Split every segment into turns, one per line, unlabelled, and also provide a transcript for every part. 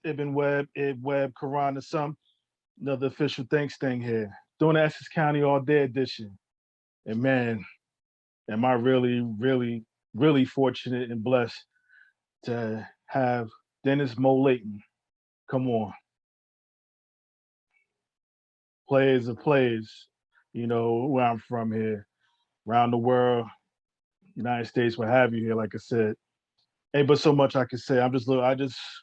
Ibn Webb, Ib Webb, Quran, the Sum, another official thanks thing here. Doing the Essex County All Day edition. And man, am I really, really, really fortunate and blessed to have Dennis Mo Layton. Come on. Players of players, where I'm from here, around the world, United States, what have you here, like I said. Ain't but so much I can say.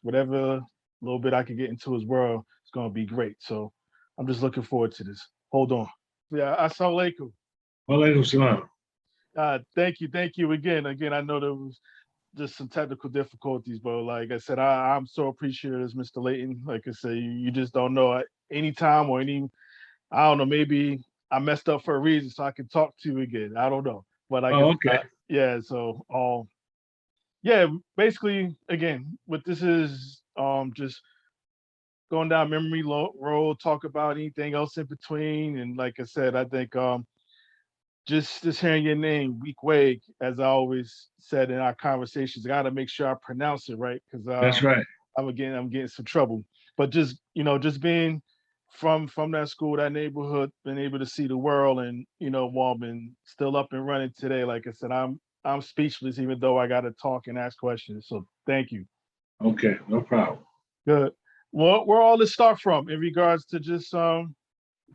Whatever little bit I can get into his world, it's gonna be great. So I'm just looking forward to this. Hold on. Yeah, assalamu alaikum.
Walaikum salam.
Thank you again. Again, I know there was just some technical difficulties, but like I said, I'm so appreciative, Mr. Layton. Like I said, you just don't know anytime or I don't know, maybe I messed up for a reason so I can talk to you again. I don't know. But I guess,
Okay.
yeah, so yeah, basically, again, what this is, just going down memory road, talk about anything else in between. And like I said, I think just hearing your name, Week Wade, as I always said in our conversations, I gotta make sure I pronounce it right because
That's right.
I'm getting some trouble. But just being from that school, that neighborhood, been able to see the world, and while been still up and running today. Like I said, I'm speechless, even though I got to talk and ask questions. So thank you.
Okay, no problem.
Good. Well, where all this start from in regards to just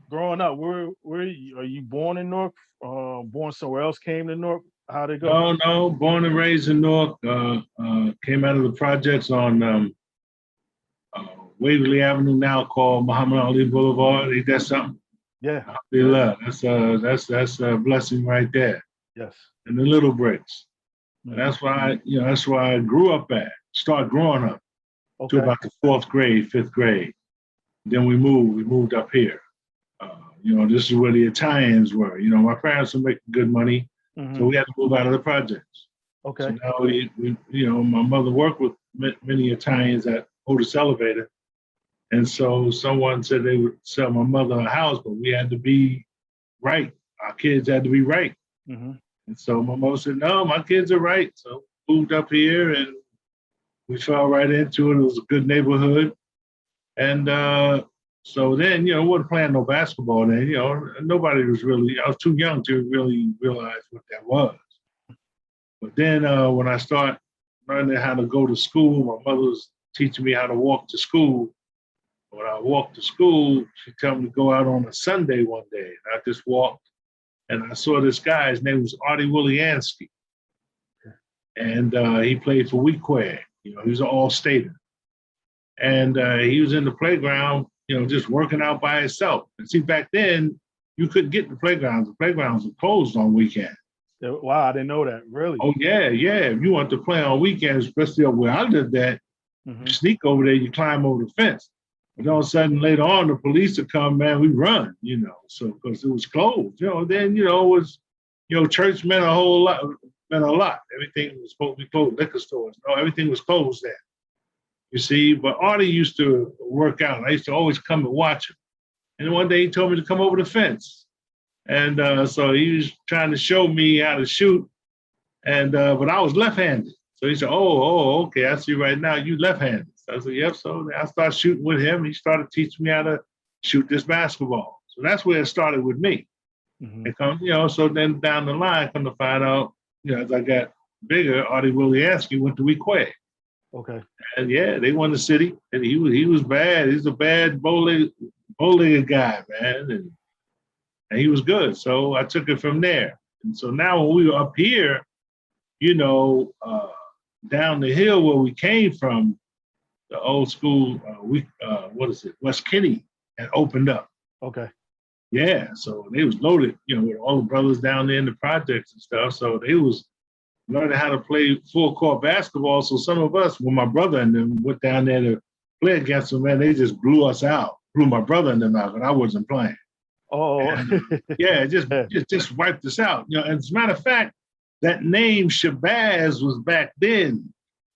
growing up? Where are you born in Newark? Born somewhere else? Came to Newark? How'd it go?
No, born and raised in Newark. Came out of the projects on Waverly Avenue, now called Muhammad Ali Boulevard. Ain't that something?
Yeah.
Alhamdulillah. That's a blessing right there.
Yes.
And the little bricks.
Mhm.
And that's why I grew up at. Start growing up to about the 4th grade, 5th grade. Then we moved up here. This is where the Italians were. My parents were making good money, so we had to move out of the projects.
Okay.
So now we my mother worked with many Italians at Otis Elevator, and so someone said they would sell my mother a house, but we had to be right. Our kids had to be right.
Mm-hmm.
And so my mother said, "No, my kids are right." So moved up here, and we fell right into it. It was a good neighborhood, and so then, wasn't playing no basketball then. Nobody was really. I was too young to really realize what that was. But then when I started learning how to go to school, my mother was teaching me how to walk to school. When I walked to school, she told me to go out on a Sunday one day. And I just walked, and I saw this guy. His name was Artie Williansky. And he played for Weequahic. He was an all-stater. And he was in the playground, just working out by himself. And see, back then, you couldn't get in the playgrounds. The playgrounds were closed on weekends.
Wow, I didn't know that. Really?
Oh, yeah. If you want to play on weekends, especially up where I lived at, you sneak over there, you climb over the fence. But all of a sudden, later on, the police would come, man, we run, so because it was closed. Then, it was, church meant a whole lot, Everything was supposed to be closed, liquor stores. No, everything was closed then. You see, but Artie used to work out. I used to always come and watch him. And one day he told me to come over the fence. And so he was trying to show me how to shoot. And but I was left-handed. So he said, oh, okay, I see right now you left-handed. So I said, yep. So I started shooting with him. He started teaching me how to shoot this basketball. So that's where it started with me. And so then down the line, come to find out, as I got bigger, Artie Williansky went to Weequahic.
Okay.
And yeah, they won the city, and he was bad. He's a bad bow-legged guy, man, and he was good. So I took it from there. And so now when we were up here, down the hill where we came from, the old school, West Kinney had opened up.
Okay.
Yeah, so they was loaded, with all the brothers down there in the projects and stuff. So they was learning how to play full court basketball. So some of us, when my brother and them went down there to play against them, man, they just blew us out, blew my brother and them out, but I wasn't playing.
Oh,
and, yeah, just wiped us out. And as a matter of fact, that name Shabazz was back then.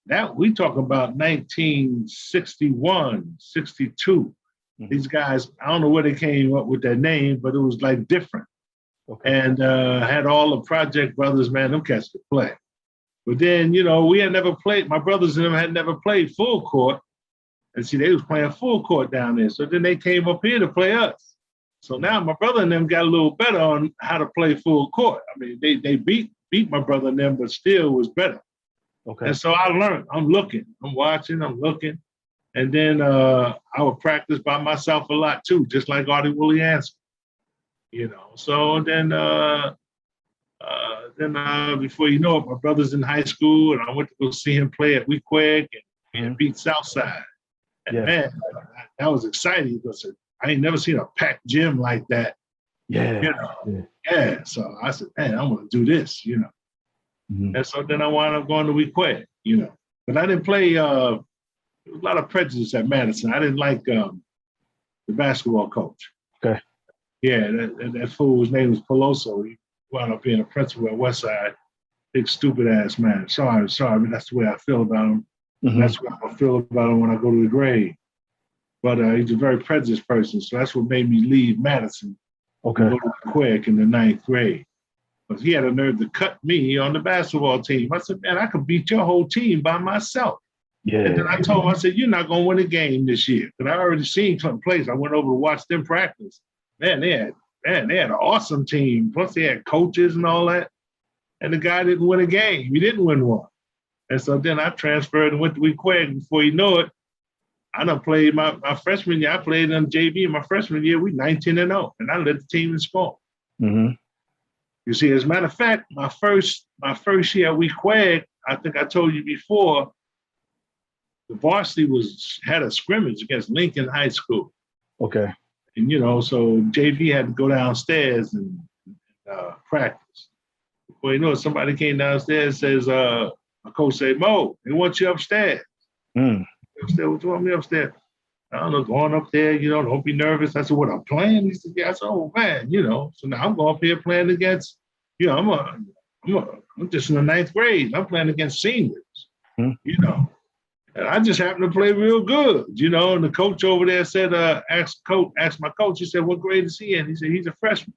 That we talk about 1961, 62. These guys, I don't know where they came up with that name, but it was like different. Okay. And had all the Project Brothers, man, them cats could play. But then, we had never played, my brothers and them had never played full court. And see, they was playing full court down there. So then they came up here to play us. So now my brother and them got a little better on how to play full court. I mean, they beat my brother and them, but still was better.
Okay.
And so I learned. I'm looking, I'm watching, I'm looking. And then I would practice by myself a lot too, just like Artie Williams. You know, so then before you know it, my brother's in high school, and I went to go see him play at Weequahic and beat Southside. And man, that was exciting because I ain't never seen a packed gym like that.
Yeah.
You know? Yeah. So I said, man, I'm gonna do this, you know. And so then I wound up going to Weequahic, you know. But I didn't play there was a lot of prejudice at Madison. I didn't like the basketball coach.
Okay.
Yeah, that fool, his name was Peloso. He wound up being a principal at Westside. Big stupid ass man. Sorry, but that's the way I feel about him. That's what I feel about him when I go to the grade. But he's a very prejudiced person, so that's what made me leave Madison. Okay. And go to Weequahic in the 9th grade. Because he had a nerve to cut me on the basketball team. I said, man, I could beat your whole team by myself. Yeah. And then I told him, I said, you're not going to win a game this year. Because I already seen some plays. I went over to watch them practice. Man, they had an awesome team. Plus they had coaches and all that. And the guy didn't win a game. He didn't win one. And so then I transferred and went to Weequahic. Before you know it, I done played my freshman year. I played on JV in my freshman year. We 19-0, and I led the team in score. You see, as a matter of fact, my first year at Weequahic, I think I told you before, the varsity had a scrimmage against Lincoln High School. Okay. And, you know, so JV had to go downstairs and practice. Before you know it, somebody came downstairs and says, my coach said, Mo, they want you upstairs. Upstairs, what you want me upstairs? I don't know, going up there, you know, don't be nervous. I said, what, I'm playing? He said, yeah. I said, oh, man, you know. So now I'm going up here playing against, you know, I'm just in the 9th grade. I'm playing against seniors, you know. And I just happened to play real good, you know. And the coach over there said, asked my coach, he said, what grade is he in? He said, he's a freshman.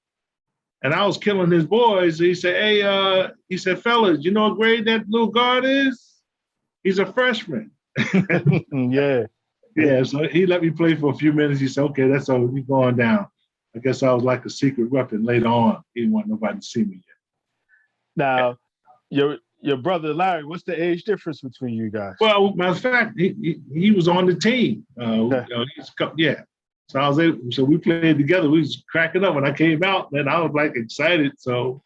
And I was killing his boys. He said, hey, he said, fellas, you know what grade that little guard is? He's a freshman. Yeah. Yeah, so he let me play for a few minutes. He said, okay, that's all, we going down. I guess I was like a secret weapon later on. He didn't want nobody to see me yet. Now,
your brother Larry, what's the age difference between you guys?
Well, matter of fact, he was on the team. Yeah. So we played together. We was cracking up when I came out, man. I was like excited. So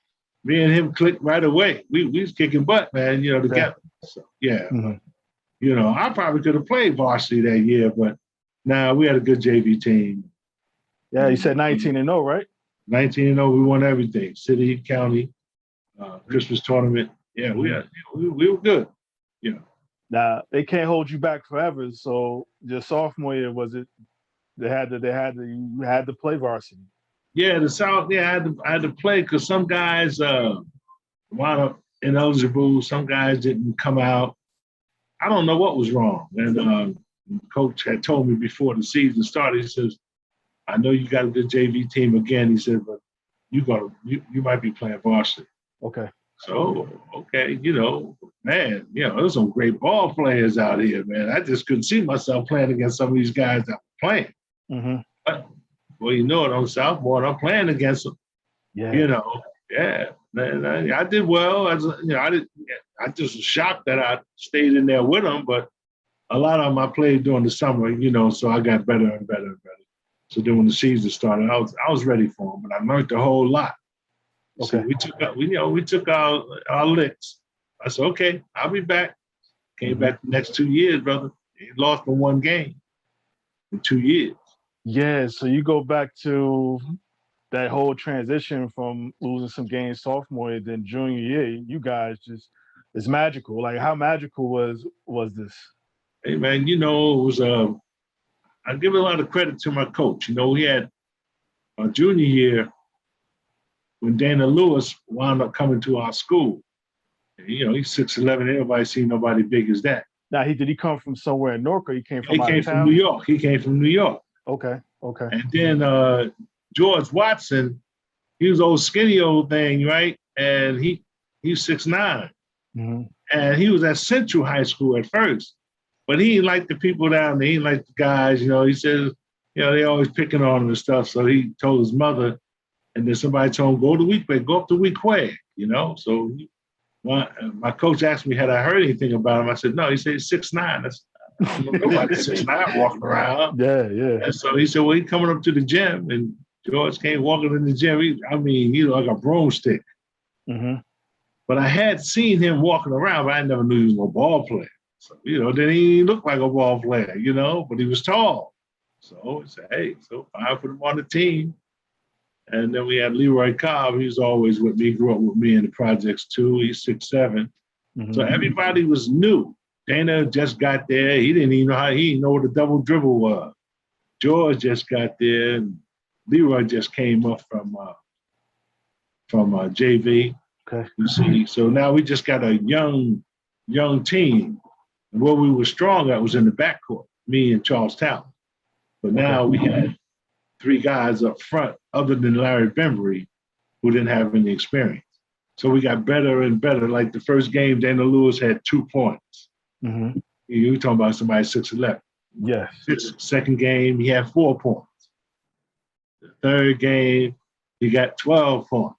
me and him clicked right away. We was kicking butt, man, you know, together. So, yeah. You know, I probably could have played varsity that year, but we had a good JV team.
Yeah, you said 19-0, right?
19-0, we won everything. City, county, Christmas tournament. Yeah, we were good. You know.
Now they can't hold you back forever. So your sophomore year, was it? You had to play varsity.
Yeah, I had to play because some guys wound up ineligible. Some guys didn't come out. I don't know what was wrong. And coach had told me before the season started, he says, I know you got a good JV team again. He said, but you might be playing varsity.
Okay.
So, okay, you know, man, you know, there's some great ball players out here, man. I just couldn't see myself playing against some of these guys that were playing. But, well, you know it, on Southboard, I'm playing against them. Yeah. You know, yeah. Man, I did well. I just was shocked that I stayed in there with them, but a lot of them I played during the summer, you know, so I got better and better and better. So then when the season started, I was ready for them, but I learned a whole lot. Okay. So we took our licks. I said, okay, I'll be back. Came back the next 2 years, brother. He lost in one game in 2 years.
Yeah, so you go back to that whole transition from losing some games sophomore year, then junior year, you guys just, it's magical. Like, how magical was this?
Hey, man, you know, it was, I give a lot of credit to my coach. You know, we had our junior year when Dana Lewis wound up coming to our school. And, you know, he's 6'11", everybody seen nobody big as that.
Now, did he come from somewhere in North, or he came from
out of town? From New York. He came from New York.
Okay.
And then George Watson, he was old skinny old thing, right? And he's 6'9". And he was at Central High School at first, But he ain't like the people down there. He ain't like the guys, He says, they always picking on him and stuff. So he told his mother, and then somebody told him, go to Weequahic, go up to Weequahic, So my coach asked me, had I heard anything about him? I said, no. He said, 6'9". I don't know nobody 6'9" walking around.
Yeah, yeah.
And so he said, well, he coming up to the gym, and George came walking in the gym. He looked like a broomstick.
Mm-hmm.
But I had seen him walking around, but I never knew he was a ball player. So, then he looked like a ball player, but he was tall. So I said, hey, so I put him on the team. And then we had Leroy Cobb. He was always with me, grew up with me in the projects too. He's 6'7". Mm-hmm. So everybody was new. Dana just got there. He didn't even know what a double dribble was. George just got there, and Leroy just came up from JV.
Okay.
You see, so now we just got a young team. And where we were strong at was in the backcourt, me and Charles Talon. But now we had 3 guys up front, other than Larry Bembry, who didn't have any experience. So we got better and better. Like the first game, Dana Lewis had 2 points.
Mm-hmm.
You talking about somebody 6'11".
Yes.
Second game, he had 4 points. The third game, he got 12 points.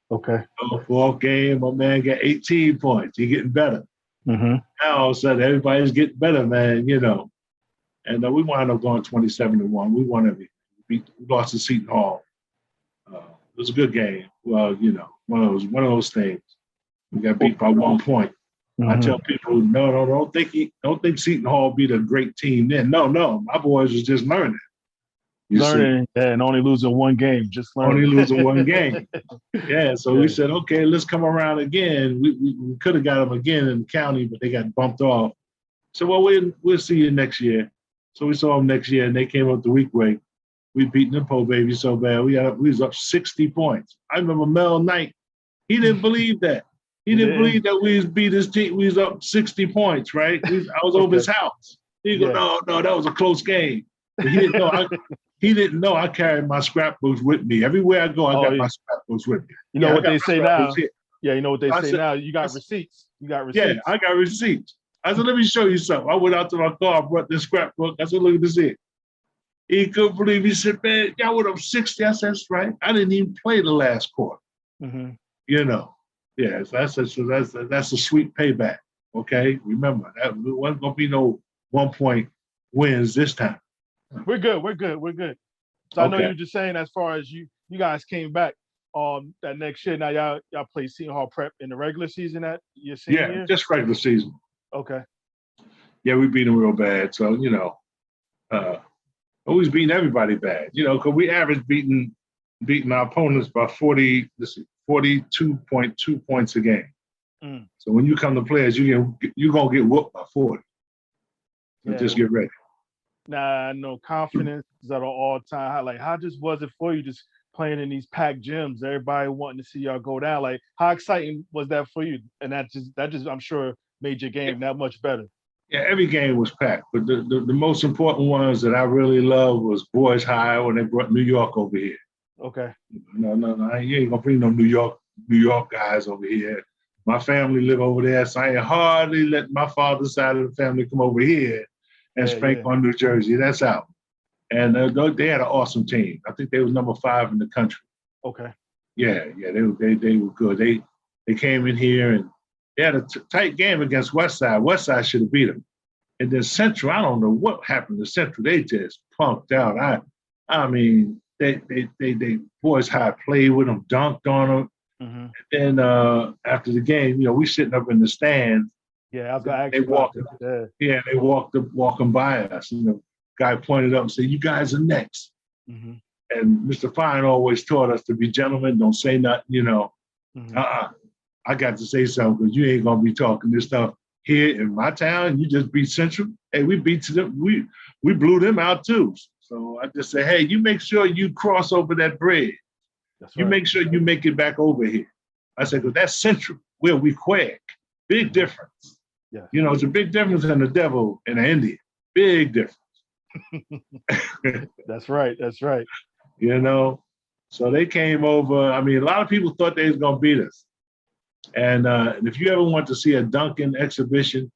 Okay.
So fourth game, my man got 18 points. He's getting better.
Mm-hmm.
Now all of a sudden, everybody's getting better, man. And we wound up going 27-1. We won everything. We lost to Seton Hall. It was a good game. Well, one of those things. We got beat by 1 point. Mm-hmm. I tell people, no, don't think Seton Hall beat a great team then. No, my boys was just learning.
Learning and only losing 1 game, just learning.
Only losing 1 game. Yeah, so we said, okay, let's come around again. We could have got them again in the county, but they got bumped off. So, well, we'll see you next year. So we saw them next year, and they came up the Weequahic. We beat them Po Baby so bad. We was up 60 points. I remember Mel Knight. He didn't believe that. He didn't believe that we beat his team. We was up 60 points, right? I was over his house. He go, no, that was a close game. But he didn't know. He didn't know I carried my scrapbooks with me. Everywhere I go, I got my scrapbooks with me.
You know what they say now?
Here.
Yeah, you know what they say now? You got receipts. You got receipts.
Yeah, I got receipts. I said, let me show you something. I went out to my car, I brought this scrapbook. I said, look at this here. He couldn't believe it. He said, man, y'all went up 60. I said, that's right. I didn't even play the last quarter.
Mm-hmm.
Yeah, so that's a sweet payback. Okay, remember that wasn't gonna be no 1 point wins this time.
We're good. So I know you were just saying, as far as you guys came back that next year. Now y'all play Seton Hall Prep in the regular season that your senior year?
Just regular season.
Okay.
Yeah, we beat them real bad. So always beating everybody bad. Because we average beating our opponents by 42.2 points a game. Mm. So when you come to play us, you're gonna get whooped by 40. So just get ready.
Nah, no, confidence is at an all-time high. Like, how just was it for you just playing in these packed gyms? Everybody wanting to see y'all go down. Like, how exciting was that for you? And that just I'm sure made your game that much better.
Yeah, every game was packed. But the most important ones that I really loved was Boys High when they brought New York over here.
Okay.
No, you ain't gonna bring no New York guys over here. My family live over there, so I ain't hardly let my father's side of the family come over here and spank on New Jersey. That's out. And they had an awesome team. I think they was number 5 in the country.
Okay.
Yeah, they were good. They came in here and they had a tight game against Westside. Westside should have beat them. And then Central, I don't know what happened to Central. They just punked out. I mean, they Boys High played with them, dunked on them. Mm-hmm. And then after the game, we sitting up in the stands.
Yeah, I was gonna ask you about that.
Yeah, they walking by us. Guy pointed up and said, "You guys are next." Mm-hmm. And Mr. Fine always taught us to be gentlemen, don't say nothing. Mm-hmm. I got to say something because you ain't gonna be talking this stuff here in my town. You just beat Central. Hey, we beat them. We blew them out too. So I just say, hey, you make sure you cross over that bridge. That's right. You make sure you make it back over here. I said, because that's Central, where we quack. Big difference. Yeah. It's a big difference in the devil and the Indian. Big difference.
That's right.
So they came over. I mean, a lot of people thought they was going to beat us. And if you ever want to see a Duncan exhibition,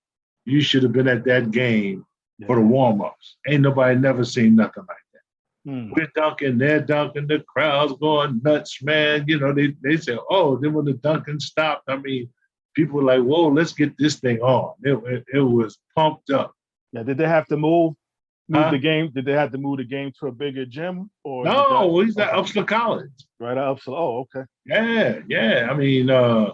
you should have been at that game for the warm-ups. Ain't nobody never seen nothing like that.
Mm.
We're dunking, they're dunking, the crowd's going nuts, man. You know, they say, oh, then when the dunking stopped, I mean, people were like, whoa, let's get this thing on. It was pumped up.
Yeah, did they have to move
Huh?
the game? Did they have to move the game to a bigger gym, or
No, he's at Upsala College.
Right at Upsala. Oh, okay.
Yeah. I mean, I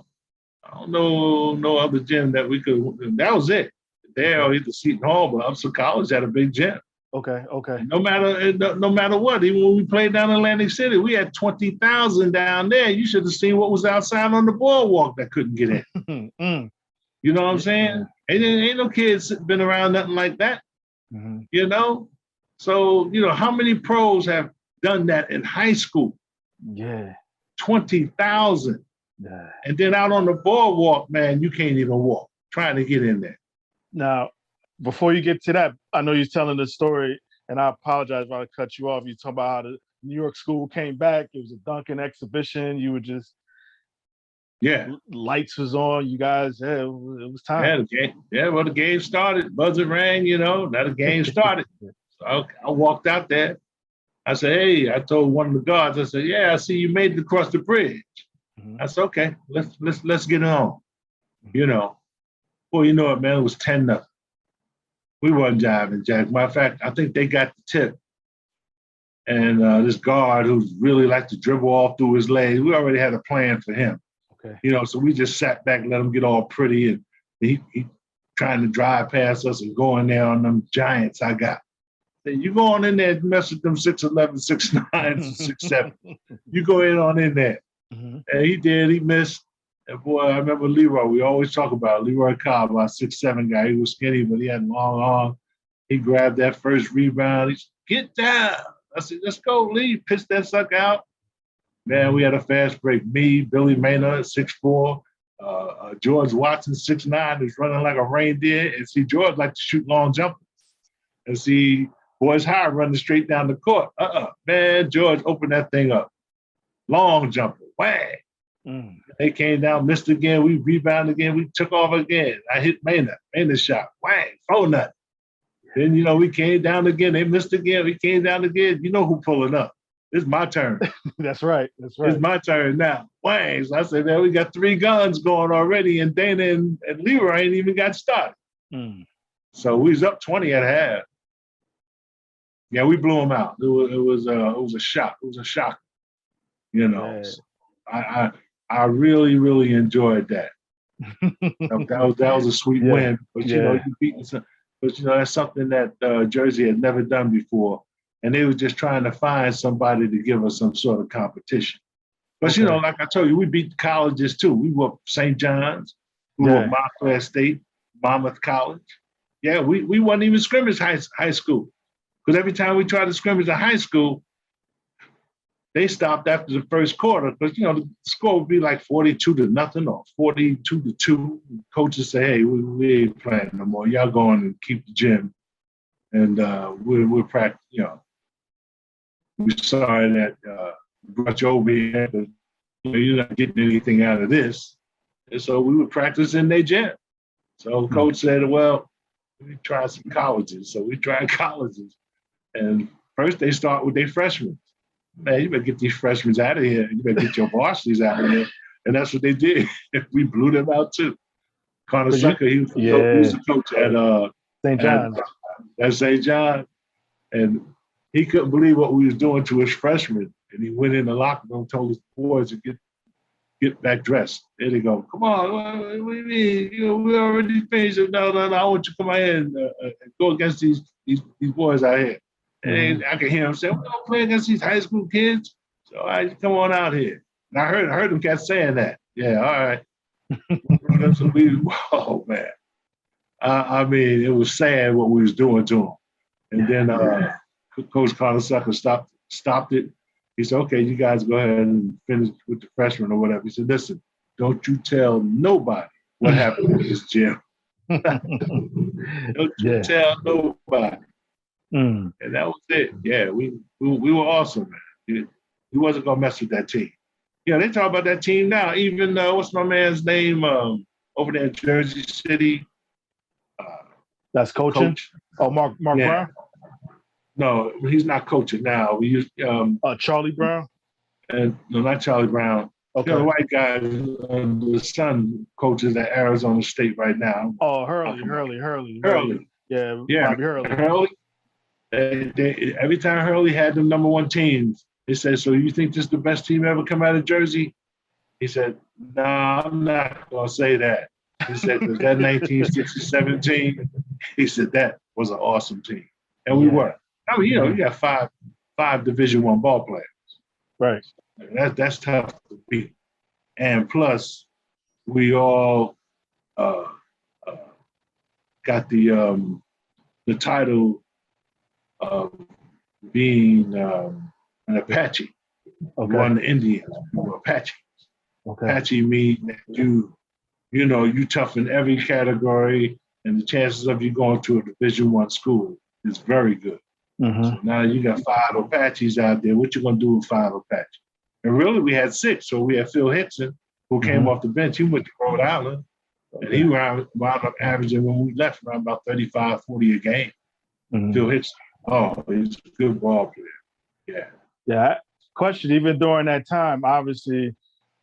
don't know no other gym that we could. That was it. There, or either Seton Hall, but Upsala College had a big gym.
Okay.
No matter what, even when we played down in Atlantic City, we had 20,000 down there. You should have seen what was outside on the boardwalk that couldn't get in.
Mm.
You know what I'm saying? Ain't no kids been around nothing like that.
Mm-hmm.
You know? So, you know, how many pros have done that in high school?
Yeah.
20,000.
Yeah.
And then out on the boardwalk, man, you can't even walk trying to get in there.
Now, before you get to that, I know you're telling the story, and I apologize if I cut you off. You talk about how the New York school came back. It was a dunking exhibition. You were just lights was on. You guys, it was time.
Well, the game started. Buzzer rang, you know. Now the game started. So I walked out there. I said, hey, I told one of the guards, I said, yeah, I see you made it across the bridge. Mm-hmm. I said, okay, let's get it on. You know. Well, you know what, man, it was 10-0. We wasn't jiving, Jack. Matter of fact, I think they got the tip. And this guard who really liked to dribble all through his legs, we already had a plan for him. Okay. You know, so we just sat back and let him get all pretty. And he trying to drive past us and going there on them giants I got. Then you go on in there and mess with them 6'11", 6'9", 6'7". You go in there. Mm-hmm. And he did. He missed. And boy, I remember Leroy. We always talk about Leroy Cobb, our 6'7" guy. He was skinny, but he had long arms. He grabbed that first rebound. He said, get down. I said, let's go, Lee. Pitch that sucker out. Man, we had a fast break. Me, Billy Maynard, 6'4". George Watson, 6'9", who's running like a reindeer. And see, George liked to shoot long jumpers. And see, Boys High running straight down the court. Man, George opened that thing up. Long jumper. Whang. Mm. They came down, missed again. We rebounded again. We took off again. I hit Maynard. Maynard shot. Whang. 4-0. Then, you know, we came down again. They missed again. We came down again. You know who pulling up. It's my turn.
That's right.
It's my turn now. Whang. So I said, man, we got 3 guns going already, and Dana and Leroy ain't even got started. Mm. So we was up 20 at half. Yeah, we blew them out. It was a shock. It was a shock. You know, so I really, really enjoyed that. that was a sweet win. But you know, you beating some. But you know, that's something that Jersey had never done before, and they were just trying to find somebody to give us some sort of competition. But you know, like I told you, we beat the colleges too. We were St. John's, we were Montclair State, Monmouth College. Yeah, we wasn't even scrimmage high school. Because every time we tried to scrimmage at high school, they stopped after the first quarter. Because, you know, the score would be like 42-0 or 42-2. Coaches say, hey, we ain't playing no more. Y'all go on and keep the gym. And we're practicing, you know. We're sorry that brought you over here, but you know, you're not getting anything out of this. And so we would practice in their gym. So coach said, well, we try some colleges. So we tried colleges. And first they start with their freshmen. Man, you better get these freshmen out of here. You better get your varsities out of here. And that's what they did. We blew them out too. Connor Sucker, he was the coach at
St. John.
At St. John. And he couldn't believe what we was doing to his freshmen. And he went in the locker room, told his boys to get back dressed. There they go. Come on, what do you mean? You know, we already finished. No, I want you to come out here and go against these boys out here. And I could hear him say, "We don't play against these high school kids, so all right, come on out here." And I heard them kept saying that. Yeah, all right. So oh man, I mean, it was sad what we was doing to them. And then Coach Connor Sucker stopped it. He said, "Okay, you guys go ahead and finish with the freshmen or whatever." He said, "Listen, don't you tell nobody what happened in this gym. Don't you tell nobody." And that was it. Yeah, we were awesome, man. He wasn't gonna mess with that team. Yeah, they talk about that team now. Even what's my man's name over there in Jersey City?
That's
the
coaching.
coach.
Oh, Mark
Yeah.
Brown.
No, he's not coaching now. We used
Charlie Brown.
and no, not Charlie Brown.
Okay.
The white guy, the son coaches at Arizona State right now.
Oh, Hurley. Yeah,
Yeah,
Bobby Hurley.
Every time Hurley had the number one teams, they said, "So you think this is the best team ever come out of Jersey?" He said, "No, I'm not gonna say that." He said, "Because that 1967 team," he said, "that was an awesome team," and we were. I mean, you got five Division I ball players.
Right.
That's tough to beat. And plus, we all got the title of being an Apache.
Okay.
One of the Indians, we were Apache.
Okay.
Apache means that you tough in every category, and the chances of you going to a Division I school is very good.
Mm-hmm.
So now you got 5 Apaches out there. What you gonna do with 5 Apaches? And really, we had 6. So we had Phil Hickson, who came off the bench. He went to Rhode Island, and he wound up averaging, when we left, around about 35, 40 a game.
Mm-hmm.
Phil Hickson, he's a good ball player. Yeah.
Yeah. Question, even during that time, obviously,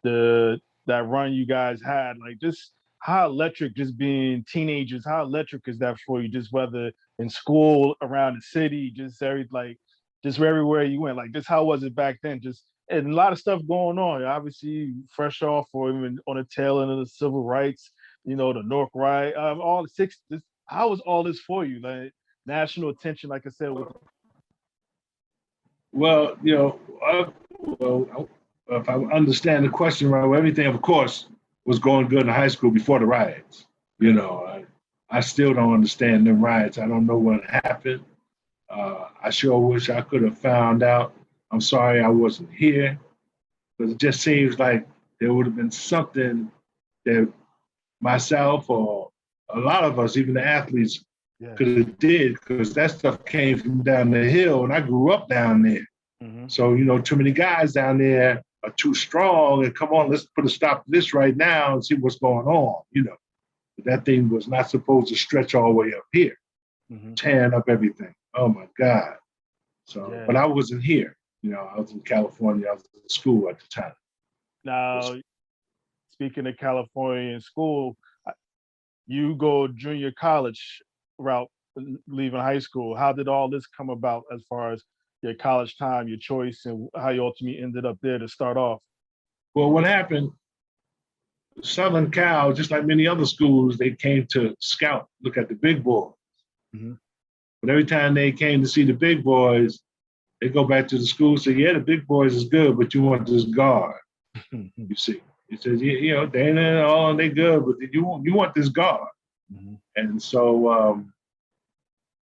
that run you guys had, like, just how electric, just being teenagers, how electric is that for you? Just whether in school, around the city, just everywhere you went, like, just how was it back then? Just, and a lot of stuff going on. Obviously, fresh off, or even on the tail end of the civil rights, the North Riot, all the six. How was all this for you? Like, national attention, like I said, with.
Well, if I understand the question right, well, everything, of course, was going good in high school before the riots. I still don't understand the riots. I don't know what happened. I sure wish I could have found out. I'm sorry I wasn't here, because it just seems like there would have been something that myself or a lot of us, even the athletes, could have did, because that stuff came from down the hill, and I grew up down there. Mm-hmm. So, too many guys down there are too strong, and come on, let's put a stop to this right now and see what's going on, But that thing was not supposed to stretch all the way up here, tearing up everything. Oh, my God. So, but I wasn't here. I was in California. I was in school at the time.
Now, speaking of California and school, you go junior college route, leaving high school. How did all this come about as far as your college time, your choice, and how you ultimately ended up there to start off?
Well, what happened, Southern Cal, just like many other schools, they came to scout, look at the big boys. Mm-hmm. But every time they came to see the big boys, they go back to the school and say, yeah, the big boys is good, but you want this guard. You see. He says, they good, but you want this guard. Mm-hmm. And so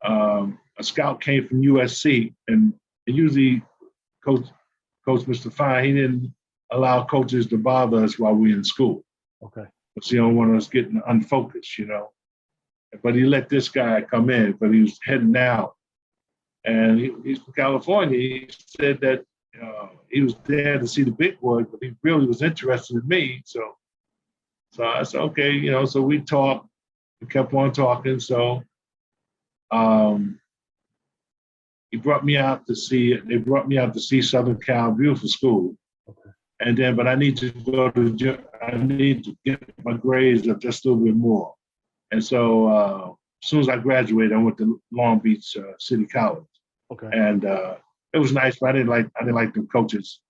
a scout came from USC, and usually Coach Mr. Fine, he didn't allow coaches to bother us while we were in school. Okay. Because he don't want us getting unfocused, But he let this guy come in, but he was heading out. And he's from California. He said that he was there to see the big boys, but he really was interested in me. So I said, okay, so we talked, we kept on talking. So they brought me out to see Southern Cal, beautiful school. Okay. And then, but I need to get my grades up just a little bit more. And so as soon as I graduated, I went to Long Beach City College. Okay. And it was nice, but I didn't like the coaches.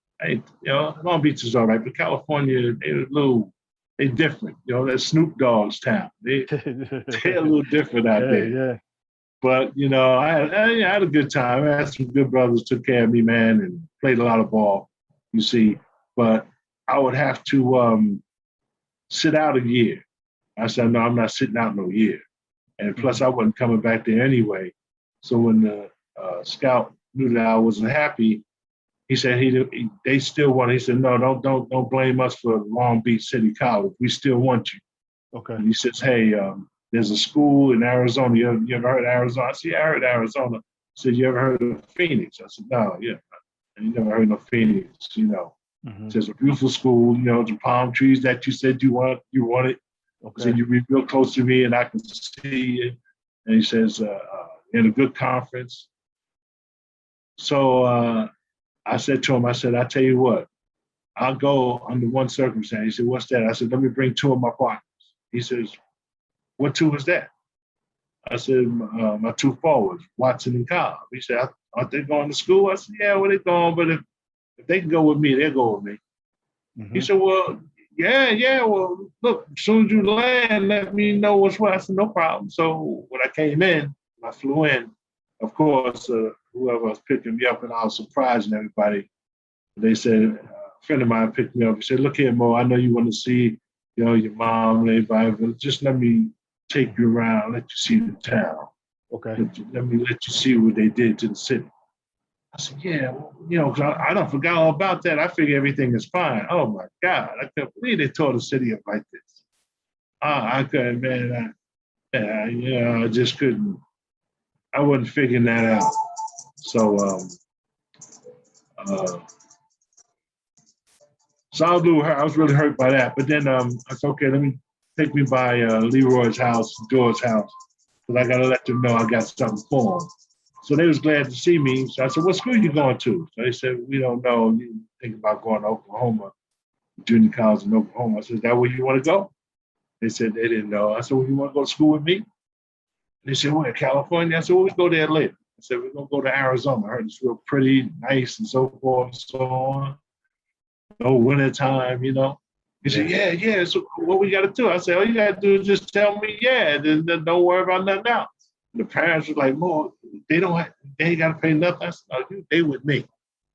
Long Beach is all right, but California, they're different. That's Snoop Dogg's town. They're a little different out there. Yeah. But I had a good time. I had some good brothers, took care of me, man, and played a lot of ball. You see, but I would have to sit out a year. I said, no, I'm not sitting out no year. And plus, I wasn't coming back there anyway. So when the scout knew that I wasn't happy, he said they still want. He said, no, don't blame us for Long Beach City College. We still want you. Okay. And he says, hey, there's a school in Arizona. You ever heard of Arizona? I said, yeah, I heard of Arizona. He said, you ever heard of Phoenix? I said, no, yeah. And you never heard of Phoenix, Mm-hmm. It's a beautiful school, the palm trees that you said you wanted. Okay. So you be real close to me and I can see you. And he says, in a good conference. So I said to him, I tell you what, I'll go under one circumstance. He said, what's that? I said, let me bring two of my partners. He says, what two is that? I said, my two forwards, Watson and Cobb. He said, aren't they going to school? I said, yeah, well, they're going, but if they can go with me, they'll go with me. Mm-hmm. He said, well, yeah, well, look, as soon as you land, let me know what's what. I said, no problem. So when I came in, I flew in, of course, whoever was picking me up, and I was surprising everybody. They said, a friend of mine picked me up. He said, look here, Mo, I know you want to see, your mom and everybody, but just let me take you around, let you see the town.
Okay.
Let me let you see what they did to the city. I said, yeah, well, 'cause I don't forgot all about that. I figure everything is fine. Oh my God, I can't believe they tore the city up like this. I couldn't, man. I just couldn't. I wasn't figuring that out. So, so I was really hurt by that. But then I said, okay, let me take me by Leroy's house, George's house, because I got to let them know I got something for them. So they was glad to see me. So I said, what school are you going to? So they said, we don't know. You think about going to Oklahoma, junior college in Oklahoma. I said, is that where you want to go? They said they didn't know. I said, well, you want to go to school with me? They said, where, California? I said, well, we go there later. I said, we're going to go to Arizona. I heard it's real pretty, nice, and so forth and so on. No winter time, He said, yeah. So what we got to do? I said, all you got to do is just tell me, then don't worry about nothing else. The parents were like, "Mo, they ain't got to pay nothing." I said, "No, they with me."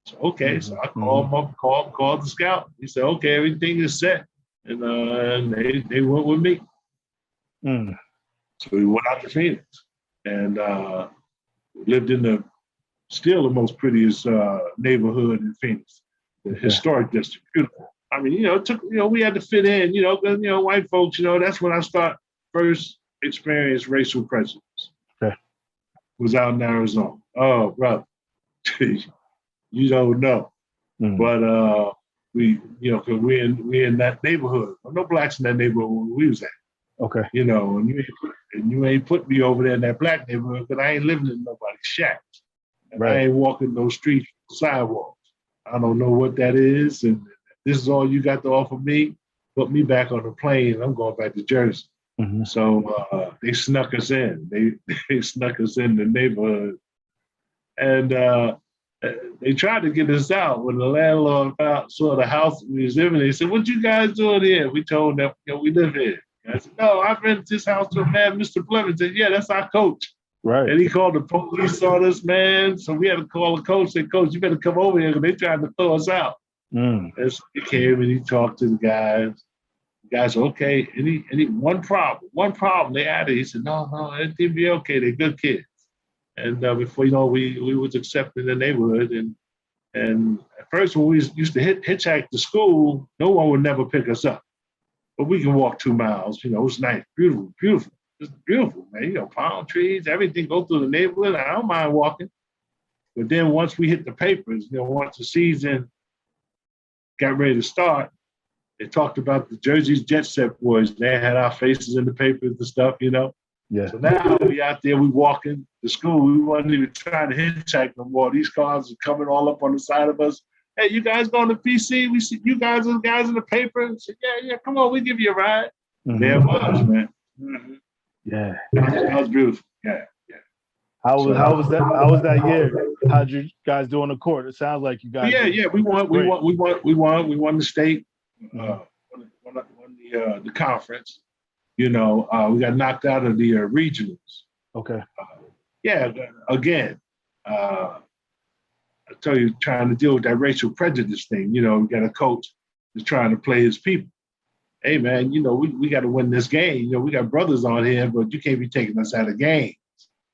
So okay, so I called him up, called the scout. He said, "Okay, everything is set," and they went with me. Mm. So we went out to Phoenix and lived in still the most prettiest neighborhood in Phoenix, the historic district. Beautiful. I mean, it took, we had to fit in, because white folks, that's when I first experienced racial prejudice. Was out in Arizona. Oh, brother, you don't know. Mm. But we, because we in that neighborhood. No blacks in that neighborhood where we was at. Okay. And you ain't put me over there in that black neighborhood because I ain't living in nobody's shack. And right. I ain't walking those streets, sidewalks. I don't know what that is, and this is all you got to offer me. Put me back on the plane. I'm going back to Jersey. Mm-hmm. So they snuck us in. They snuck us in the neighborhood, and they tried to get us out. When the landlord saw the house we was living in, he said, "What you guys doing here?" We told them, we live here. I said, "No, I rented this house to a man, Mr. Blevins." Said, "Yeah, that's our coach." Right. And he called the police on us, man. So we had to call the coach. Said, "Coach, you better come over here because they tried to throw us out." And so he came and he talked to the guys. Guys, okay, any one problem they added. He said, no, it'd be okay. They're good kids. And before we was accepted in the neighborhood. And at first, when we used to hitchhike to school, no one would never pick us up. But we can walk 2 miles. It was nice, beautiful. It's beautiful, man. Palm trees, everything go through the neighborhood. I don't mind walking. But then once we hit the papers, once the season got ready to start, they talked about the Jersey's Jet Set boys. They had our faces in the papers and stuff, Yeah. So now we out there, we walking to school. We wasn't even trying to hitchhike no more. These cars are coming all up on the side of us. Hey, you guys going to PC? We see you guys are the guys in the paper. I said, yeah, come on, we give you a ride. Mm-hmm. There it was, man. Mm-hmm. Yeah. That was beautiful. Yeah.
How was that year? How'd you guys do on the court? It sounds like you guys.
Yeah. We won the state. Won the conference. We got knocked out of the regionals. Okay. Again, I tell you, trying to deal with that racial prejudice thing. We got a coach that's trying to play his people. Hey, man, we got to win this game. We got brothers on here, but you can't be taking us out of games.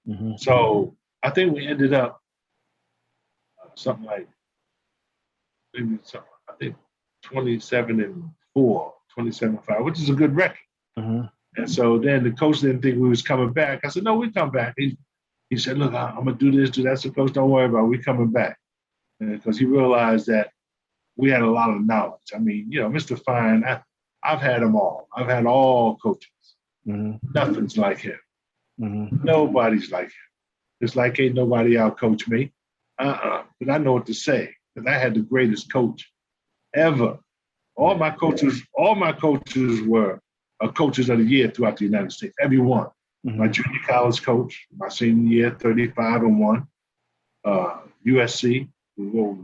Mm-hmm. So I think we ended up something like 27-4, 27-5, which is a good record. Mm-hmm. And so then the coach didn't think we was coming back. I said, no, we come back. He said, look, I'm going to do this, do that. So coach, don't worry about it. We coming back. Because he realized that we had a lot of knowledge. I mean, Mr. Fine, I've had them all. I've had all coaches. Mm-hmm. Nothing's like him. Nobody's like him. It's like ain't nobody out coach me. But I know what to say because I had the greatest coach ever. All my coaches were coaches of the year throughout the United States. Every one. My junior college coach, my senior year, 35-1. USC, we were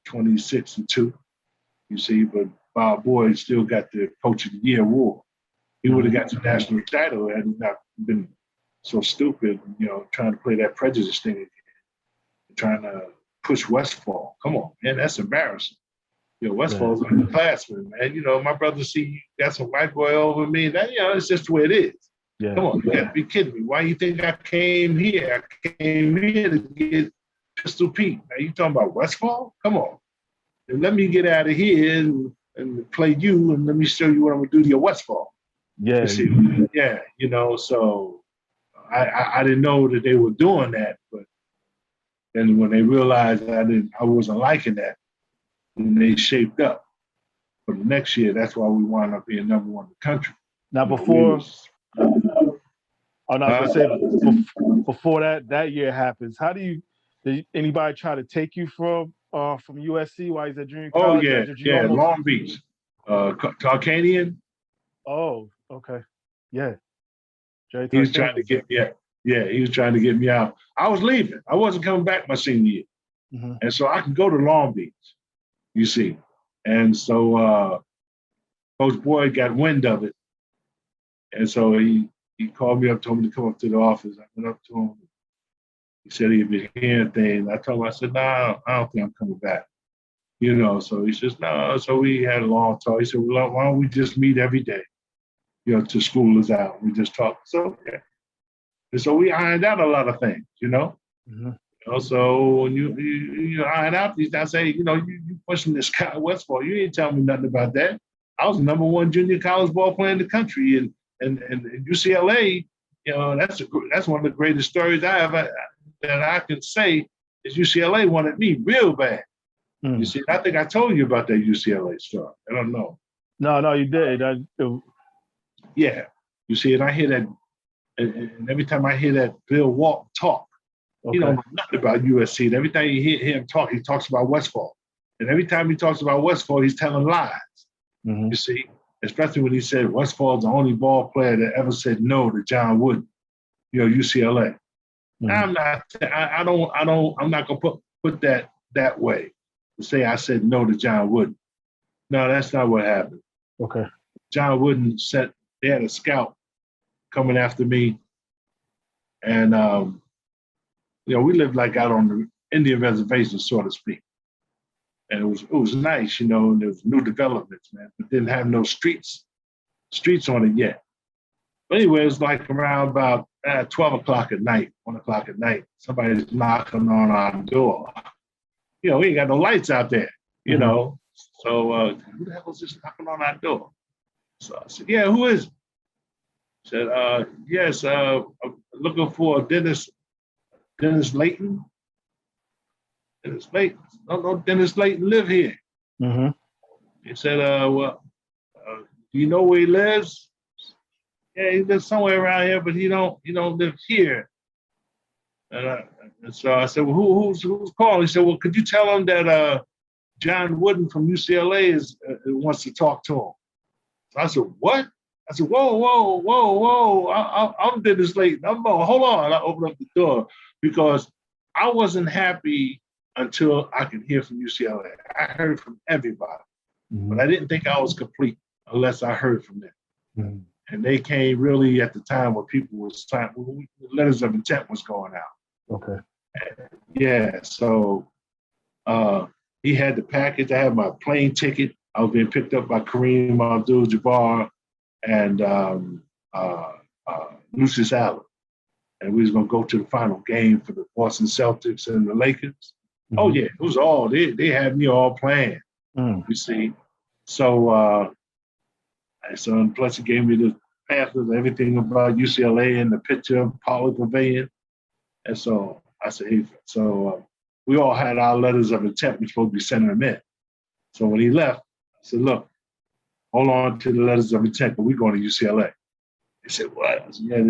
26-2. You see, but Bob Boyd still got the Coach of the Year award. He would have got the national title had he not been so stupid, trying to play that prejudice thing again, trying to push Westfall. Come on, man, that's embarrassing. Westfall's an underclassman, man. My brother see got some white boy over me. That, it's just the way it is. Yeah. Come on, you got to be kidding me. Why you think I came here? I came here to get Pistol Pete. Now you talking about Westfall? Come on. And let me get out of here and play you, and let me show you what I'm going to do to your Westfall.
Yeah.
You see? Yeah, so I didn't know that they were doing that, but then when they realized I wasn't liking that, then they shaped up. For the next year, that's why we wound up being number one in the country.
Now before that year happens, did anybody try to take you from USC while he's at junior college?
Oh yeah, Long Beach, Tarkanian.
Oh, okay, yeah.
He was trying to get he was trying to get me out. I was leaving. I wasn't coming back my senior year, and so I could go to Long Beach. You see, and so Coach Boyd got wind of it, and so he called me up, told me to come up to the office. I went up to him. He said he'd been hearing things. I told him, I said, no, I don't think I'm coming back. So he says, no. So we had a long talk. He said, well, why don't we just meet every day, till school is out. We just talk. So, yeah. And so we ironed out a lot of things, So when you iron out these, I say, you pushing this guy Westfall. You ain't telling me nothing about that. I was the number one junior college ball player in the country. And UCLA, that's one of the greatest stories that I can say is UCLA wanted me real bad. You see, I think I told you about that UCLA story. I don't know.
No, you did.
Yeah. You see, and I hear that, and every time I hear that Bill Walton talk, he don't know nothing about USC. And every time you hear him talk, he talks about Westfall. And every time he talks about Westfall, he's telling lies. You see, especially when he said Westfall's the only ball player that ever said no to John Wooden, UCLA. I'm not gonna put that way to say I said no to John Wooden. No, that's not what happened.
Okay.
John Wooden they had a scout coming after me, and we lived like out on the Indian reservation, so to speak. And it was nice, and there was new developments, man, but didn't have no streets on it yet. But anyway, it was like around about 12 o'clock at night, 1 o'clock at night. Somebody's knocking on our door. We ain't got no lights out there, So who the hell is this knocking on our door? So I said, yeah, who is it? He said, yes, I'm looking for Dennis Layton. Dennis Layton. No, Dennis Layton live here. He said, do you know where he lives? Yeah, he lives somewhere around here, but he don't live here. And so I said, well, who's calling? He said, well, could you tell him that John Wooden from UCLA wants to talk to him? So I said, what? I said, whoa. I'm Dennis Layton. Hold on. I opened up the door because I wasn't happy until I could hear from UCLA. I heard from everybody, but I didn't think I was complete unless I heard from them. And they came really at the time when people were signing, letters of intent was going out.
Okay.
Yeah, so he had the package. I had my plane ticket. I was being picked up by Kareem Abdul-Jabbar and Lucius Allen. And we was going to go to the final game for the Boston Celtics and the Lakers. Oh, yeah, it was all, they had me all planned, you see. So, plus he gave me the pamphlets, everything about UCLA and the picture of Pollard Pavilion. And so I said, hey, we all had our letters of intent. We're supposed to be sending them in. So when he left, I said, look, hold on to the letters of intent, but we're going to UCLA. He said, what? I said, yeah,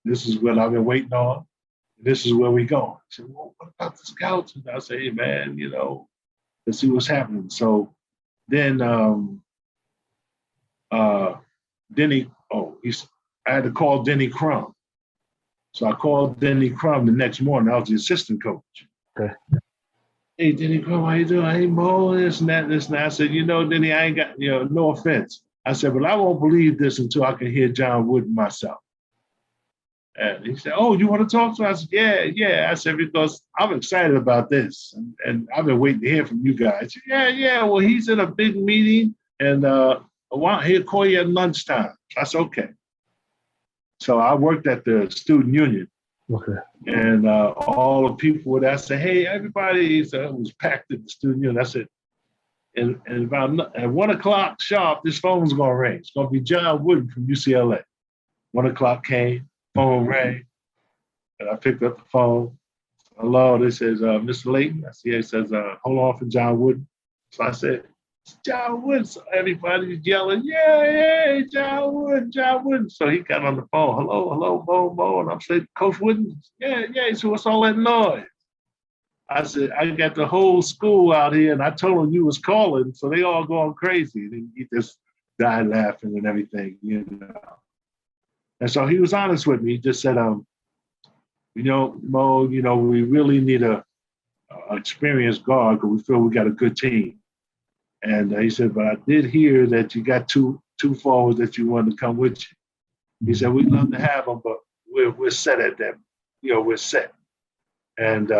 this is what I've been waiting on. This is where we going. He said, well, what about the scouts? And I said, hey, man, let's see what's happening. So then Denny, I had to call Denny Crum. So I called Denny Crum the next morning. I was the assistant coach.
Okay.
Hey, Denny Crum, how you doing? Hey, Mo, this and that, this and that. I said, Denny, I ain't got, no offense. I said, but I won't believe this until I can hear John Wooden myself. And he said, oh, you want to talk to us? I said, yeah. I said, because I'm excited about this. And I've been waiting to hear from you guys. Yeah. Well, he's in a big meeting and he'll call you at lunchtime. I said, okay. So I worked at the student union.
Okay.
And all the people would ask, say, hey, everybody, so it was packed at the student union. I said, and about at 1 o'clock sharp, this phone's going to ring. It's going to be John Wooden from UCLA. 1 o'clock came, phone rang, and I picked up the phone. Hello, this is Mr. Layton. I see it says, hold on for John Wooden. So I said, it's John Wooden. So everybody's yelling, yeah, John Wooden. So he got on the phone, hello, Mo. And I'm saying, Coach Wooden? Yeah. So what's all that noise? I said, I got the whole school out here, and I told them you was calling, so they all going crazy. And he just died laughing and everything, And so he was honest with me. He just said, Mo, we really need a experienced guard because we feel we got a good team. And he said, but I did hear that you got two forwards that you wanted to come with you. He said, we'd love to have them, but we're set at them. We're set. And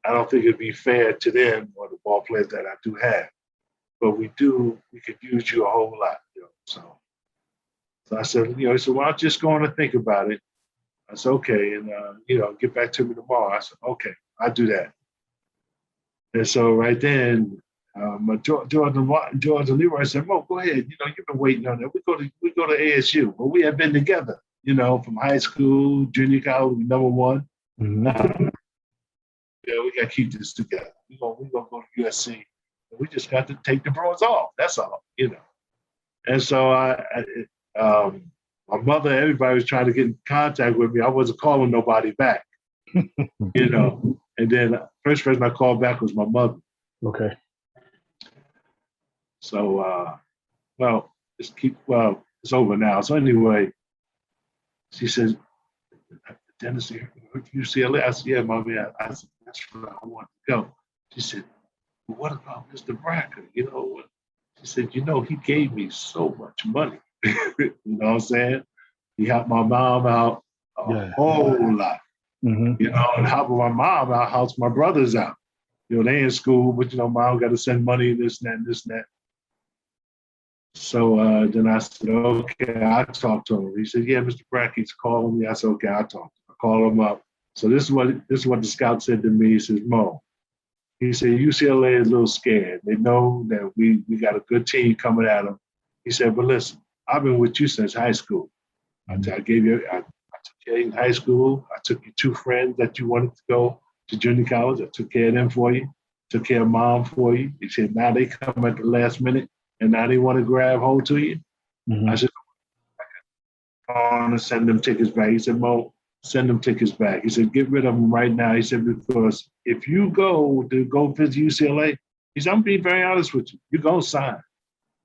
I don't think it'd be fair to them or the ball players that I do have. But we could use you a whole lot. So I said, he said, well, I'm just going to think about it. I said, okay. And, get back to me tomorrow. I said, okay, I'll do that. And so right then, George and Leroy said, Mo, go ahead. You've been waiting on that. We go to ASU. Well, we have been together, from high school, junior college, number one.
Mm-hmm.
We got to keep this together. We're going to go to USC. We just got to take the bros off. That's all, And so my mother, everybody was trying to get in contact with me. I wasn't calling nobody back, And then first person I called back was my mother.
Okay.
So, it's over now. So anyway, she says, Dennis, UCLA? I said, yeah, Mommy. I said, that's where I want to go. She said, well, what about Mr. Bracker? She said, he gave me so much money. You know what I'm saying? He helped my mom out a whole lot.
Mm-hmm.
And helping my mom out helps my brothers out. They in school, but mom got to send money, this and that. So then I said, okay, I'll talk to him. He said, yeah, Mr. Brackett's calling me. I said, okay, I'll talk to him. I call him up. So this is what the scout said to me. He says, Mo, he said, UCLA is a little scared. They know that we got a good team coming at them. He said, but listen, I've been with you since high school. I took care of you in high school. I took you 2 friends that you wanted to go to junior college. I took care of them for you. Took care of mom for you. He said, now they come at the last minute and now they want to grab hold to you. Mm-hmm. I said, I want to send them tickets back. He said, Mo, send them tickets back. He said, get rid of them right now. He said, because if you go visit UCLA, he said, I'm being very honest with you. You're going to sign.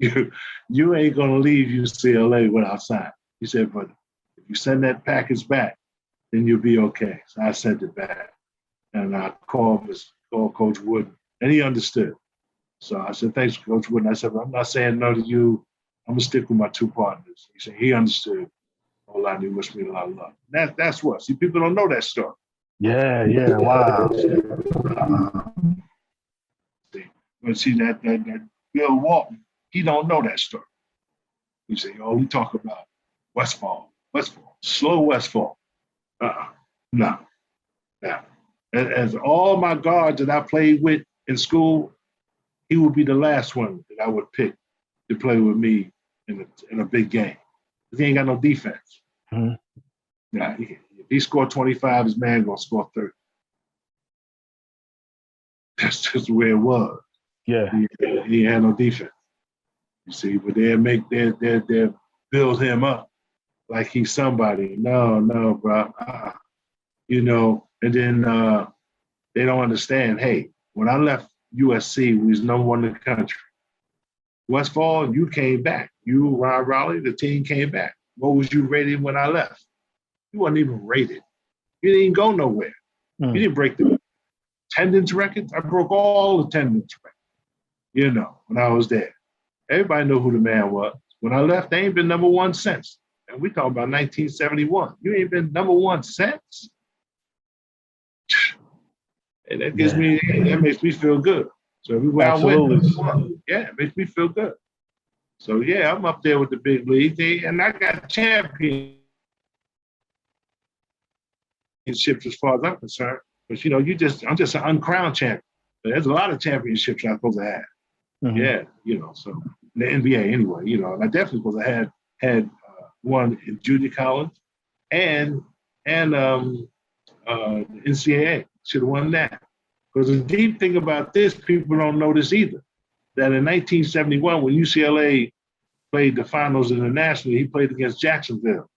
You ain't going to leave UCLA without signing. He said, but if you send that package back, then you'll be okay. So I sent it back. And I called Coach Wooden, and he understood. So I said, thanks, Coach Wooden. I said, well, I'm not saying no to you. I'm going to stick with my 2 partners. He said, he understood. A lot, he wished me a lot of luck. That's what. See, people don't know that story.
Yeah, wow.
But see, that Bill Walton, he don't know that story. He said, we talk about Westfall, slow Westfall. No. As all my guards that I played with in school, he would be the last one that I would pick to play with me in a big game. He ain't got no defense. Mm-hmm. Now, if he scored 25, his man gonna score 30. That's just the way it was.
Yeah.
He had no defense. You see, but they'll build him up like he's somebody. No, bro. And then they don't understand. Hey, when I left USC, we was number one in the country. Westfall, you came back. You, Ron Raleigh, the team came back. What was you rated when I left? You wasn't even rated. You didn't go nowhere. You didn't break the attendance records. I broke all attendance records, when I was there. Everybody knew who the man was. When I left, they ain't been number one since. And we talking about 1971. You ain't been number one since. And that that makes me feel good. So everywhere
Absolutely.
I went, it makes me feel good. So I'm up there with the big league, and I got championships as far as I'm concerned. But I'm just an uncrowned champion. But there's a lot of championships I'm supposed to have.
Mm-hmm.
So in the NBA anyway, and I definitely supposed to had one in junior college and NCAA. Should have won that. Because the deep thing about this, people don't know this either, that in 1971, when UCLA played the finals internationally, he played against Jacksonville.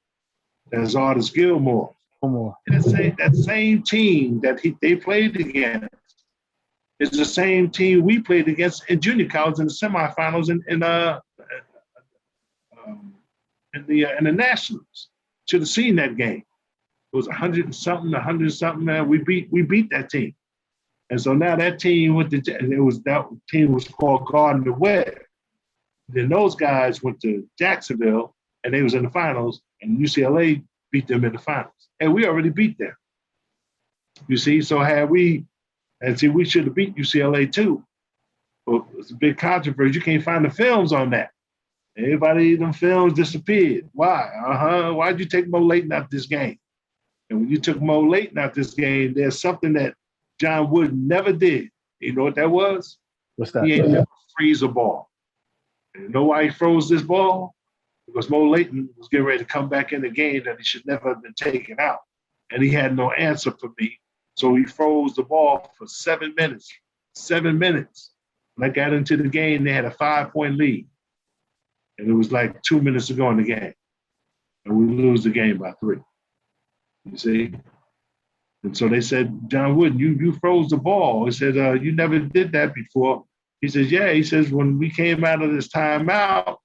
That's Artis Gilmore. That same team that they played against is the same team we played against in junior college in the semifinals in the Nationals. Should have seen that game. It was 100 something. Man, we beat that team, and so now that team that team was called Gardner Webb. Then those guys went to Jacksonville, and they was in the finals, and UCLA beat them in the finals, and we already beat them. You see, so we should have beat UCLA too. But it's a big controversy. You can't find the films on that. Everybody, them films disappeared. Why? Why'd you take Mo Layton out this game? And when you took Mo Layton out this game, there's something that John Wood never did. You know what that was?
What's that?
He ain't never freeze a ball. And you know why he froze this ball? Because Mo Layton was getting ready to come back in the game that he should never have been taken out. And he had no answer for me. So he froze the ball for 7 minutes. 7 minutes. When I got into the game, they had a 5-point lead. And it was like 2 minutes to go in the game. And we lose the game by 3. You see? And so they said, John Wooden, you froze the ball. He said, you never did that before. He says, yeah. He says, when we came out of this timeout,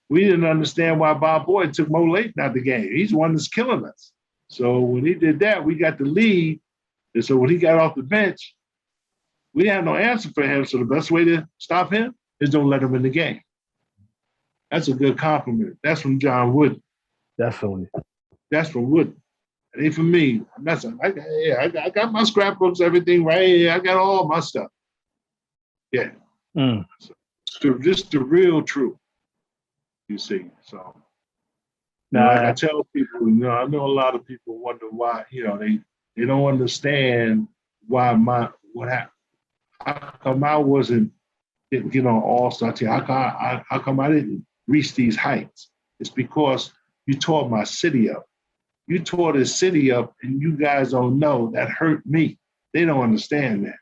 we didn't understand why Bob Boyd took Mo Layton out of the game. He's the one that's killing us. So when he did that, we got the lead. And so when he got off the bench, we had no answer for him. So the best way to stop him is don't let him in the game. That's a good compliment. That's from John Wooden.
Definitely.
That's from Wooden. It ain't from me. I got my scrapbooks, everything right here. I got all my stuff. Yeah. So just the real truth, you see. So like I tell people, I know a lot of people wonder why, they don't understand why what happened. How come I didn't get on All-Star team? How come I didn't reach these heights? It's because you tore my city up. You tore this city up, and you guys don't know that hurt me. They don't understand that.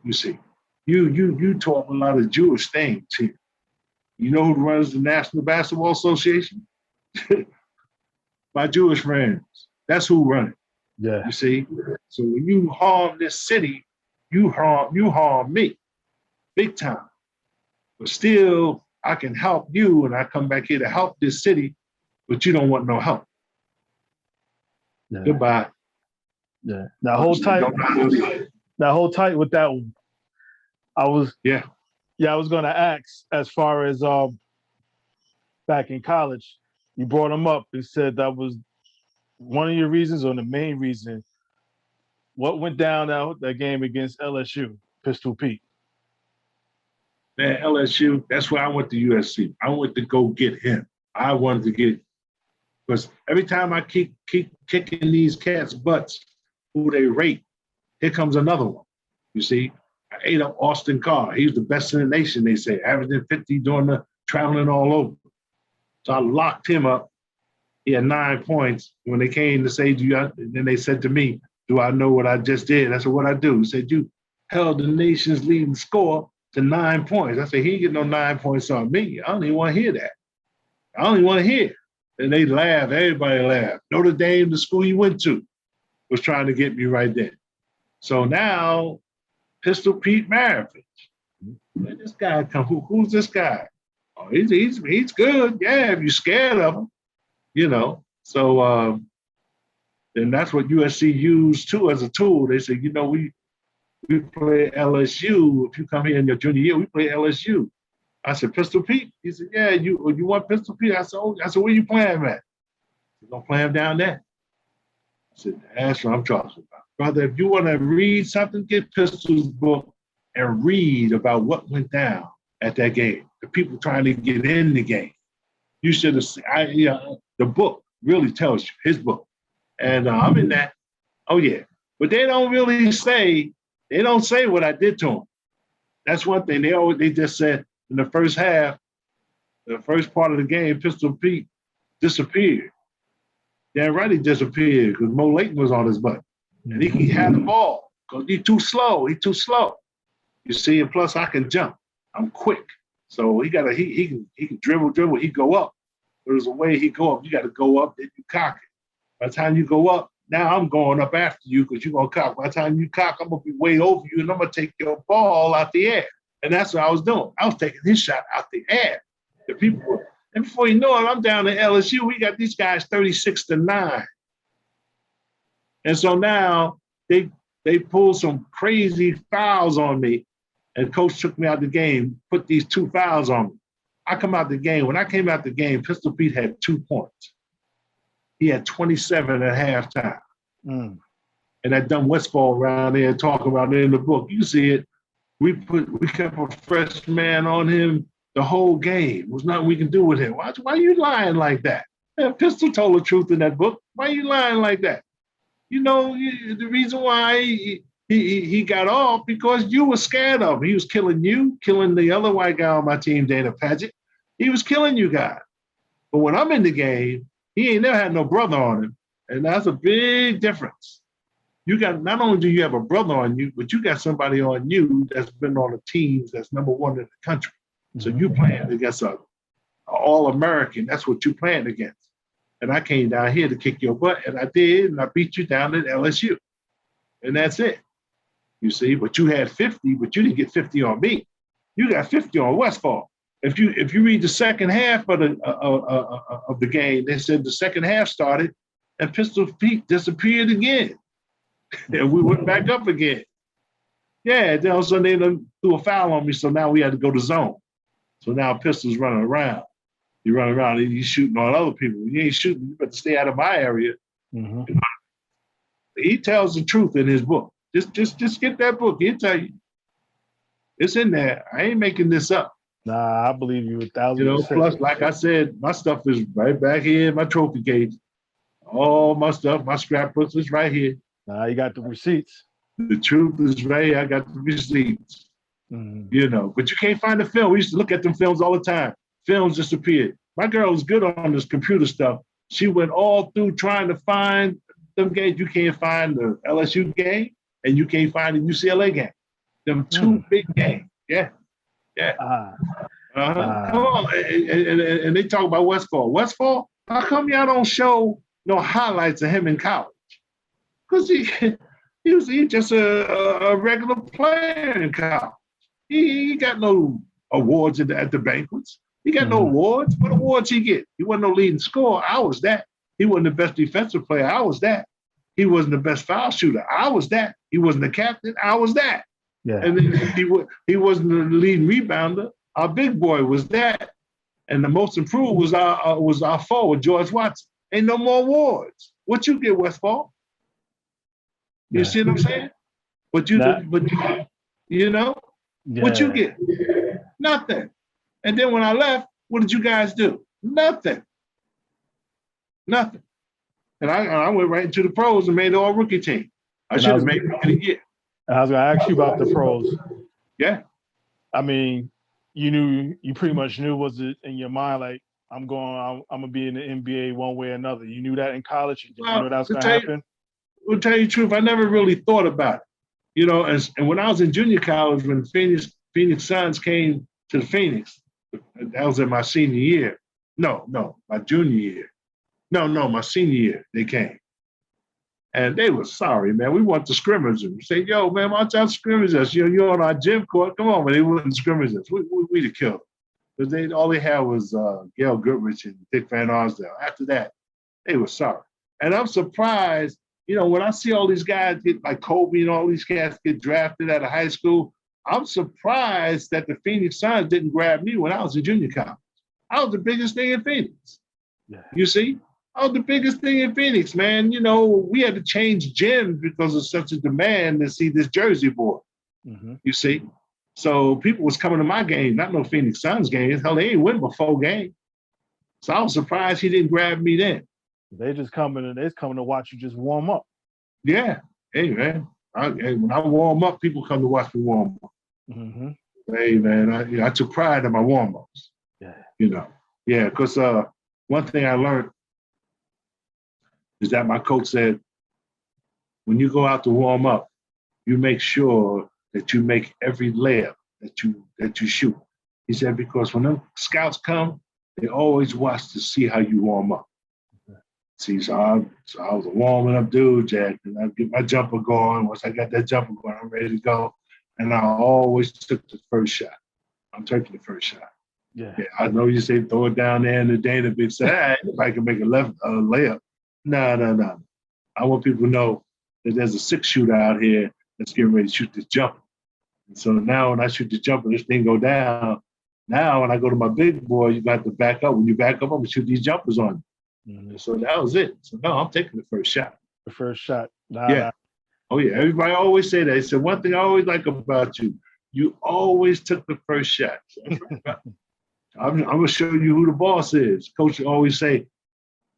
You see, you taught a lot of Jewish things here. You know who runs the National Basketball Association? My Jewish friends. That's who run it.
Yeah.
You see, so when you harm this city, you harm me, big time. But still, I can help you, and I come back here to help this city, but you don't want no help.
Yeah.
Goodbye.
Yeah. Now hold tight. Now hold tight with that one. I was going to ask as far as back in college, you brought him up and said that was one of your reasons or the main reason. What went down that game against LSU, Pistol Pete?
Man, LSU, that's why I went to USC. I went to go get him. I wanted to get, because every time I keep kicking these cats' butts, who they rate, here comes another one. You see, I ate up Austin Carr. He was the best in the nation, they say, averaging 50 during the traveling all over. So I locked him up. He had 9 points. When they came to say, then they said to me, do I know what I just did? I said, what I do? He said, you held the nation's leading score to 9 points. I said, he ain't getting no 9 points on me. I don't even want to hear that. I don't even want to hear. And they laughed. Everybody laughed. Notre Dame, the school you went to, was trying to get me right then. So now, Pistol Pete Maravich. Where this guy come? Who's this guy? Oh, he's good. Yeah, if you're scared of him, you know. So and that's what USC used too as a tool. They said, you know, we play LSU. If you come here in your junior year, we play LSU. I said, Pistol Pete? He said, yeah, you want Pistol Pete? I said, where you playing at? We're gonna play him down there. I said, that's what I'm talking about. Brother, if you want to read something, get Pistol's book and read about what went down at that game. The people trying to get in the game. You should have seen, the book really tells you, his book. And I'm in that. Oh, yeah. But they don't really say, what I did to them. That's one thing. They just said in the first half, the first part of the game, Pistol Pete disappeared. Dan Riley disappeared because Mo Layton was on his butt. And he had the ball because he's too slow. You see, and plus I can jump. I'm quick. So he can dribble, he go up. There's a way he go up. You got to go up, then you cock it. By the time you go up, now I'm going up after you because you're going to cock. By the time you cock, I'm going to be way over you, and I'm going to take your ball out the air. And that's what I was doing. I was taking his shot out the air. The people were, and before you know it, I'm down at LSU. We got these guys 36-9. And so now they pulled some crazy fouls on me, and coach took me out the game, put these 2 fouls on me. I come out the game. When I came out the game, Pistol Pete had 2 points. He had 27 at halftime. And that dumb Westfall around there talking about it in the book. You see it. We kept a fresh man on him the whole game. There was nothing we can do with him. Why are you lying like that? Pistol told the truth in that book. Why are you lying like that? You know, the reason why he got off because you were scared of him. He was killing you, killing the other white guy on my team, Dana Paget. He was killing you guys. But when I'm in the game, he ain't never had no brother on him. And that's a big difference. You got, not only do you have a brother on you, but you got somebody on you that's been on the teams that's number 1 in the country. So you playing against an All-American. That's what you playing against. And I came down here to kick your butt, and I did, and I beat you down at LSU. And that's it. You see, but you had 50, but you didn't get 50 on me. You got 50 on Westfall. If you read the second half of the game, they said the second half started and Pistol Pete disappeared again. And we went back up again. Yeah, then all of a sudden they threw a foul on me, so now we had to go to zone. So now Pistol's running around. He running around, he's shooting on other people. You ain't shooting, you better stay out of my area. He tells the truth in his book. Just get that book. He'll tell you. It's in there. I ain't making this up.
Nah, I believe you 1,000%.
You know, plus, like I said, my stuff is right back here in my trophy case. All my stuff, my scrapbooks is right here.
Nah, you got the receipts.
The truth is right here. I got the receipts. You know, but you can't find the film. We used to look at them films all the time. Films disappeared. My girl was good on this computer stuff. She went all through trying to find them games. You can't find the LSU game, and you can't find the UCLA game. Them 2 big games. Yeah. Come on. And they talk about Westfall. Westfall, how come y'all don't show no highlights of him in college? Because he was just a regular player in college. He got no awards at the banquets. He got no awards. What awards he get? He wasn't no leading scorer. I was that. He wasn't the best defensive player. I was that. He wasn't the best foul shooter. I was that. He wasn't the captain. I was that. Yeah. And then he wasn't the leading rebounder. Our big boy was that. And the most improved was our forward, George Watson. Ain't no more awards. What you get, Westfall? You see what I'm saying? What you know? Yeah. What you get? Nothing. And then when I left, what did you guys do? Nothing. And I went right into the pros and made the all-rookie team. I should have made it in a year.
I was going to ask you about the pros.
Yeah.
I mean, you pretty much knew, was it in your mind, like, I'm going to be in the NBA one way or another. You knew that in college? Did you know that was going to happen?
To tell you the truth, I never really thought about it. You know, and when I was in junior college, when Phoenix Suns came to the Phoenix, that was in my senior year. No, my junior year. No, my senior year, they came. And they were sorry, man. We want to scrimmage them. Say, yo, man, why don't y'all scrimmage us? You're on our gym court. Come on, man. They wouldn't scrimmage us. We'd have killed them. Because all they had was Gail Goodrich and Dick Van Arsdale. After that, they were sorry. And I'm surprised, when I see all these guys get, like Kobe and all these guys get drafted out of high school, I'm surprised that the Phoenix Suns didn't grab me when I was in junior college. I was the biggest thing in Phoenix. Yeah. You see? I was the biggest thing in Phoenix, man. We had to change gyms because of such a demand to see this Jersey boy. Mm-hmm. You see? So people was coming to my game, not no Phoenix Suns games. Hell, they ain't win but 4 games. So I was surprised he didn't grab me then.
They just coming to watch you just warm up.
Yeah. Hey, man. When I warm up, people come to watch me warm up. Mm-hmm. Hey, man, I took pride in my warm-ups. Yeah. Yeah, because one thing I learned is that my coach said, when you go out to warm up, you make sure that you make every layup that you shoot. He said, because when them scouts come, they always watch to see how you warm up. See, so I was a warming up dude, Jack, and I get my jumper going. Once I got that jumper going, I'm ready to go. And I always took the first shot. I'm taking the first shot. Yeah. I know you say throw it down there in the Dana Big say, if I can make a layup. No. I want people to know that there's a 6 shooter out here that's getting ready to shoot this jumper. And so now when I shoot the jumper, this thing go down. Now when I go to my big boy, you got to back up. When you back up, I'm going to shoot these jumpers on you. Mm-hmm. So that was it. So no, I'm taking the first shot.
The first shot.
Yeah. Oh, yeah. Everybody always say that. They said, one thing I always like about you, you always took the first shot. I'm going to show you who the boss is. Coach always say,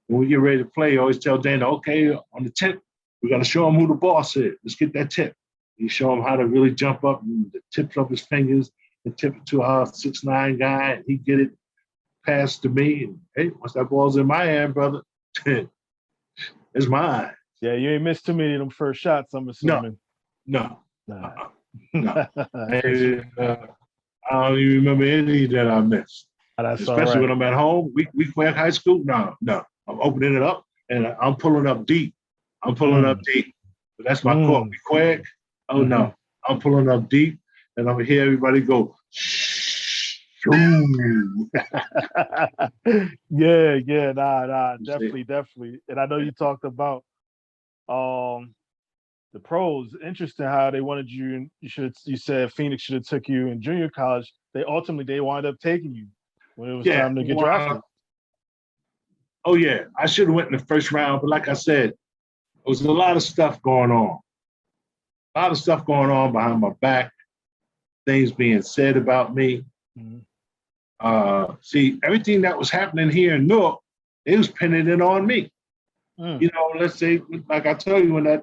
when we get ready to play, always tell Dana, okay, on the tip, we got to show him who the boss is. Let's get that tip. You show him how to really jump up, and the tips of his fingers, and tip it to our 6'9" guy, and he get it passed to me. And hey, once that ball's in my hand, brother, it's mine.
Yeah, you ain't missed too many of them first shots, I'm assuming.
No. Hey, I don't even remember any that I missed. Especially when I'm at home. We play at high school. No. I'm opening it up and I'm pulling up deep. But that's my court. We quick. Oh no. I'm pulling up deep and I'm gonna hear everybody go shh.
Yeah. Nah. Definitely. And I know you talked about the pros. Interesting how they wanted you. You said Phoenix should have took you in junior college. They wound up taking you when it was time to get drafted.
Oh yeah, I should have went in the first round, but like I said, there was a lot of stuff going on. A lot of stuff going on behind my back. Things being said about me. Mm-hmm. See, everything that was happening here in Newark, it was pinning it on me. Let's say, like I told you, when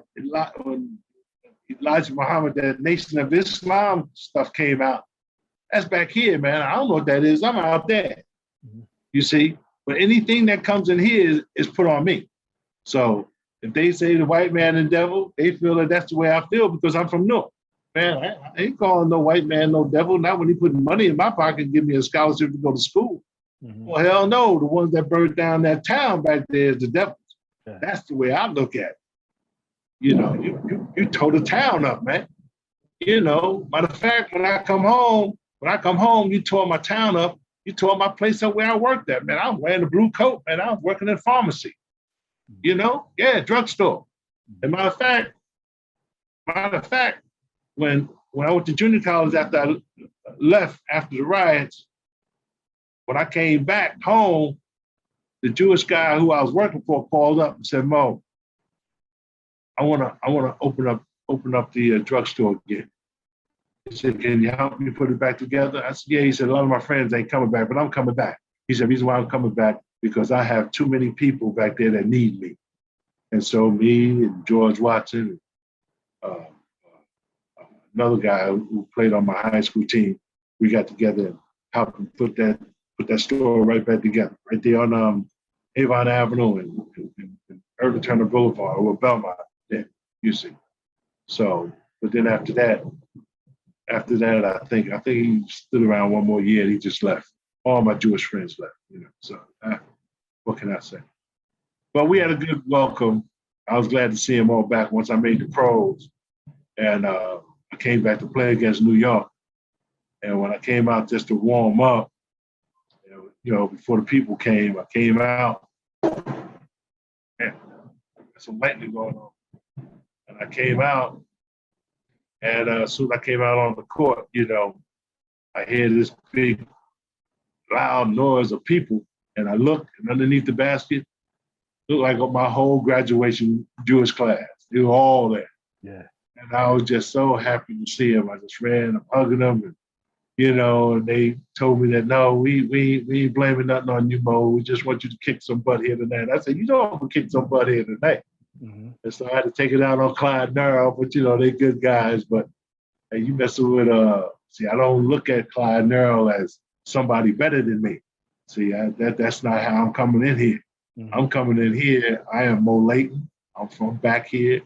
Elijah Muhammad, that Nation of Islam stuff came out, that's back here, man. I don't know what that is. I'm out there. Mm-hmm. You see? But anything that comes in here is put on me. So if they say the white man and devil, they feel that that's the way I feel because I'm from Newark. Man, I ain't calling no white man no devil. Not when he put money in my pocket and give me a scholarship to go to school. Mm-hmm. Well, hell no. The ones that burned down that town back there is the devils. Yeah. That's the way I look at it. You tore the town up, man. Matter of fact, when I come home, you tore my town up. You tore my place up where I worked at, man. I was wearing the blue coat, man. I was working in pharmacy. Drugstore. And matter of fact, when I went to junior college after I left after the riots, when I came back home, the Jewish guy who I was working for called up and said, Mo, I wanna open up the drugstore again. He said, can you help me put it back together? I said, yeah. He said, a lot of my friends ain't coming back, but I'm coming back. He said, the reason why I'm coming back, because I have too many people back there that need me. And so me and George Watson, another guy who played on my high school team, we got together and helped him put that store right back together, right there on Avon Avenue and Irving Turner Boulevard or Belmont, there, you see. So, but then after that, I think he stood around one more year and he just left. All my Jewish friends left, So what can I say? But we had a good welcome. I was glad to see them all back once I made the pros. And I came back to play against New York. And when I came out just to warm up, before the people came, I came out. And there's some lightning going on. And I came out. And as soon as I came out on the court, I hear this big, loud noise of people. And I looked, and underneath the basket, looked like my whole graduation Jewish class. They were all there.
Yeah.
And I was just so happy to see them. I just ran, I'm hugging them, and they told me that, no, we ain't blaming nothing on you, Mo. We just want you to kick some butt here tonight. I said, you know I'm going to kick some butt here tonight. Mm-hmm. And so I had to take it out on Clyde Nurl, but, they good guys. But hey, you messing with, I don't look at Clyde Nurl as somebody better than me. See, that's not how I'm coming in here. Mm-hmm. I'm coming in here. I am Mo Layton. I'm from back here.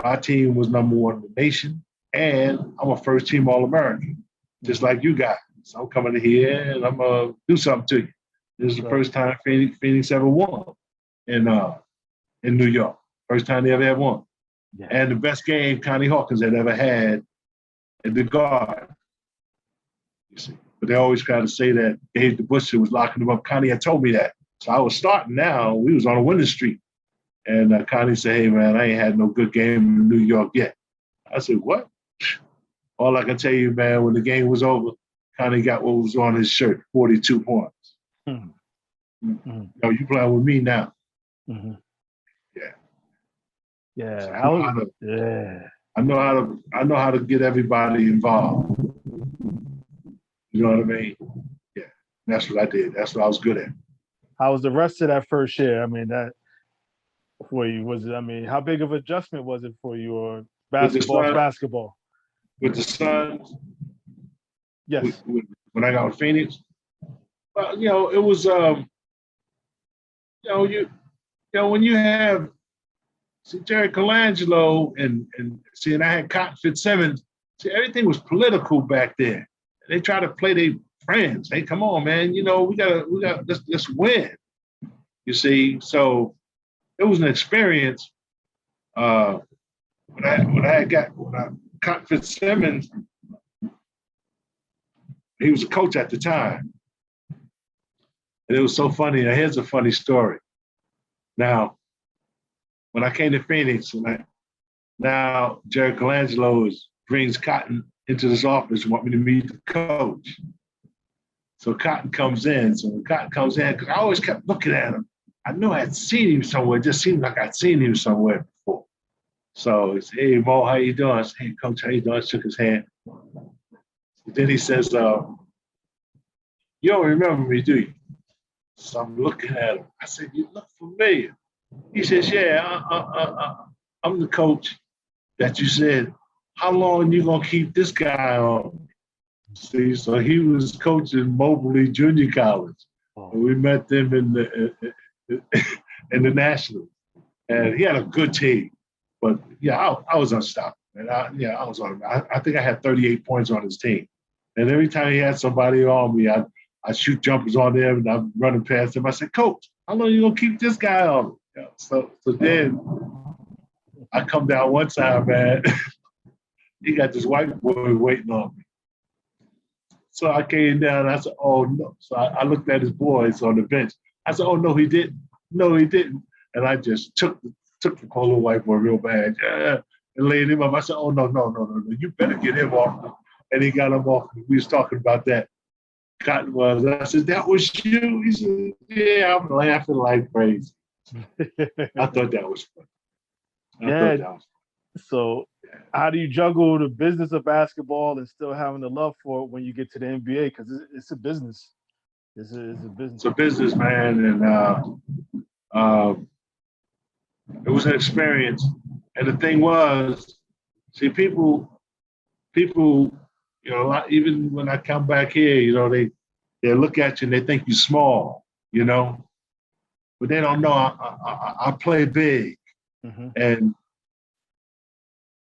My team was number 1 in the nation, and I'm a first-team All-American, just like you guys. So I'm coming in here, and I'm going to do something to you. This is the first time Phoenix ever won in New York. First time they ever had won. Yeah. And the best game Connie Hawkins had ever had at the Garden. You see. But they always try to say that Dave DeBusschere was locking them up. Connie had told me that. So I was starting now. We was on a winning streak. And Connie said, hey, man, I ain't had no good game in New York yet. I said, what? All I can tell you, man, when the game was over, Connie got what was on his shirt, 42 points. Mm-hmm. You playing with me now. Mm-hmm. Yeah.
Yeah.
So I know how to get everybody involved. You know what I mean? Yeah. That's what I did. That's what I was good at.
How was the rest of that first year? I mean, that for you how big of an adjustment was it for you, or basketball?
With the Suns?
Yes.
When I got with Phoenix? Well, it was when you have Jerry Colangelo and I had Cotton Fitzsimmons, everything was political back then. They try to play their friends. Hey, come on, man. We got let's win. You see, so it was an experience. When Cotton Fitzsimmons, he was a coach at the time. And it was so funny. Now, here's a funny story. Now, when I came to Phoenix, now Jerry Colangelo brings Cotton into this office and want me to meet the coach. So Cotton comes in. So when Cotton comes in, because I always kept looking at him. I knew I had seen him somewhere. It just seemed like I'd seen him somewhere before. So he said, hey, Mo, how you doing? I said, hey, Coach, how you doing? I shook his hand. Then he says, you don't remember me, do you? So I'm looking at him. I said, you look familiar. He says, yeah, I'm the coach that you said, how long you going to keep this guy on? See, so he was coaching Mobley Junior College. And we met them in the Nationals. And he had a good team. But, yeah, I was unstoppable. And I was on him. I think I had 38 points on his team. And every time he had somebody on me, I shoot jumpers on them, and I'm running past him. I said, Coach, how long are you going to keep this guy on me? So then I come down one time, man. He got this white boy waiting on me. So I came down, and I said, oh, no. So I looked at his boys on the bench. I said, oh, no, he didn't. No, he didn't. And I just took the poor little white boy real bad and laid him up. I said, oh, no. You better get him off me. And he got him off me. We was talking about that. Cotton was. I said, that was you? He said, yeah, I'm laughing like crazy. I thought that was fun.
So how do you juggle the business of basketball and still having the love for it when you get to the NBA? Because it's a business. It's a business. It's
a business, man. And it was an experience. And the thing was, see, people, even when I come back here, they look at you and they think you're small, but they don't know I play big. Mm-hmm. And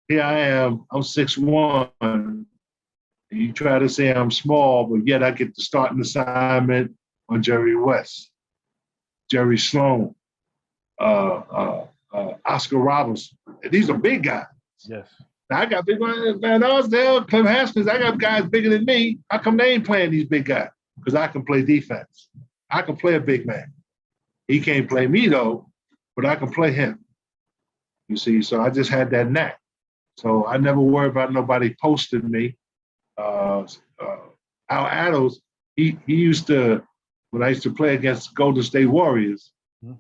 here I am, I'm 6'1", and you try to say I'm small, but yet I get the starting assignment on Jerry West, Jerry Sloan, Oscar Robertson. These are big guys.
Yes.
Now, I got big ones, Van Arsdale, Clem Haskins. I got guys bigger than me. How come they ain't playing these big guys? Because I can play defense. I can play a big man. He can't play me, though, but I can play him. You see, so I just had that knack. So I never worried about nobody posting me. Al Adams, he used to, when I used to play against Golden State Warriors, and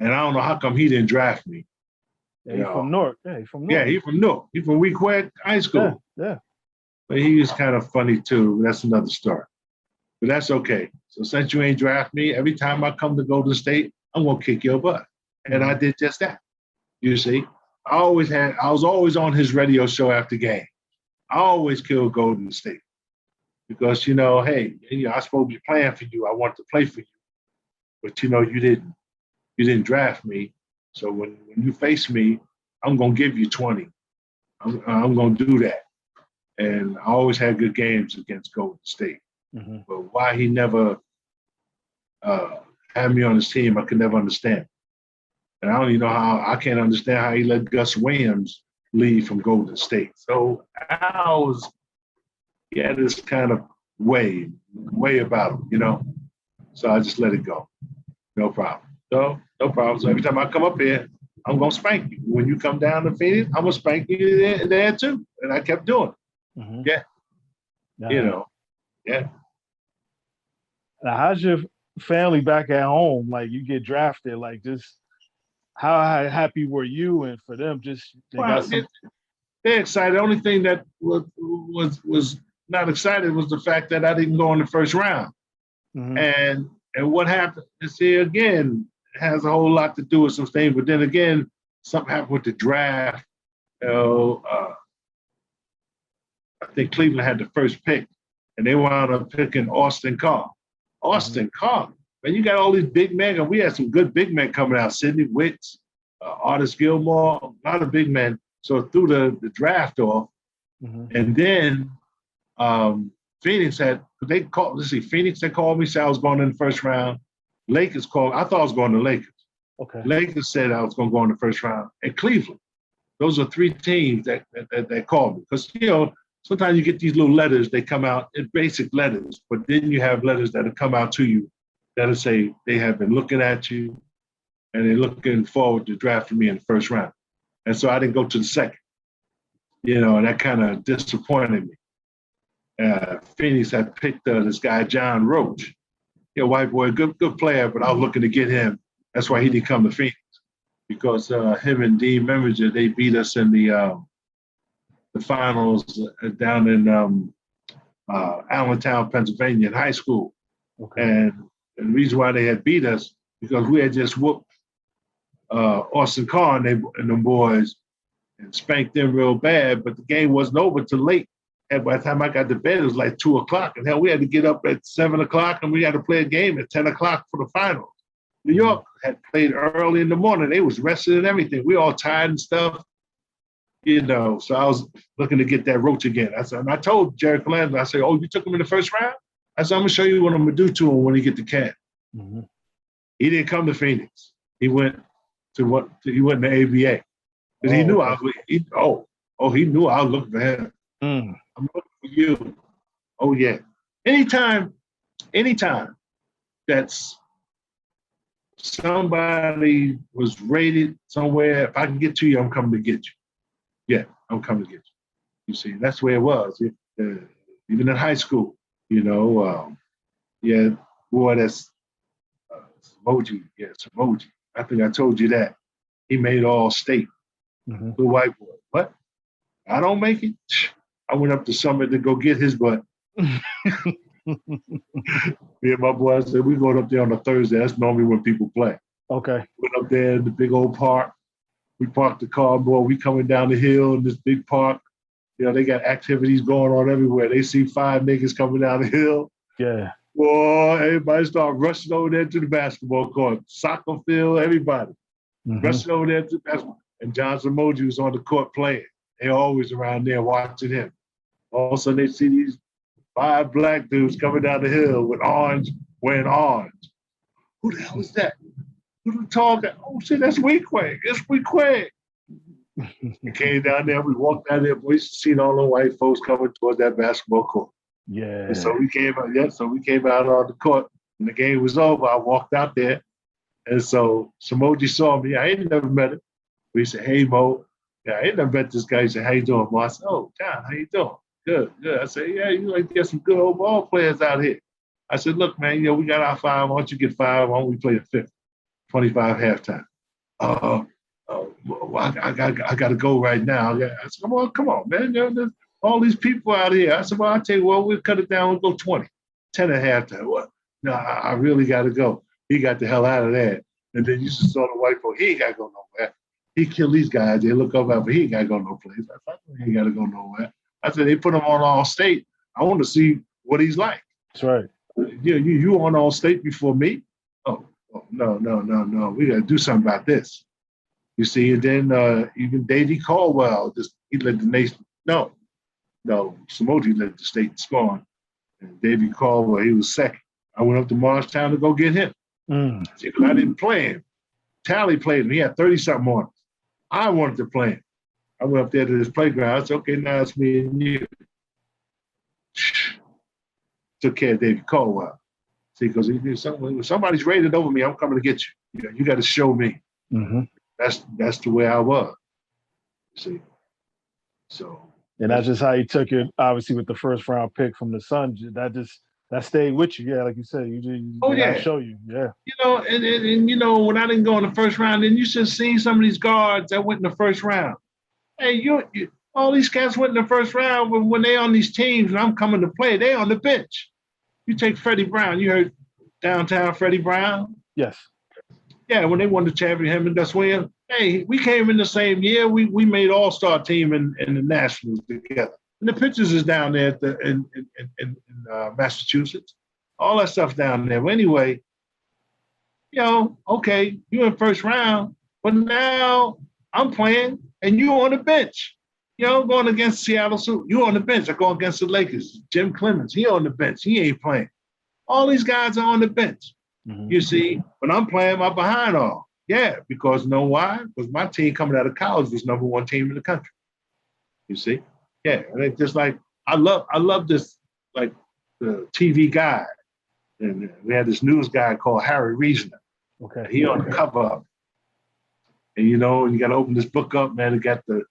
I don't know how come he didn't draft me.
Yeah, he's from Newark. Yeah, he's from Newark.
Yeah, he's from Newark. He's from Weequahic High School.
Yeah.
But he was kind of funny too. That's another story. But that's okay. So since you ain't draft me, every time I come to Golden State, I'm gonna kick your butt. And I did just that. You see, I was always on his radio show after game. I always killed Golden State because hey, I supposed to be playing for you. I want to play for you, but you didn't draft me. So when you face me, I'm gonna give you 20. I'm gonna do that. And I always had good games against Golden State. But why he never had me on his team, I could never understand. And I don't even know I can't understand how he let Gus Williams leave from Golden State. So he had this kind of way about him, So I just let it go. No problem. No problem. So every time I come up here, I'm going to spank you. When you come down to Phoenix, I'm going to spank you there too. And I kept doing it. Yeah. Yeah.
Now, how's your family back at home? Like, you get drafted, like, just how happy were you? And for them,
they're excited. The only thing that was not excited was the fact that I didn't go in the first round. And what happened, see, again, it has a whole lot to do with some things. But then again, something happened with the draft. I think Cleveland had the first pick, and they wound up picking Austin Carr. Austin Carr, man, you got all these big men, and we had some good big men coming out. Sidney Wicks, Artis Gilmore, a lot of big men. So threw the draft off, and then Phoenix Phoenix, they called me, said I was going in the first round. Lakers called, I thought I was going to Lakers.
Okay.
Lakers said I was going to go in the first round. And Cleveland. Those are three teams that called me. Because, sometimes you get these little letters, they come out in basic letters, but then you have letters that will come out to you that'll say they have been looking at you and they're looking forward to drafting me in the first round. And so I didn't go to the second, and that kind of disappointed me. Phoenix had picked this guy, John Roach, white boy, good player, but I was looking to get him. That's why he didn't come to Phoenix, because him and Dean Memminger, they beat us in the finals down in Allentown, Pennsylvania, in high school.
Okay.
And the reason why they had beat us, because we had just whooped Austin Carr and them boys and spanked them real bad, but the game wasn't over till late. And by the time I got to bed, it was like 2:00. And hell, we had to get up at 7:00 and we had to play a game at 10:00 for the finals. New York had played early in the morning. They was rested and everything. We all tired and stuff. So I was looking to get that Roach again. I told Jerry Colanzo, I said, "Oh, you took him in the first round?" I said, "I'm gonna show you what I'm gonna do to him when he get the cat." He didn't come to Phoenix. He went to the ABA because he knew I was. He knew I was looking for him. I'm looking for you. Oh yeah. Anytime that's somebody was rated somewhere, if I can get to you, I'm coming to get you. Yeah, I'm coming to get you. You see, that's where it was. Even in high school, boy, that's Samoji. Yeah, Samoji. I think I told you that. He made all state. The white boy. What? I don't make it? I went up to Summit to go get his butt. Me and my boy said, we going up there on a Thursday. That's normally when people play.
Okay.
Went up there in the big old park. We parked the car, boy. We coming down the hill in this big park. They got activities going on everywhere. They see 5 niggas coming down the hill.
Yeah.
Boy, everybody start rushing over there to the basketball court. Soccer field, everybody. Rushing over there to the basketball. And Johnson Moji was on the court playing. They always around there watching him. All of a sudden, they see these 5 black dudes coming down the hill with orange, wearing orange. Who the hell is that? Who's the tall guy? Oh shit, that's Weequay. It's Weequay. We came down there. We walked down there. We seen all the white folks coming towards that basketball court.
Yeah.
And so we came out. Yeah, so we came out on the court. When the game was over, I walked out there, and so Samoji saw me. I ain't never met him. We said, "Hey Mo, yeah, I ain't never met this guy." He said, "How you doing, Mo?" I said, "Oh, John, how you doing?" Good, good. I said, "Yeah, you like to get some good old ball players out here." I said, "Look, man, we got our five. Why don't you get five? Why don't we play the fifth? 25 halftime." Well, I got to go right now. I said, come on, man. There's all these people out here. I said, well, I'll tell you what, we'll cut it down. We'll go 20, 10 at halftime. What? No, I really got to go. He got the hell out of there. And then you just saw the white folk. He ain't got to go nowhere. He killed these guys. They look over, but he ain't got to go no place. I said, he ain't got to go nowhere. I said, they put him on All State. I want to see what he's like.
That's right.
You on All State before me? Oh, no. We got to do something about this. You see, and then even Davey Caldwell, he led the nation. No, Samoji led the state in scoring. And Davey Caldwell, he was second. I went up to Marshtown to go get him. Because I didn't play him. Tally played him. He had 30-something on him. I wanted to play him. I went up there to this playground. I said, okay, now it's me and you. Took care of Davey Caldwell. See, because if somebody's rated over me, I'm coming to get you. You got to show me.
Mm-hmm.
That's the way I was. See, so.
And that's just how you took it. Obviously, with the first round pick from the Suns, that stayed with you. Yeah, like you said, gotta show you. Yeah.
And when I didn't go in the first round, then you should have seen some of these guards that went in the first round. Hey, all these cats went in the first round when they on these teams and I'm coming to play, they on the bench. You take Freddie Brown. You heard downtown Freddie Brown?
Yes.
Yeah, when they won the championship, him and Gus Williams, hey, we came in the same year. We made all-star team in the Nationals together. And the pictures is down there in Massachusetts. All that stuff down there. But anyway, okay, you in first round, but now I'm playing and you on the bench. Going against Seattle, you on the bench. I go against the Lakers. Jim Clemens, he on the bench. He ain't playing. All these guys are on the bench. Mm-hmm. You see, when I'm playing my behind off. Yeah, because you know why? Because my team coming out of college was number one team in the country. You see? Yeah, and it's just like I love this, like the TV guy. And we had this news guy called Harry Reasoner.
Okay.
He on the cover of it. And you got to open this book up, man. It got the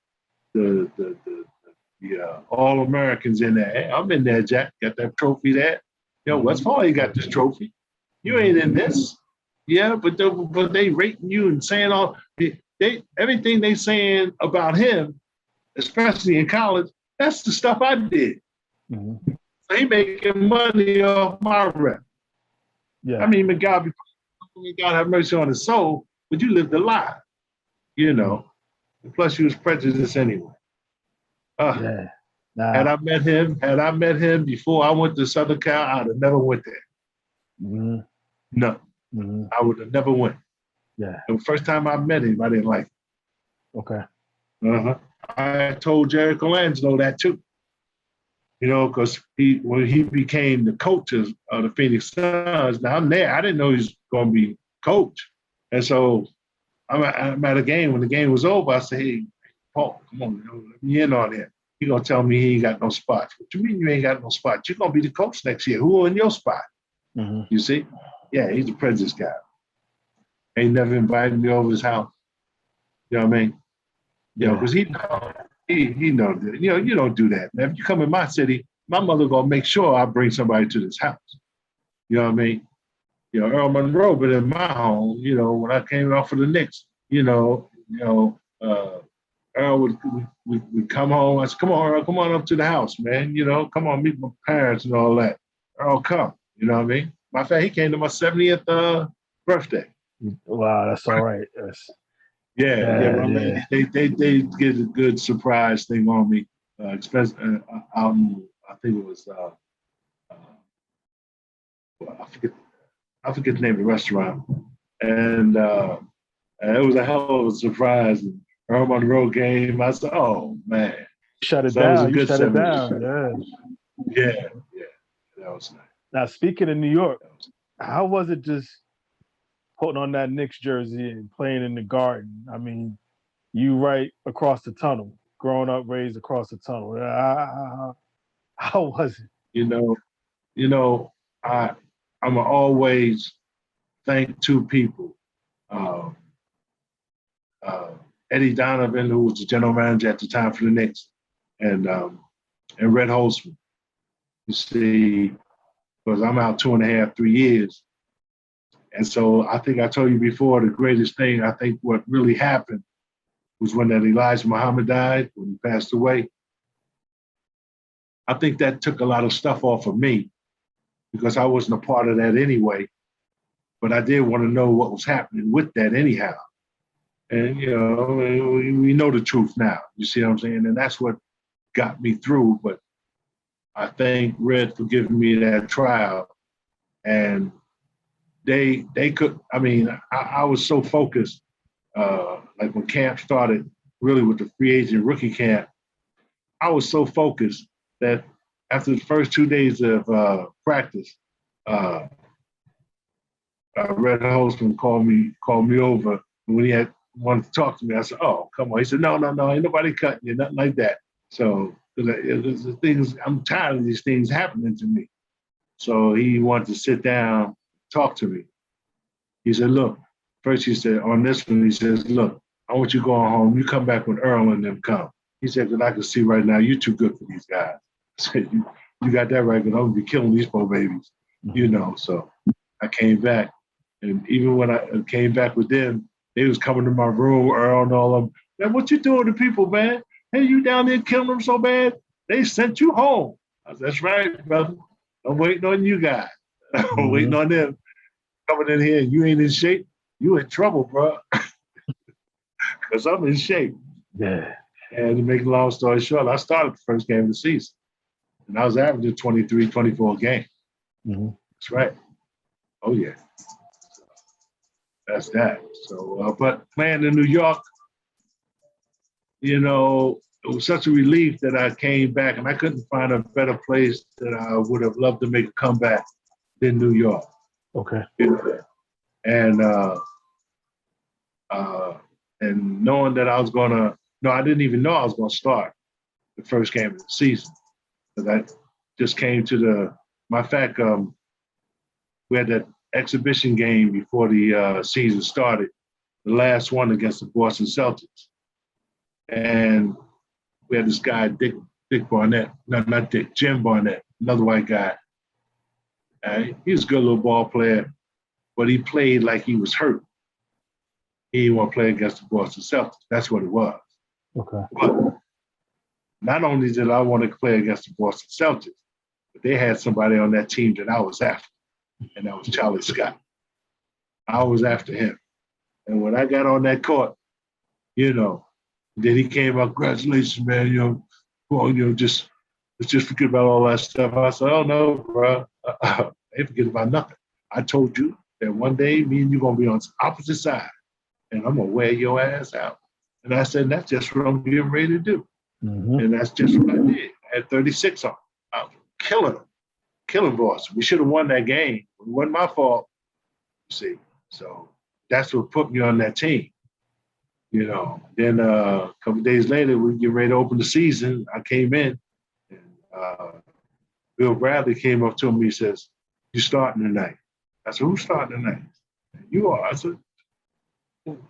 All Americans in there. Hey, I'm in there, Jack. Got that trophy there. West Hawley got this trophy. You ain't in this. Yeah, but they rating you and saying everything they saying about him, especially in college, that's the stuff I did. Mm-hmm. So he making money off my rep. Yeah. I mean, God have mercy on his soul, but you lived a lie, And plus, you was prejudiced anyway.
Yeah. Nah.
Had I met him before I went to Southern Cal, I'd have never went there. Mm-hmm. No. Mm-hmm. I would have never went.
Yeah.
The first time I met him, I didn't like him.
Okay.
Uh-huh. I told Jerry Colangelo that too. Because when he became the coach of the Phoenix Suns, now I'm there. I didn't know he was going to be coach. And so I'm at a game. When the game was over, I said, hey, Paul, come on, let me in on it. He going to tell me he ain't got no spots. What you mean you ain't got no spots? You're going to be the coach next year. Who in your spot? Mm-hmm. You see? Yeah, he's a prejudice guy. Ain't never invited me over his house. You know what I mean? Because he knows that. You don't do that, man. If you come in my city, my mother gonna make sure I bring somebody to this house. You know what I mean? Earl Monroe, but in my home, when I came off of the Knicks, Earl would come home. I said, come on, Earl, come on up to the house, man. Come on, meet my parents and all that. Earl, come. You know what I mean? Matter of fact, he came to my 70th birthday.
Wow, that's all right. Yes.
Yeah. They get a good surprise thing on me. Out in, I think it was I forget the name of the restaurant, and it was a hell of a surprise. Earl Monroe game. I said, "Oh man,
shut it down! You shut it down!"
Yeah, that was nice.
Now, speaking of New York, how was it just putting on that Knicks jersey and playing in the Garden. I mean, you right across the tunnel, growing up, raised across the tunnel. How was it?
You know, you know, I'm always thank two people. Uh, uh, Eddie Donovan, who was the general manager at the time for the Knicks, and Red Holzman. You see, because I'm out 2.5, 3 years. And so I think I told you before, the greatest thing, I think what really happened was when that Elijah Muhammad died, when he passed away. I think that took a lot of stuff off of me because I wasn't a part of that anyway. But I did want to know what was happening with that anyhow. And, we know the truth now. You see what I'm saying? And that's what got me through. But I thank Red for giving me that trial. And they could, I was so focused, like when camp started, really with the free agent rookie camp, I was so focused that after the first 2 days of practice, Red Holzman called me over. And when he wanted to talk to me, I said, "Oh, come on." He said, "No, ain't nobody cutting you, nothing like that." So the things, I'm tired of these things happening to me. So he wanted to sit down, talk to me. He said, "Look," first he said, on this one, he says, "Look, I want you going home. You come back when Earl and them come." He said, "Because I can see right now you're too good for these guys." I said, you got that right, because I'm going to be killing these poor babies. So I came back. And even when I came back with them, they was coming to my room, Earl and all of them. "Man, what you doing to people, man? Hey, you down there killing them so bad? They sent you home." I said, "That's right, brother. I'm waiting on you guys. I'm waiting on them coming in here. You ain't in shape. You in trouble, bro." Because I'm in shape.
Yeah.
And to make a long story short, I started the first game of the season. And I was averaging 23, 24 a game. That's right. Oh, yeah. That's that. So, but playing in New York, it was such a relief that I came back, and I couldn't find a better place that I would have loved to make a comeback than New York.
Okay.
And knowing that I was I didn't even know I was gonna start the first game of the season. Because I just came to we had that exhibition game before the season started, the last one against the Boston Celtics. And we had this guy, Dick Barnett, not Dick, Jim Barnett, another white guy. He was a good little ball player, but he played like he was hurt. He didn't want to play against the Boston Celtics. That's what it was.
Okay.
But not only did I want to play against the Boston Celtics, but they had somebody on that team that I was after, and that was Charlie Scott. I was after him. And when I got on that court, then he came up, "Congratulations, man, let's just forget about all that stuff." I said, "Oh, no, bro, I ain't forget about nothing. I told you that one day me and you going to be on opposite sides, and I'm going to wear your ass out." And I said, "That's just what I'm getting ready to do." And that's just what I did. I had 36 on. I was killing Boston. We should have won that game. It wasn't my fault, you see. So that's what put me on that team. Then a couple of days later, we get ready to open the season. I came in, and Bill Bradley came up to me. He says, "You starting tonight?" I said, "Who's starting tonight?" "You are." I said,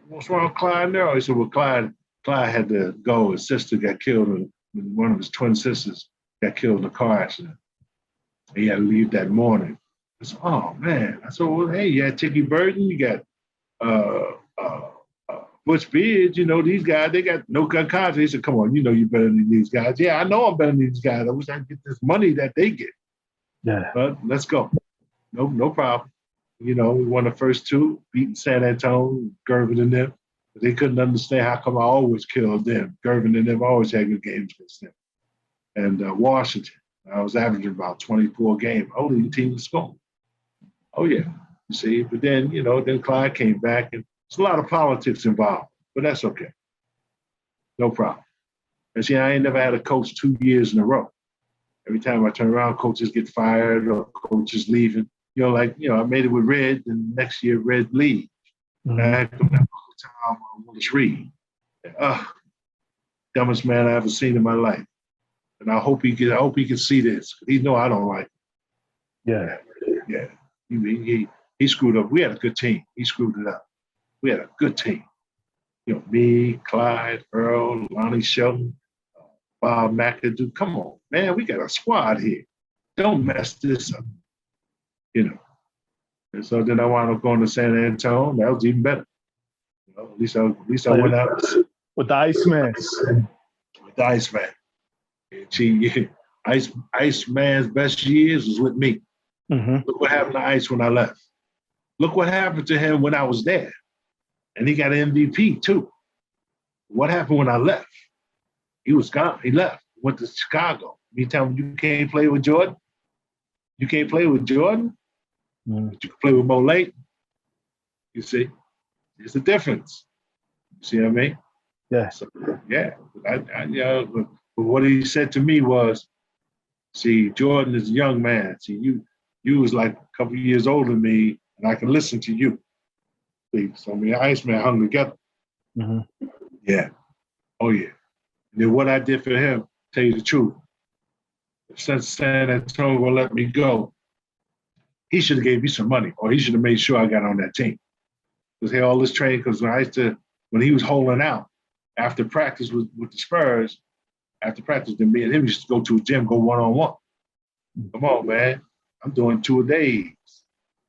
"What's wrong with Clyde now?" He said, "Well, Clyde had to go. His sister got killed. One of his twin sisters got killed in a car accident. He had to leave that morning." I said, "Oh, man." I said, "Well, hey, you had Tiki Burton, you got Butch Beard, these guys, they got no cut contracts." He said, "Come on, you're better than these guys." "Yeah, I know I'm better than these guys. I wish I could get this money that they get."
Yeah.
But let's go. No problem. We won the first two, beating San Antonio, Gervin and them. But they couldn't understand how come I always killed them. Gervin and them always had good games against them. And Washington, I was averaging about 24 games. Only the team was scoring. Oh, yeah. You see, but then, then Clyde came back, and there's a lot of politics involved, but that's okay. No problem. And see, I ain't never had a coach 2 years in a row. Every time I turn around, coaches get fired or coaches leaving. I made it with Red, and next year Red leaves. Man, come that time on Willis Reed. Dumbest man I ever seen in my life. And I hope he can see this. He know I don't like it.
Yeah.
Yeah. He screwed up. We had a good team. He screwed it up. We had a good team. You know, me, Clyde, Earl, Lonnie Shelton, Bob McAdoo. Come on, man. We got a squad here. Don't mess this up. You know. And so then I wound up going to San Antonio. That was even better. You know, at least I went out
with the Iceman.
With the Iceman. Iceman's best years was with me.
Mm-hmm.
Look what happened to Ice when I left. Look what happened to him when I was there. And he got an MVP too. What happened when I left? He was gone. He left. Went to Chicago. You tell me you can't play with Jordan? You can't play with Jordan? But you can play with Mo Layton. You see? There's a difference. You see what I mean?
Yeah.
So, yeah. But what he said to me was, see, Jordan is a young man. See, you was like a couple of years older than me, and I can listen to you. See, so me and Iceman hung together.
Mm-hmm.
Yeah. Oh, yeah. And then what I did for him, tell you the truth, since San Antonio will let me go, he should have gave me some money, or he should have made sure I got on that team. Because he had all this training, because when he was holding out, after practice with the Spurs, after practice, then me and him used to go to a gym, go one-on-one. Come on, man. I'm doing 2 a days.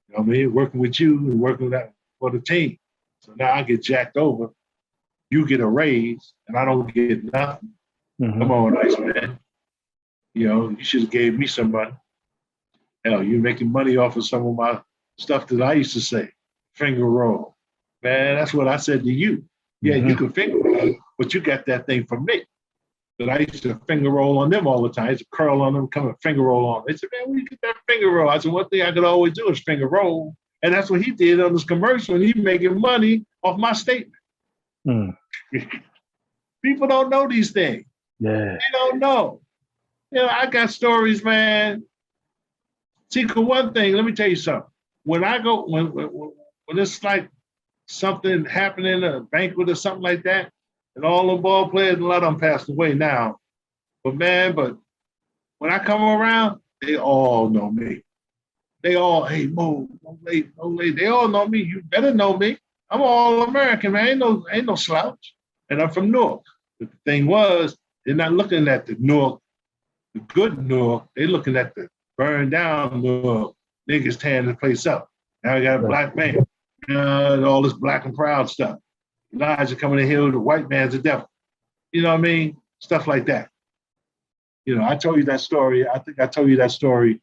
You know what I mean? Working with you and working for the team. So now I get jacked over. You get a raise, and I don't get nothing. Mm-hmm. Come on, Iceman. You know, you should have gave me some money. Hell, you're making money off of some of my stuff that I used to say. Finger roll. Man, that's what I said to you. Yeah, you can finger roll, but you got that thing from me. But I used to finger roll on them all the time. I used to curl on them, come and finger roll on them. They said, man, where you get that finger roll? I said, one thing I could always do is finger roll. And that's what he did on this commercial, and he's making money off my statement. People don't know these things.
Yeah.
They don't know. You know, I got stories, man. See, for one thing, let me tell you something. When I go, when it's like something happening, a banquet or something like that, and all the ball players, a lot of them passed away now. But when I come around, they all know me. They all, hey, Mo late. They all know me. You better know me. I'm all American, man. Ain't no slouch. And I'm from Newark. But the thing was, they're not looking at the Newark, the good Newark. They're looking at the burned down Newark. Niggas tearing the place up. Now I got a black man. And all this black and proud stuff. Elijah coming in here with the white man's the devil. You know what I mean? Stuff like that. You know, I told you that story. I think I told you that story.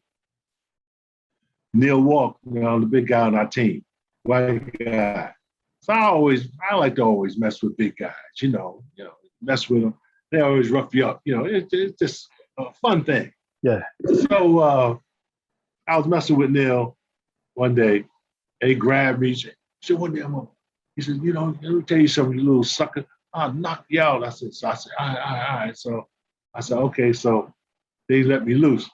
Neil Walk, you know, the big guy on our team, white guy. So I like to always mess with big guys, you know, mess with them. They always rough you up, you know. It's just a fun thing.
Yeah.
So I was messing with Neil one day, and he grabbed me. He said, one day he said, you know, let me tell you something, you little sucker. I'll knock you out. I said, all right. So I said, okay. So they let me loose.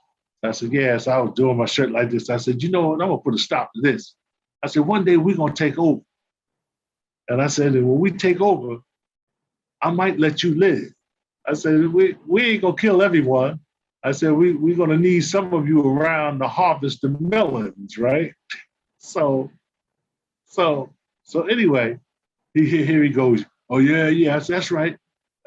I said, yeah. So I was doing my shirt like this. I said, you know what? I'm going to put a stop to this. I said, one day we're going to take over. And I said, when we take over, I might let you live. I said, we ain't going to kill everyone. I said, we're going to need some of you around to harvest the melons, right? So anyway, here he goes. Oh, yeah. I said, that's right.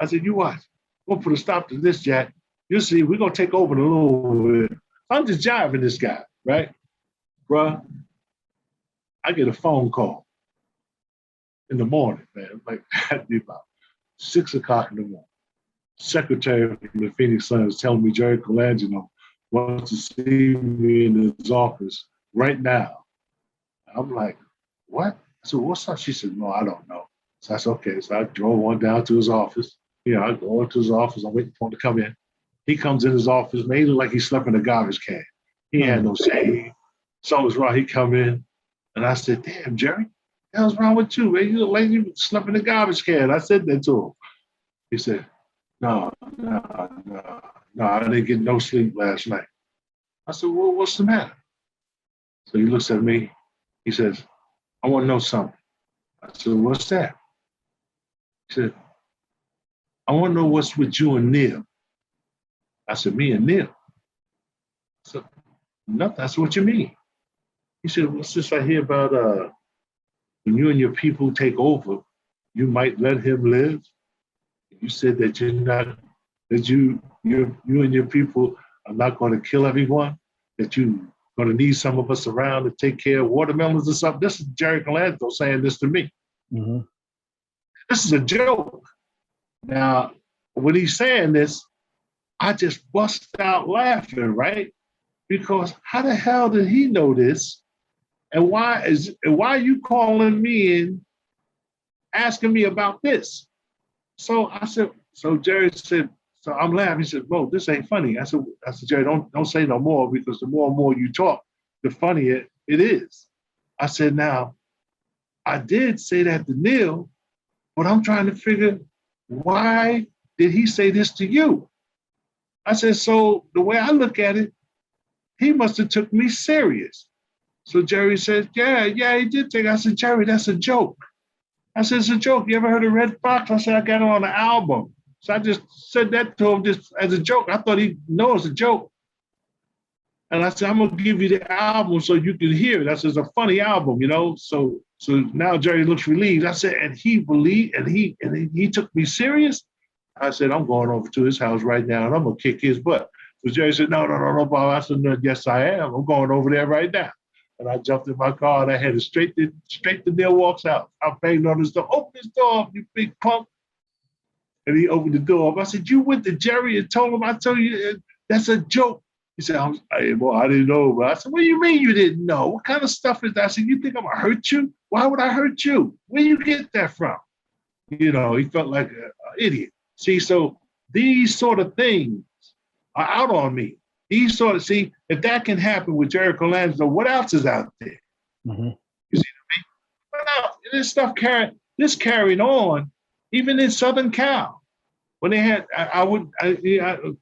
I said, you watch. We'll put a stop to this, Jack. You'll see, we're going to take over in a little bit. I'm just jiving this guy, right? Bruh, I get a phone call in the morning, man. Like, at about 6 o'clock in the morning. Secretary from the Phoenix Sun is telling me Jerry Colangelo wants to see me in his office right now. I'm like, what? I said, what's up? She said, no, I don't know. So I said, okay. So I drove on down to his office. You know, I go into his office. I'm waiting for him to come in. He comes in his office, man. He looked like he slept in a garbage can. He had no shame. Something was wrong. He come in, and I said, damn, Jerry, what the hell's wrong with you, man? You look like you slept in a garbage can. I said that to him. He said, no, I didn't get no sleep last night. I said, well, what's the matter? So he looks at me. He says, I want to know something. I said, what's that? He said, I want to know what's with you and Neil. I said, me and Neil? I said, nothing. That's what you mean. He said, what's this I hear about when you and your people take over, you might let him live? You said that you're not, that you and your people are not going to kill everyone, that you're going to need some of us around to take care of watermelons or something. This is Jerry Colangelo saying this to me.
Mm-hmm.
This is a joke. Now, when he's saying this, I just bust out laughing, right? Because how the hell did he know this? And why are you calling me in asking me about this? So I said, so Jerry said, so I'm laughing. He said, Bo, this ain't funny. I said, Jerry, don't say no more, because the more and more you talk, the funnier it is. I said, now, I did say that to Neil, but I'm trying to figure, why did he say this to you? I said, so the way I look at it, he must have took me serious. So Jerry said, yeah, he did take it. I said, Jerry, that's a joke. I said, it's a joke. You ever heard of Red Fox? I said, I got it on the album. So I just said that to him just as a joke. I thought he'd know it's a joke. And I said, I'm going to give you the album so you can hear it. I said, it's a funny album, you know? So now Jerry looks relieved. I said, and he believed, and he took me serious? I said, I'm going over to his house right now, and I'm going to kick his butt. So Jerry said, no, Bob. I said, no, yes, I am. I'm going over there right now. And I jumped in my car, and I headed straight to Neil Walk's house. I banged on his door. Open this door, you big punk. And he opened the door. I said, you went to Jerry and told him, I told you, that's a joke. He said, I didn't know. But I said, what do you mean you didn't know? What kind of stuff is that? I said, you think I'm going to hurt you? Why would I hurt you? Where you get that from? You know, he felt like an idiot. See, so these sort of things are out on me. These sort of, see, if that can happen with Jerry Colangelo, what else is out there?
Mm-hmm.
You see what I mean? What else? This stuff carried on, even in Southern Cal. When they had,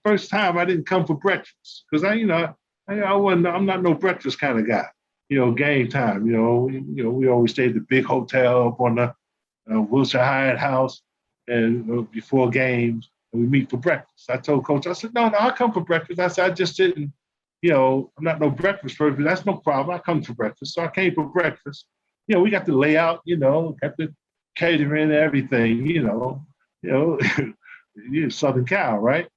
first time I didn't come for breakfast because I'm not no breakfast kind of guy. You know, game time. You know, we always stayed at the big hotel up on the Wilshire Hyatt House, and before games, and we meet for breakfast. I told Coach, I said, no, I'll come for breakfast. I said, I just didn't, I'm not no breakfast person. That's no problem. I come for breakfast. So I came for breakfast. You know, we got the layout. Got the catering and everything. Southern Cal, right?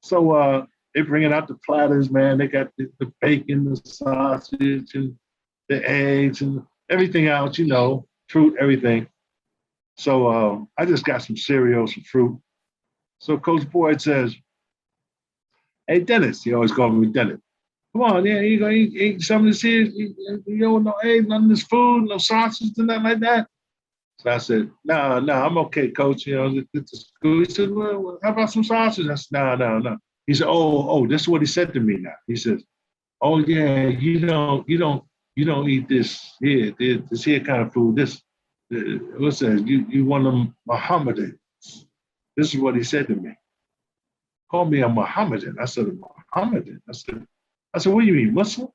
So they bringing out the platters, man. They got the bacon, the sausage, and the eggs, and everything else, fruit, everything. So I just got some cereal, some fruit. So Coach Boyd says, hey, Dennis, he always called me Dennis. Come on, yeah, you gonna eat some of this here? None of this food, no sausage, and nothing like that. So I said, no, I'm okay, Coach. It's the school. He said, well, how about some sausage? I said, no. He said, oh, this is what he said to me now. He says, oh yeah, you don't eat this here, this here kind of food. What's that? You one of them Mohammedans. This is what he said to me. Call me a Mohammedan. I said, a Mohammedan? I said, what do you mean, Muslim?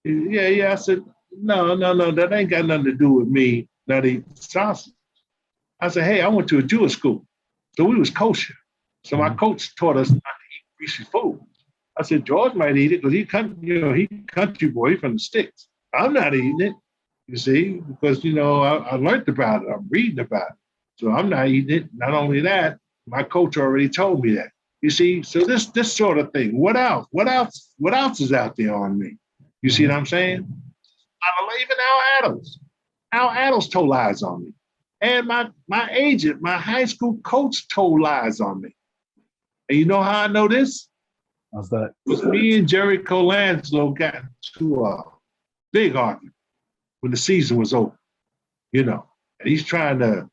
Yeah. I said, no, that ain't got nothing to do with me not eating sausage. I said, hey, I went to a Jewish school, so we was kosher. So my coach taught us not to eat greasy food. I said, George might eat it because he country boy from the sticks. I'm not eating it, you see, because, I learned about it. I'm reading about it. So I'm not eating it. Not only that, my coach already told me that. You see, so this sort of thing. What else? What else is out there on me? You see what I'm saying? Even Al Adams told lies on me. And my agent, my high school coach told lies on me. And you know how I know this?
How's that?
Because me and Jerry Colangelo got into a big argument when the season was over. And he's trying to,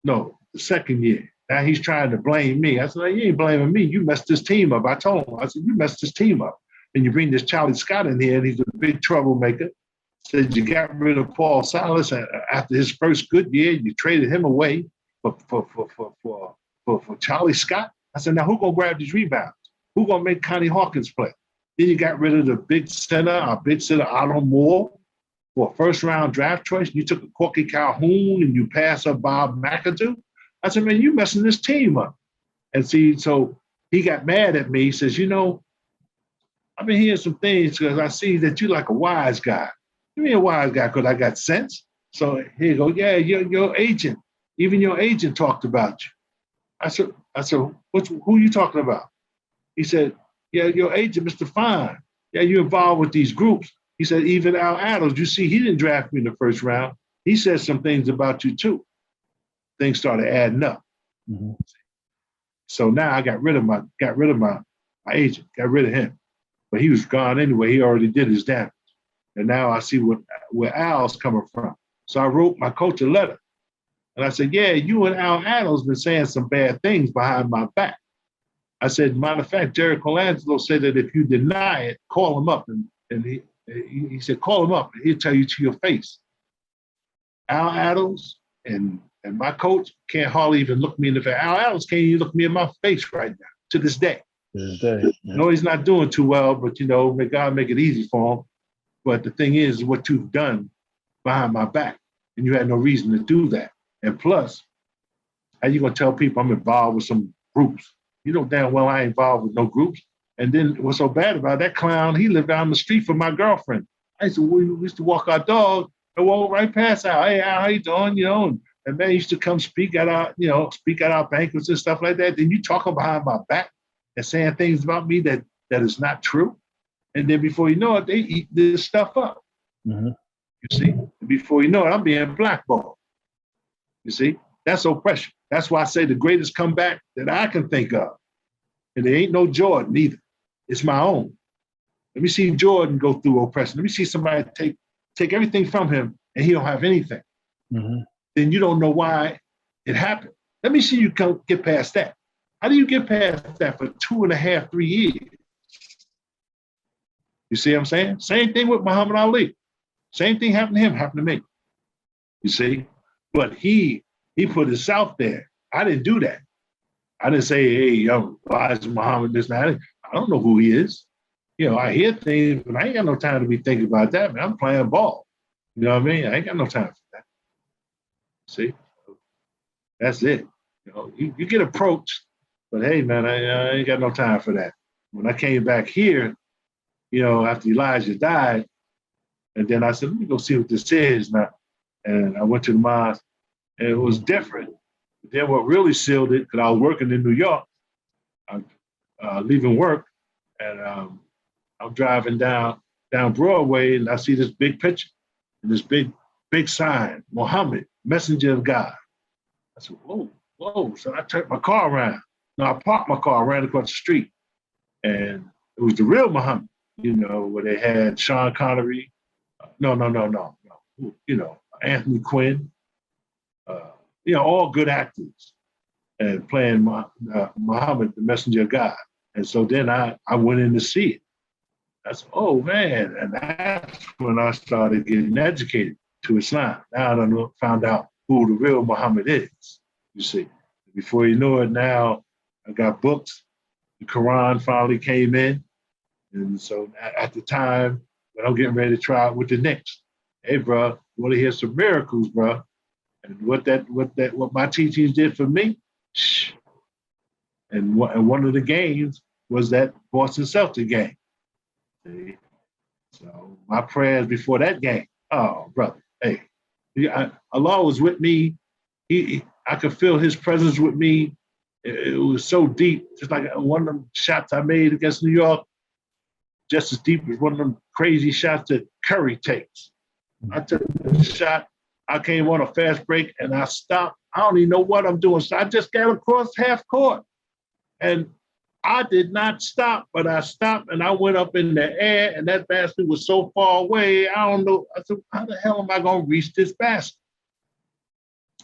the second year. Now he's trying to blame me. I said, you ain't blaming me. You messed this team up. I told him, I said, you messed this team up. And you bring this Charlie Scott in here, and he's a big troublemaker. Said you got rid of Paul Silas after his first good year. You traded him away for Charlie Scott. I said, now who gonna grab these rebounds? Who gonna make Connie Hawkins play? Then you got rid of our big center, Otto Moore. for a first round draft choice. You took a Corky Calhoun and you passed up Bob McAdoo. I said, man, you messing this team up. And see, so he got mad at me. He says, you know, I've been hearing some things because I see that you like a wise guy. You mean a wise guy because I got sense? So here you go. Yeah, your agent, even your agent talked about you. I said, who are you talking about? He said, yeah, your agent, Mr. Fine. Yeah, you're involved with these groups. He said, even Al Adams, you see, he didn't draft me in the first round. He said some things about you too. Things started adding up. Mm-hmm. So now I got rid of my agent, got rid of him. But he was gone anyway. He already did his damage. And now I see where Al's coming from. So I wrote my coach a letter. And I said, yeah, you and Al Adams been saying some bad things behind my back. I said, matter of fact, Jerry Colangelo said that if you deny it, call him up. And he said, call him up and he'll tell you to your face. Al Adams and my coach can't hardly even look me in the face. Al Adams can't even look me in my face right now, to this day.
Yeah.
No, he's not doing too well, but, you know, may God make it easy for him. But the thing is what you've done behind my back, and you had no reason to do that. And plus, how you going to tell people I'm involved with some groups? You know damn well I ain't involved with no groups. And then what's so bad about that clown, he lived down the street from my girlfriend. We used to walk our dog and walk right past Al. Hey, Al, how you doing? You know, and man used to come speak at our banquets and stuff like that. Then you talking behind my back and saying things about me that is not true. And then before you know it, they eat this stuff up. Mm-hmm. You see, before you know it, I'm being blackballed. You see, that's oppression. That's why I say the greatest comeback that I can think of. And there ain't no Jordan either. It's my own. Let me see Jordan go through oppression. Let me see somebody take everything from him and he don't have anything. Mm-hmm. Then you don't know why it happened. Let me see you get past that. How do you get past that for 2.5, 3 years? You see what I'm saying? Same thing with Muhammad Ali. Same thing happened to him, happened to me. You see? But he put us out there. I didn't do that. I didn't say, hey, yo, why is Muhammad this now? I don't know who he is. You know, I hear things, but I ain't got no time to be thinking about that, man. I'm playing ball. You know what I mean? I ain't got no time for that. See? That's it. You know, you get approached, but hey, man, I ain't got no time for that. When I came back here, you know, after Elijah died, and then I said, let me go see what this is now. And I went to the mosque, and it was different. But then what really sealed it, because I was working in New York, leaving work, and I'm driving down Broadway, and I see this big picture, and this big sign, Muhammad, messenger of God. I said, whoa. So I turned my car around. No, I parked my car, ran across the street, and it was the real Muhammad, you know, where they had Sean Connery. No. You know, Anthony Quinn, you know, all good actors, and playing Muhammad, the messenger of God. And so then I went in to see it. That's, oh man, and that's when I started getting educated to Islam. Now I found out who the real Muhammad is, you see. Before you know it, now I got books. The Quran finally came in. And so at the time, when I'm getting ready to try out with the Knicks, hey, bro, you want to hear some miracles, bro? And what my teachings did for me, and one of the games was that Boston Celtics game. See? So my prayers before that game, oh, brother, hey, Allah was with me. I could feel his presence with me. It was so deep, just like one of them shots I made against New York, just as deep as one of them crazy shots that Curry takes. I took the shot, I came on a fast break, and I stopped. I don't even know what I'm doing. So I just got across half court. And I did not stop, but I stopped, and I went up in the air, and that basket was so far away, I don't know. I said, how the hell am I going to reach this basket?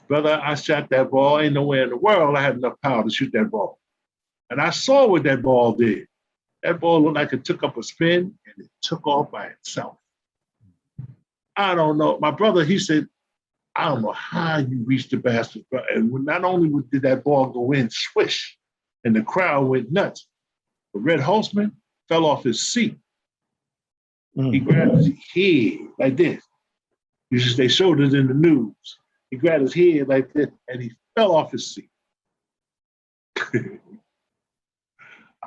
Brother, I shot that ball. Ain't nowhere in the world I had enough power to shoot that ball. And I saw what that ball did. That ball looked like it took up a spin, and it took off by itself. I don't know. My brother, he said, I don't know how you reached the basket. And not only did that ball go in, swish, and the crowd went nuts, but Red Holtzman fell off his seat. He grabbed his head like this. They showed it in the news. He grabbed his head like this and he fell off his seat.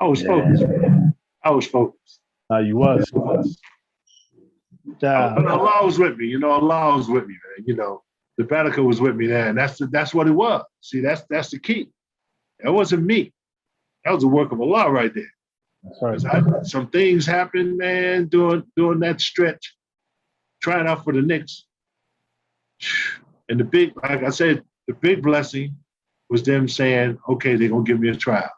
I was focused. I was focused.
You was.
But Allah was with me. Allah was with me, man. The Vatican was with me there, and that's what it was. See, that's the key. That wasn't me. That was the work of Allah right there.
That's right.
Some things happened, man, during that stretch, trying out for the Knicks. And like I said, the big blessing was them saying, okay, they're gonna give me a trial.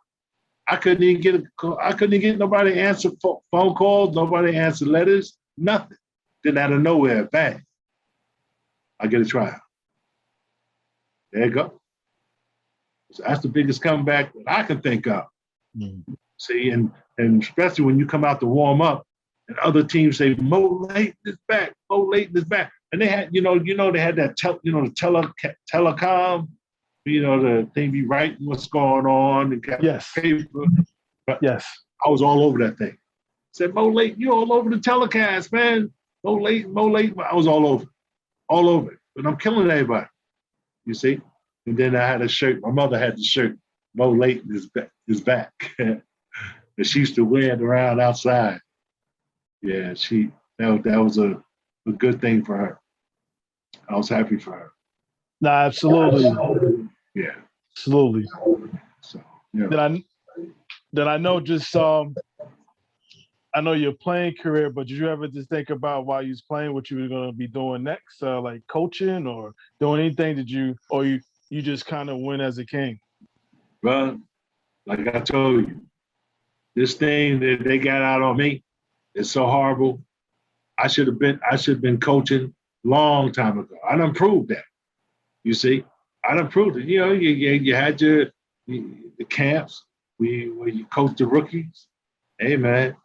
I couldn't even get nobody to answer phone calls, nobody to answer letters, nothing. Then out of nowhere, bang, I get a trial. There you go. So that's the biggest comeback that I can think of. Mm-hmm. See, and especially when you come out to warm up and other teams say, Mo Layton is back, Mo Layton is back. And they had, they had that, telecom, the thing be writing what's going on and got paper. But yes. I was all over that thing. Said, Mo Layton, you're all over the telecast, man. Mo Layton. I was all over it. But I'm killing everybody, you see? And then I had a shirt. My mother had the shirt. Mo Layton is back. And she used to wear it around outside. Yeah, that was a good thing for her. I was happy for her.
Nah, absolutely.
Yeah.
Absolutely.
So, yeah.
Then I know just I know your playing career, but did you ever just think about while you was playing what you were going to be doing next, like coaching or doing anything? You just kind of went as a king?
Well, like I told you, this thing that they got out on me is so horrible. I should have been coaching long time ago. I done proved that. You see, I done proved it. You had the camps where you coach the rookies. Hey, man.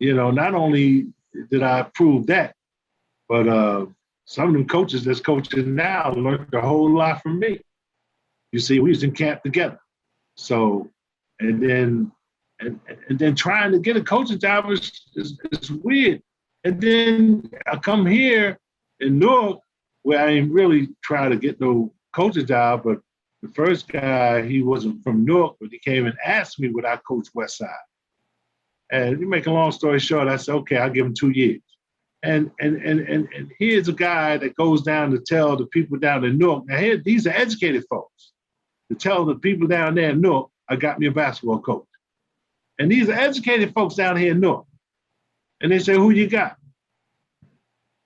Not only did I prove that, but some of them coaches that's coaching now learned a whole lot from me. You see, we was in camp together. So, and then trying to get a coaching job is weird. And then I come here in Newark, where I ain't really trying to get no coaching job, but the first guy, he wasn't from Newark, but he came and asked me would I coach Westside. And to make a long story short, I said, okay, I'll give him 2 years. And here's a guy that goes down to tell the people down in Newark. Now, these are educated folks. To tell the people down there in Newark, I got me a basketball coach. And these are educated folks down here in Newark. And they say, who you got?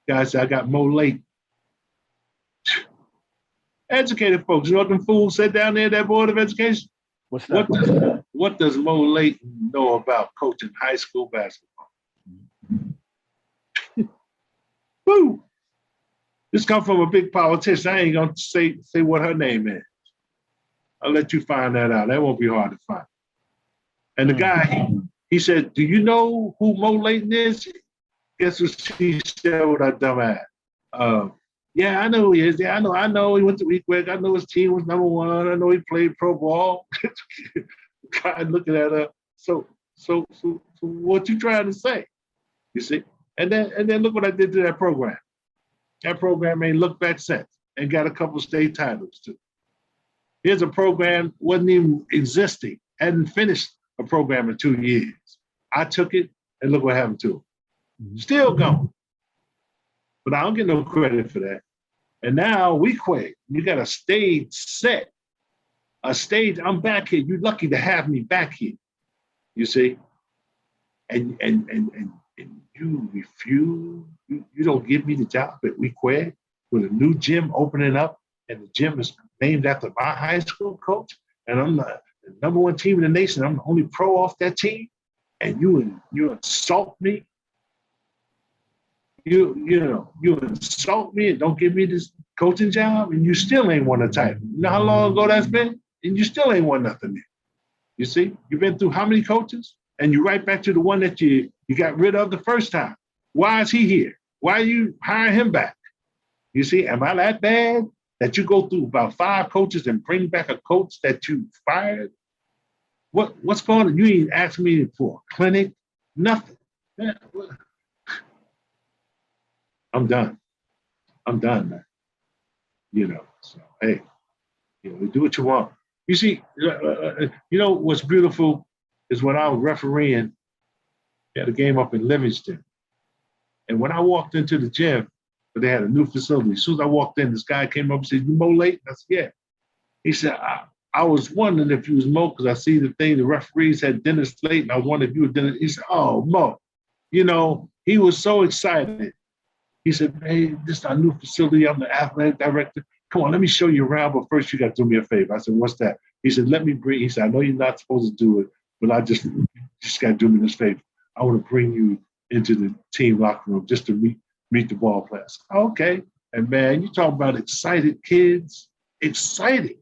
Guy said, I got Mo Layton. Educated folks. You know what them fools said down there at that Board of Education?
What's that?
What does Mo Layton know about coaching high school basketball? Woo! This comes from a big politician. I ain't gonna say what her name is. I'll let you find that out. That won't be hard to find. And the guy, he said, do you know who Mo Layton is? Guess what she said with her dumb ass? Yeah, I know who he is. Yeah, I know. He went to Weequahic. I know his team was #1. I know he played pro ball. Guy looking at her. So what you trying to say? You see? And then look what I did to that program. That program ain't looked back since and got a couple state titles too. Here's a program wasn't even existing, hadn't finished a program in 2 years. I took it and look what happened to it. Still going. But I don't get no credit for that. And now Weequahic, you got a stage set. A stage, I'm back here. You're lucky to have me back here. You see? And you refuse, you don't give me the job at Weequahic with a new gym opening up, and the gym is named after my high school coach, and I'm the #1 team in the nation. I'm the only pro off that team, and you insult me. You insult me and don't give me this coaching job, and you still ain't won a title. You know how long ago that's been? And you still ain't won nothing there. You see? You've been through how many coaches? And you're right back to the one that you got rid of the first time. Why is he here? Why are you hiring him back? You see, am I that bad that you go through about 5 coaches and bring back a coach that you fired? What's going on? You ain't asked me for a clinic, nothing. I'm done. I'm done, man. So hey, do what you want. You see, what's beautiful is when I was refereeing at a game up in Livingston, and when I walked into the gym, but they had a new facility. As soon as I walked in, this guy came up and said, "You Mo Layton?" I said, "Yeah." He said, I was wondering if you was Mo, because I see the thing, the referees had Dennis Layton. I was wondering if you were Dennis. He said, "Oh, Mo." He was so excited. He said, "Hey, this is our new facility. I'm the athletic director. Come on, let me show you around, but first you got to do me a favor." I said, "What's that?" He said, he said, "I know you're not supposed to do it, but you just got to do me this favor. I want to bring you into the team locker room just to meet the ball players." Okay. And man, you talk about excited kids, excited.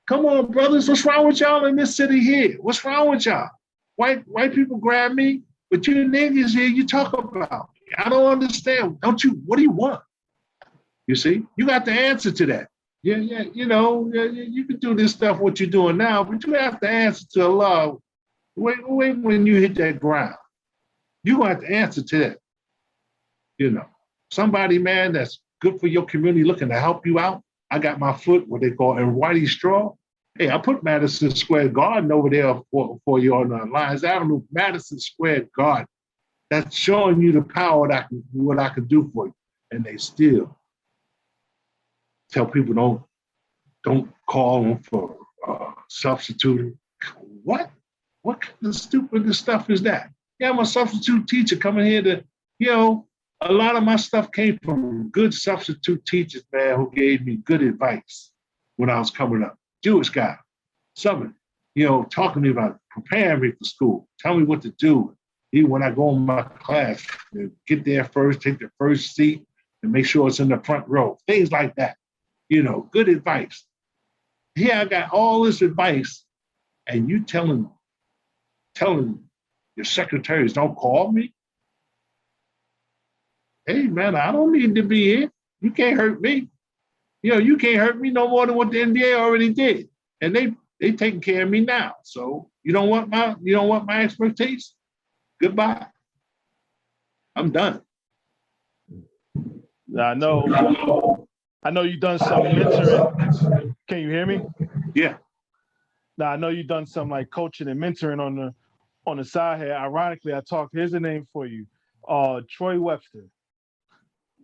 Come on, brothers, what's wrong with y'all in this city here? What's wrong with y'all? White people grab me, but you niggas here, you talk about me. I don't understand. What do you want? You see, you got the answer to that. Yeah, you can do this stuff, what you're doing now, but you have to answer to Allah. Wait when you hit that ground. You have to answer to that. Somebody, man, that's good for your community, looking to help you out. I got my foot, what they call in whitey straw. Hey, I put Madison Square Garden over there for you on the Lions Avenue, Madison Square Garden. That's showing you the power what I can do for you. And they still tell people don't call them for substituting. What? What kind of stupid stuff is that? Yeah, I'm a substitute teacher coming here to, a lot of my stuff came from good substitute teachers, man, who gave me good advice when I was coming up. Jewish guy, Southern, talking to me about preparing me for school, tell me what to do. Even when I go in my class, get there first, take the first seat, and make sure it's in the front row. Things like that. Good advice. Here I got all this advice, and you telling your secretaries don't call me? Hey, man, I don't need to be here. You can't hurt me. You can't hurt me no more than what the NBA already did. And they taking care of me now. So you don't want my expertise? Goodbye. I'm done.
I know you've done some mentoring. Can you hear me?
Yeah.
Now I know you've done some like coaching and mentoring on the side here. Ironically, here's a name for you. Troy Webster.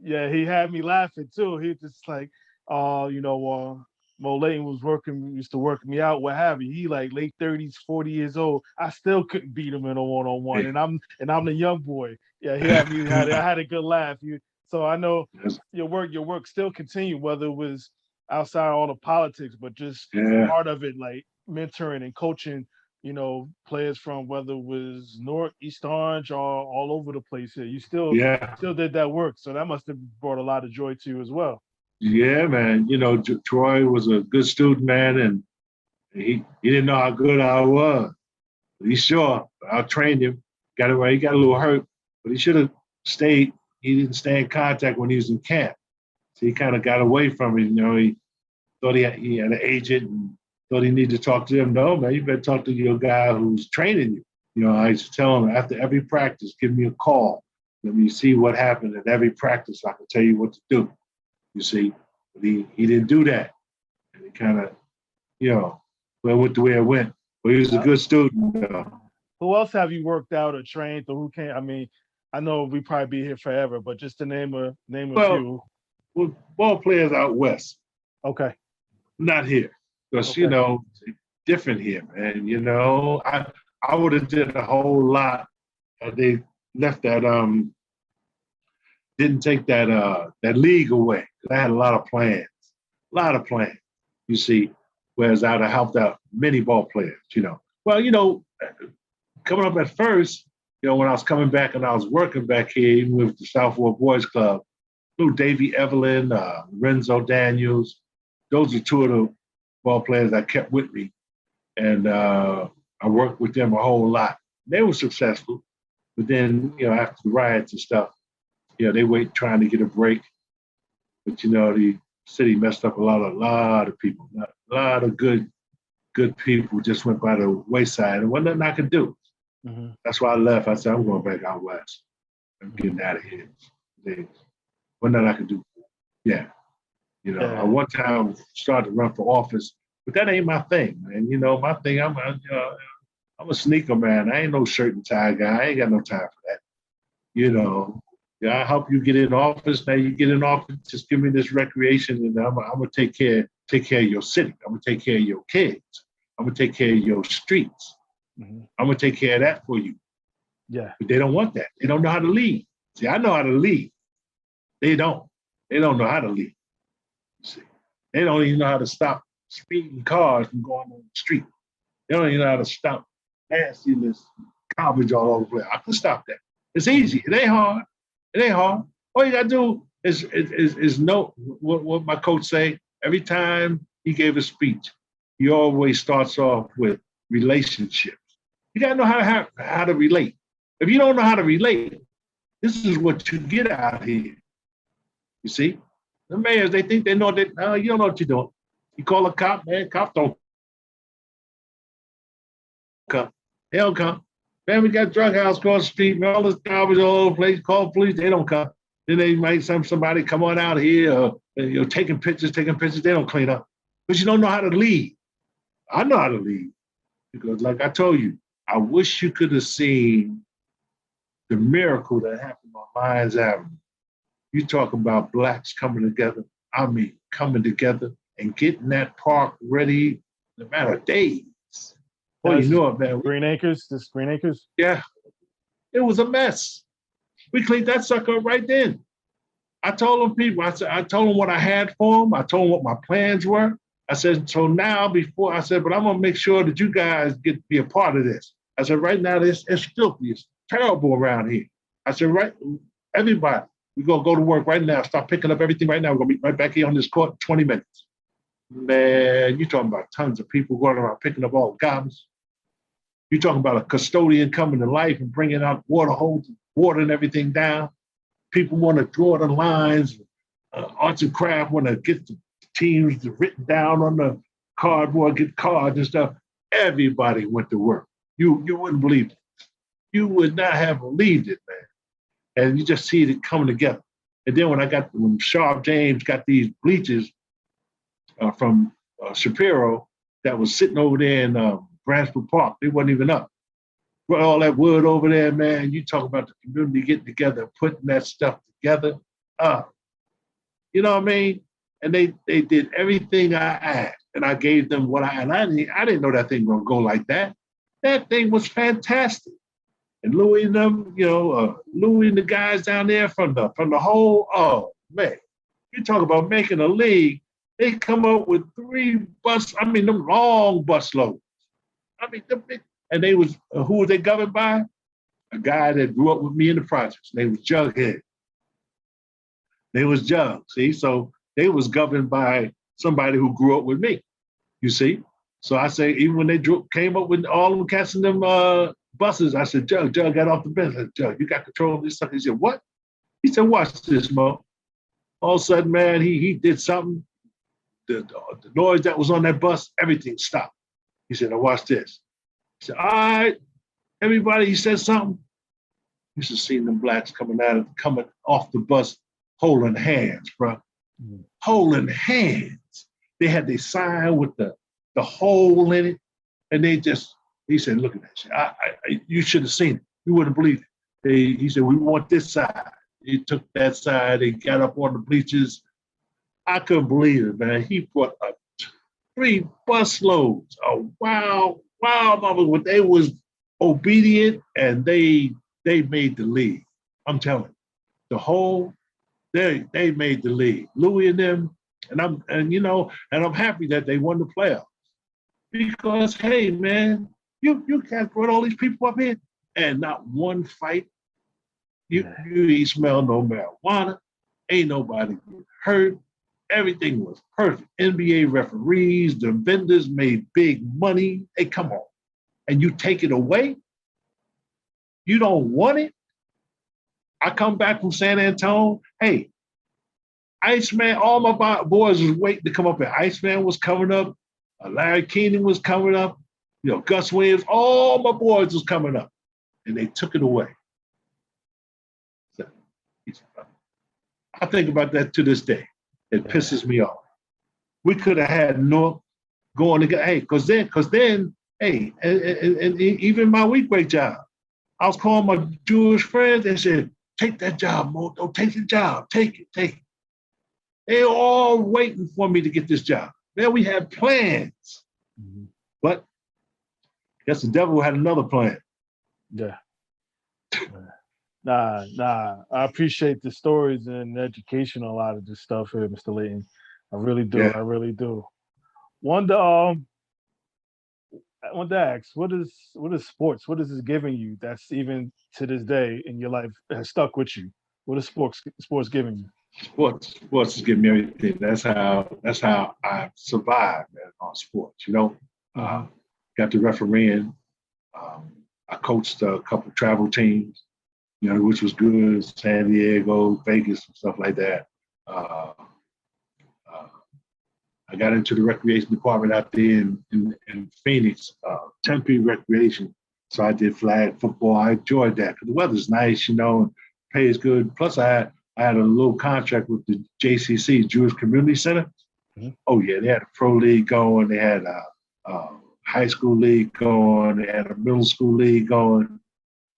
Yeah, he had me laughing too. He just like, Mo Layton used to work me out, what have you. He like late 30s, 40 years old. I still couldn't beat him in a one-on-one. And I'm the young boy. Yeah, he had me I had a good laugh. So I know your work still continued, whether it was outside all the politics, but just part of it, like mentoring and coaching, players from whether it was North, East Orange, or all over the place here. You still did that work. So that must have brought a lot of joy to you as well.
Yeah, man. Troy was a good student, man, and he didn't know how good I was. But he's sure. I trained him. Got it right. He got a little hurt, but he should have stayed. He didn't stay in contact when he was in camp. So he kind of got away from it. He thought he had an agent and thought he needed to talk to him. No, man, you better talk to your guy who's training you. I used to tell him after every practice, give me a call. Let me see what happened at every practice. I can tell you what to do. You see, but he didn't do that. And he kind of, went the way it went. But he was a good student.
Who else have you worked out or trained, or who can't? I mean, I know we probably be here forever, but just to name a few.
Well, ball players out west.
Okay.
Not here. Because, different here, man. I would have did a whole lot had they left that, didn't take that league away. I had a lot of plans. You see, whereas I'd have helped out many ball players, Well, coming up at first, when I was coming back and I was working back here, even with the Southward Boys Club, little Davey Evelyn, Renzo Daniels, those are two of the ball players I kept with me. And I worked with them a whole lot. They were successful. But then, after the riots and stuff, they were trying to get a break. But, the city messed up a lot of people. A lot of good people just went by the wayside. And wasn't nothing I could do. Mm-hmm. That's why I left. I said, I'm going back out west. I'm getting out of here. But nothing I could do. Yeah. You know, I one time started to run for office, but that ain't my thing, man. You know, my thing, I'm a sneaker man. I ain't no shirt and tie guy. I ain't got no time for that. You know, yeah, I help you get in office. Now you get in office, just give me this recreation, and I'm gonna take care of your city. I'm gonna take care of your kids. I'm gonna take care of your streets. I'm gonna take care of that for you.
Yeah.
But they don't want that. They don't know how to lead. See, I know how to lead. They don't. They don't know how to lead. See, they don't even know how to stop speeding cars from going on the street. They don't even know how to stop nastiness, garbage all over the place. I can stop that. It's easy. It ain't hard. It ain't hard. All you gotta do is know what my coach say. Every time he gave a speech, he always starts off with relationships. You gotta know how to relate. If you don't know how to relate, this is what you get out here. You see? The mayors, they think they know that, no, you don't know what you're doing. You call a cop, man, cop don't come. They don't come. Man, we got drug house across the street, man, all this garbage all over the place, call police, they don't come. Then they might somebody come on out here, taking pictures, they don't clean up. But you don't know how to lead. I know how to lead. Because like I told you, I wish you could have seen the miracle that happened on Lyons Avenue. You talk about blacks coming together. I mean, coming together and getting that park ready in a matter of days. Boy, you know it, man.
Green Acres?
Yeah. It was a mess. We cleaned that sucker up right then. I told them people, I told them what I had for them. I told them what my plans were. I said, so now but I'm going to make sure that you guys be a part of this. I said, right now, it's filthy. It's terrible around here. I said, everybody, we're going to go to work right now. Start picking up everything right now. We're going to be right back here on this court in 20 minutes. Man, you're talking about tons of people going around picking up all the garbage. You're talking about a custodian coming to life and bringing out water hoses, watering everything down. People want to draw the lines. Arts and craft want to get the teams written down on the cardboard, get cards and stuff. Everybody went to work. You wouldn't believe it. You would not have believed it, man. And you just see it coming together. And then when Sharp James got these bleachers from Shapiro that was sitting over there in Branchford Park, they wasn't even up. Brought all that wood over there, man. You talk about the community getting together and putting that stuff together. You know what I mean? And they did everything I asked, and I gave them what I didn't know that thing gonna go like that. That thing was fantastic. And Louis and them, Louis and the guys down there from the whole, oh man, you talk about making a league. They come up with them long bus loads. And they was, who were they governed by? A guy that grew up with me in the projects. They was Jughead. They was Jug, see? So they was governed by somebody who grew up with me, you see? So I say, even when they came up with all of them catching them buses, I said, Jug got off the bench. I said, Jug, you got control of this stuff. He said, what? He said, watch this, Mo. All of a sudden, man, he did something. The noise that was on that bus, everything stopped. He said, now watch this. He said, all right, everybody, he said something. You should have seen them blacks coming off the bus, holding hands, bro. Holding hands. They had their sign with the hole in it. And he said, look at that shit. You should have seen it. You wouldn't believe it. He said, we want this side. He took that side. They got up on the bleachers. I couldn't believe it, man. He brought up 3 bus loads. Oh, wow, mama. They was obedient and they made the league. I'm telling you. They made the league. Louis and them, and I'm happy that they won the playoffs. Because hey, man, you guys brought all these people up here and not one fight. You ain't smell no marijuana. Ain't nobody get hurt. Everything was perfect. NBA referees, the vendors made big money. Hey, come on. And you take it away? You don't want it? I come back from San Antonio. Hey, Iceman, all my boys was waiting to come up here. Iceman was coming up. Larry Keenan was coming up. Gus Williams, all my boys was coming up. And they took it away. So, I think about that to this day. It pisses me off. We could have had North going to get, hey, because then, hey, and even my weekday job, I was calling my Jewish friends. They said, take that job, Mo. Don't take the job. Take it. They're all waiting for me to get this job. Then we had plans. Mm-hmm. But I guess the devil had another plan.
Yeah. Nah. I appreciate the stories and education on a lot of this stuff here, Mr. Layton. I really do. Yeah. I really do. I want to ask, what is sports? What is this giving you that's even to this day in your life has stuck with you? What is sports giving you?
Sports is giving me everything. That's how I survive, man, on sports. You know, got the refereeing. I coached a couple travel teams, you know, which was good. San Diego, Vegas, and stuff like that. I got into the recreation department out there in Phoenix, Tempe Recreation. So I did flag football. I enjoyed that because the weather's nice, you know, and pay is good. Plus, I had a little contract with the JCC, Jewish Community Center. Mm-hmm. Oh, yeah, they had a pro league going. They had a high school league going. They had a middle school league going.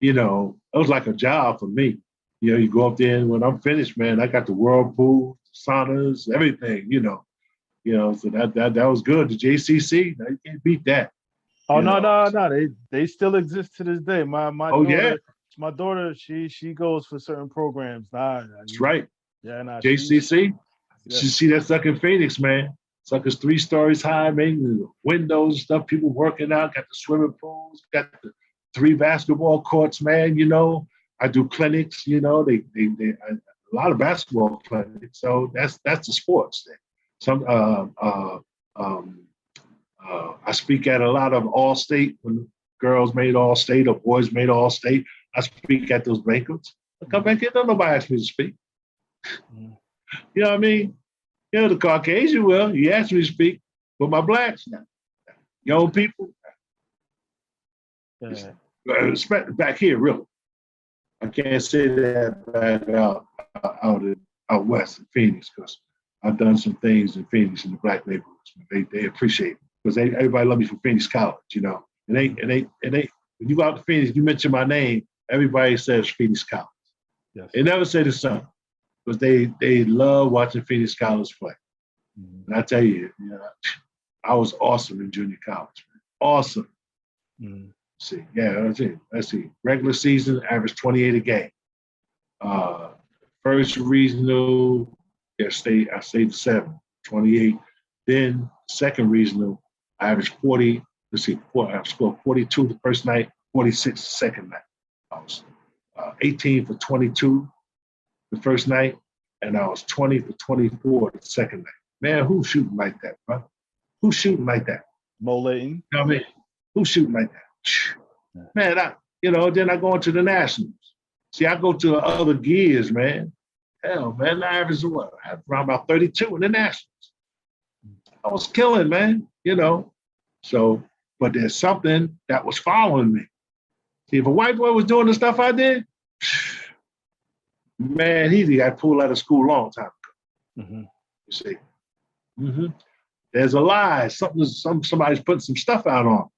You know, it was like a job for me. You know, you go up there, and when I'm finished, man, I got the whirlpool, saunas, everything, you know. You know, so that was good. The JCC, you can't beat that.
Oh no, they still exist to this day. My daughter, she goes for certain programs.
That's right.
Yeah,
JCC. You see that sucker in Phoenix, man. Sucker's 3 stories high, man. Windows and stuff. People working out. Got the swimming pools. Got the 3 basketball courts, man. You know, I do clinics. You know, they a lot of basketball clinics. So that's the sports thing. I speak at a lot of All-State when girls made All-State or boys made All-State. I speak at those banquets. I come back here, don't nobody ask me to speak. Mm. You know what I mean? You know, the Caucasian will. You ask me to speak, but my blacks, young people, back here, really. I can't say that back out west in Phoenix because I've done some things in Phoenix in the black neighborhoods. They appreciate it because everybody love me from Phoenix College, you know. And they when you go out to Phoenix, you mention my name, everybody says Phoenix College. Yes. They never say the sun because they love watching Phoenix College play. Mm-hmm. And I tell you, I was awesome in junior college, man. Awesome. Mm-hmm. Let's see. Regular season, average 28 a game. First regional, I stayed 7, 28. Then second regional, I averaged 40. I scored 42 the first night, 46 the second night. I was 18 for 22 the first night, and I was 20 for 24 the second night. Man, who's shooting like that, bro? Who's shooting like that?
Mo Layton.
You know what I mean? Who's shooting like that? Man, then I go into the Nationals. See, I go to other gears, man. Hell, man, I averaged what? I had around about 32 in the Nationals. I was killing, man, you know. So, but there's something that was following me. See, if a white boy was doing the stuff I did, man, he got pulled out of school a long time ago. Mm-hmm. You see. Mm-hmm. There's a lie. Somebody's putting some stuff out on.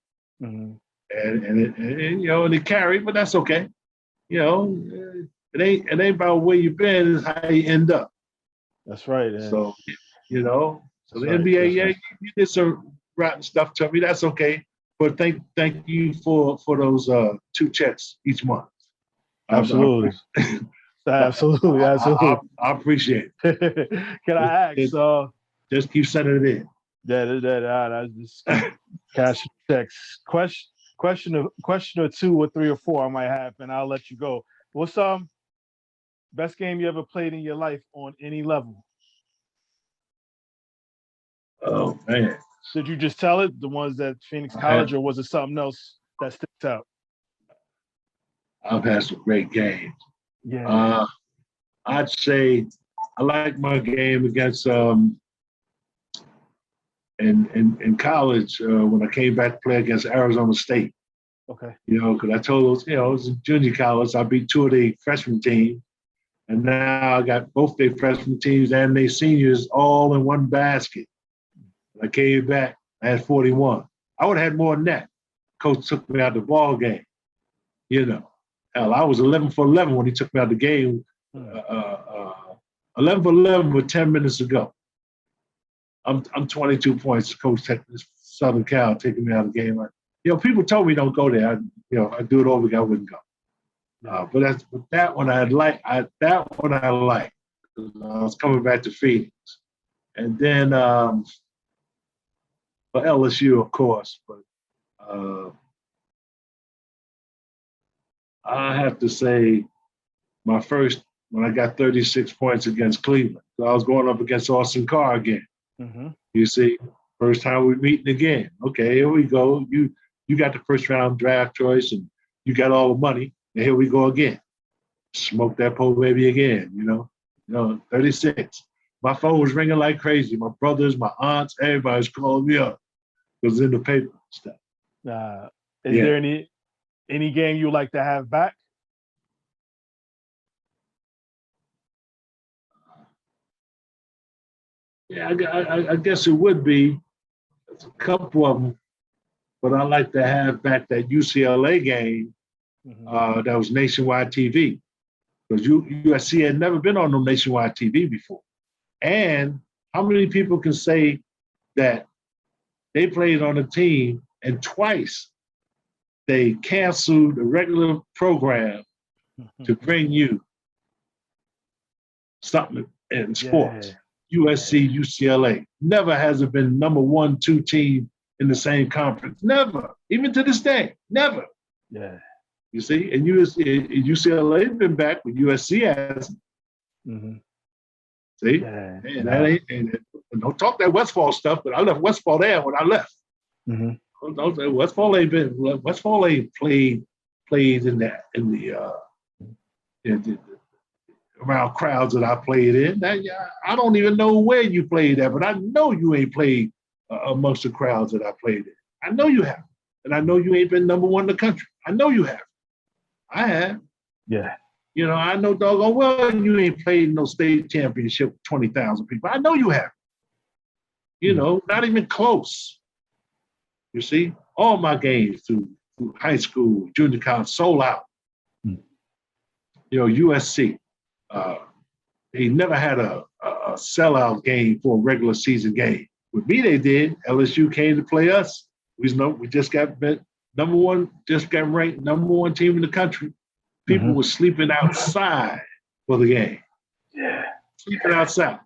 Mm-hmm. And you know, and it carried, but that's okay. You know, it ain't about where you've been, it's how you end up.
That's right. Man.
So, you know, so the NBA, you did some rotten stuff to me. That's okay. But thank you for those 2 checks each month.
Absolutely. Absolutely.
I appreciate it.
Can I ask?
Just keep sending it in.
That's just cash checks. Question or 2 or 3 or 4 I might have, and I'll let you go. What's best game you ever played in your life on any level?
Oh man!
Did you just tell it? The ones at Phoenix College, or was it something else that sticks out?
I've had some great games.
Yeah.
I'd say I like my game against in college when I came back to play against Arizona State.
Okay.
You know, because I told those, you know, it was in junior college. I beat 2 of the freshman teams, And now I got both their freshman teams and their seniors all in one basket. I came back, I had 41. I would have had more than that. Coach took me out the ball game. You know, hell, I was 11 for 11 when he took me out the game. 11 for 11 with 10 minutes to go. I'm 22 points. Coach Southern Cal taking me out of the game. People told me don't go there. I do it over again. I wouldn't go. But that one I liked. That one I liked. I was coming back to Phoenix, and then for LSU, of course. But I have to say, my first when I got 36 points against Cleveland. So I was going up against Austin Carr again. Mm-hmm. You see, first time we're meeting again. Okay, here we go. You got the first round draft choice, and you got all the money. And here we go again. Smoke that pole baby again, 36. My phone was ringing like crazy. My brothers, my aunts, everybody's calling me up. It was in the paper and stuff.
Is there any game you like to have back?
Yeah, I guess it would be. There's a couple of them, but I like to have back that UCLA game. Mm-hmm. That was nationwide TV, because USC had never been on no nationwide TV before. And how many people can say that they played on a team and twice they canceled the regular program to bring you something in sports? Yeah. USC, UCLA. Never has it been number 1, 2 team in the same conference. Never. Even to this day. Never.
Yeah.
You see? And UCLA has been back, but USC hasn't. Mm-hmm. See? Yeah. And that ain't, don't talk that Westfall stuff, but I left Westfall there when I left. Mm-hmm. Westfall ain't played in the around crowds that I played in. I don't even know where you played at, but I know you ain't played amongst the crowds that I played in. I know you have. And I know you ain't been number 1 in the country. I know you have. I have.
Yeah.
I know doggone well you ain't played in no state championship with 20,000 people. I know you have. Not even close. You see? All my games through high school, junior college, sold out. USC. They never had a sellout game for a regular season game. With me, they did. LSU came to play us. We just got number 1, just got ranked number 1 team in the country. People were sleeping outside for the game. Yeah, sleeping outside.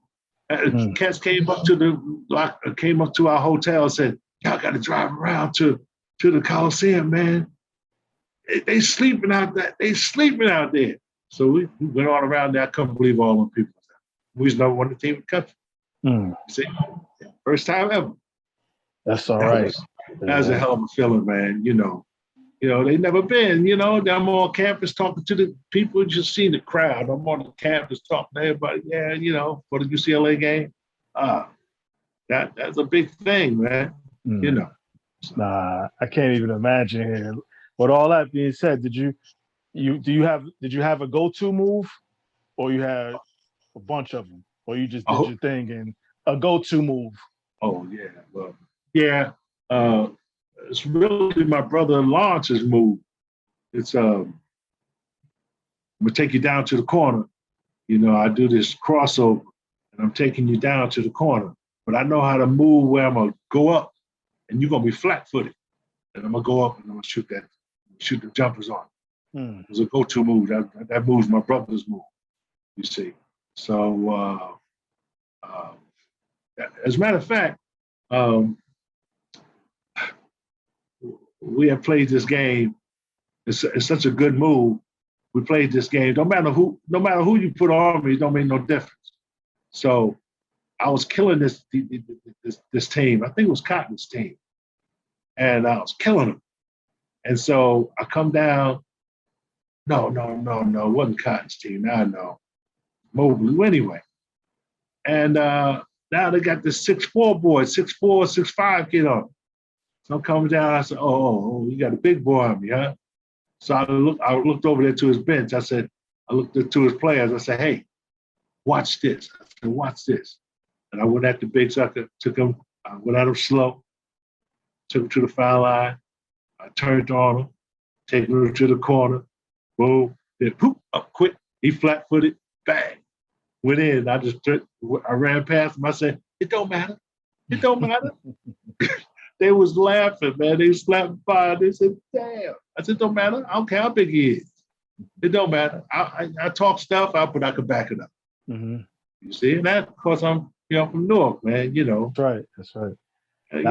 Cats came up to our hotel and said, "Y'all got to drive around to the Coliseum, man. They sleeping out there. They sleeping out there." So we went all around there. I couldn't believe all them people. We was number 1 team in the country. See, first time ever.
That's all right.
That was a hell of a feeling, man. They never been. I'm on campus talking to the people. Just seeing the crowd. I'm on the campus talking to everybody. Yeah, for the UCLA game. That's a big thing, man.
Nah, I can't even imagine. With all that being said, did you have a go-to move, or you had a bunch of them, or you just did your thing and a go-to move?
Oh yeah, well, yeah. It's really my brother Lawrence's move. It's I'm gonna take you down to the corner. I do this crossover, and I'm taking you down to the corner. But I know how to move where I'm gonna go up, and you're gonna be flat-footed, and I'm gonna go up and I'm gonna shoot the jumpers on. It's a go-to move. That move's my brother's move. You see. So as a matter of fact, we have played this game. It's such a good move. We played this game. No matter who you put on me, it don't make no difference. So I was killing this team. I think it was Cotton's team, and I was killing them. And so I come down. No, it wasn't Cotton's team. Now I know. Mobley, anyway. And now they got this 6'4" boy, 6'4", 6'5" kid on. So I'm coming down. I said, "Oh, you got a big boy on me, huh?" So I looked over there to his bench. I said, I looked to his players. I said, hey, watch this. I said, watch this. And I went at the big sucker, took him, I went at him slow, took him to the foul line. I turned on him, taking him to the corner, boom, then poop, up quick. He flat-footed, bang, went in. I ran past him. I said, it don't matter. It don't matter. They was laughing, man. They was slapping fire. They said, damn. I said, don't matter. I don't care how big he is. It don't matter. I talk stuff out, but I can back it up.
Mm-hmm.
You see, and that, of course, I'm from Newark, man.
That's right. That's right.
I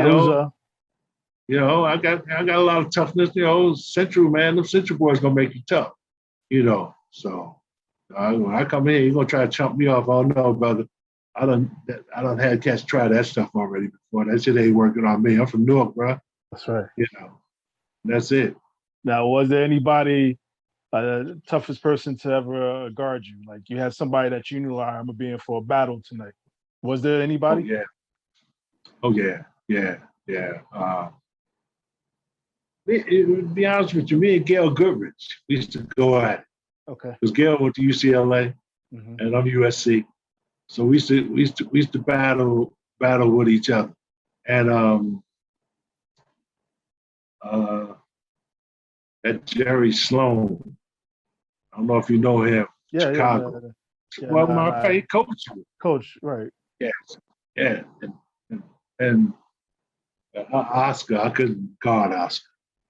got a lot of toughness. Central, man. The Central boys gonna make you tough. So when I come in, you're gonna try to chump me off. Oh no, brother. I done had cats try that stuff already before. That shit ain't working on me. I'm from Newark, bro.
That's right.
That's it.
Now, was there anybody toughest person to ever guard you? Like you had somebody that you knew, I'm gonna be in for a battle tonight. Was there anybody?
Oh yeah. To be honest with you, me and Gail Goodrich, we used to go at it.
Okay.
Because Gail went to UCLA, and I'm USC, so we used to battle with each other, and that Jerry Sloan, I don't know if you know him, Chicago. Well, my favorite
coach, right?
Yes, yeah, and Oscar, I couldn't guard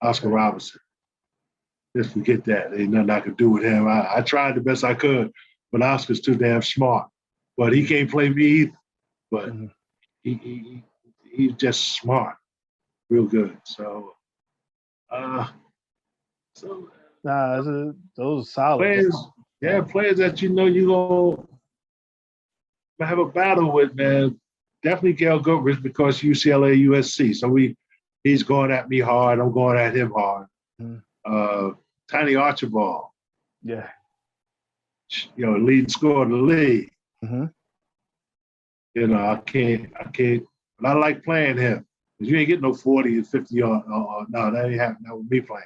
Oscar Robinson. Just forget that. Ain't nothing I could do with him. I tried the best I could, but Oscar's too damn smart. But he can't play me either. But he's just smart, real good. So,
those solid
players. Yeah, players that you're gonna have a battle with, man. Definitely Gail Goodrich because UCLA, USC. So he's going at me hard. I'm going at him hard. Tiny Archibald.
Yeah.
Leading scorer in the league.
Mm-hmm.
I can't. But I like playing him. Because you ain't getting no 40 and 50 no, that ain't happening with me playing.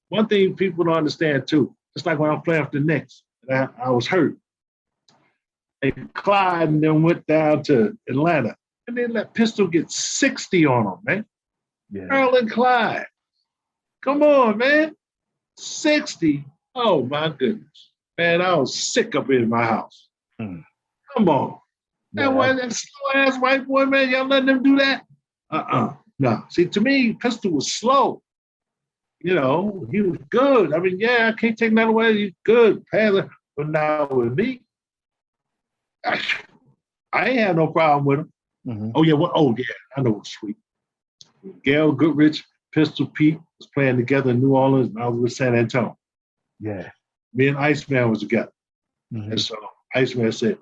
One thing people don't understand too. It's like when I was playing for the Knicks, and I was hurt. And Clyde and then went down to Atlanta. And they let Pistol get 60 on them, man.
Yeah.
Earl and Clyde. Come on, man. 60. Oh, my goodness. Man, I was sick up in my house. Come on. That slow-ass white boy, man, y'all letting them do that? No. See, to me, Pistol was slow. He was good. I mean, yeah, I can't take that away. He's good. But now with me, I ain't had no problem with him.
Mm-hmm.
Oh, yeah. I know it's sweet. Gail Goodrich, Pistol Pete was playing together in New Orleans, and I was with San Antonio.
Yeah.
Me and Iceman was together.
Mm-hmm.
And so Iceman said,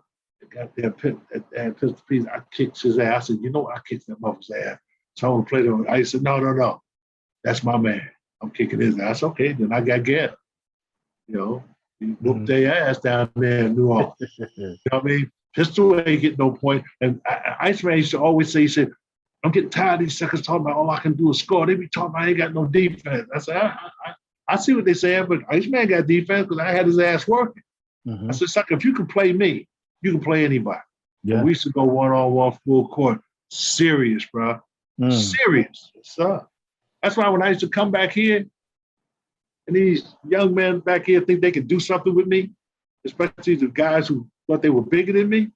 goddamn Pistol Pete, I kicked his ass. I said, I kicked that motherfucker's ass. So I want to play them. I said, no. That's my man. I'm kicking his ass. Okay, then I got Gail. He whooped their ass down there in New Orleans. You know what I mean? Pistol ain't getting no point. And Iceman used to always say, he said, I'm getting tired of these suckers talking about all I can do is score. They be talking about I ain't got no defense. I said, I see what they saying, but Iceman got defense because I had his ass working. Mm-hmm. I said, sucker, if you can play me, you can play anybody. Yeah. And we used to go one-on-one full court. Serious, bro. Serious. So that's why when I used to come back here, and these young men back here think they can do something with me, especially the guys who thought they were bigger than me.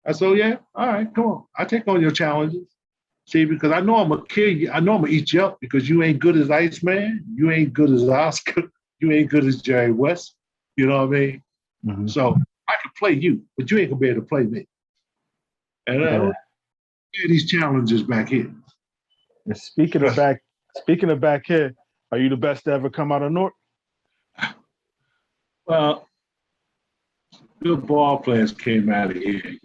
I said, yeah, all right, come on. I take on your challenges. See, because I know I'm going to kill you. I know I'm going to eat you up because you ain't good as Iceman. You ain't good as Oscar. You ain't good as Jerry West. You know what I mean? Mm-hmm. So I can play you, but you ain't going to be able to play me. And these challenges back here.
And speaking of back here, are you the best to ever come out of Newark?
Well, good ball players came out of here,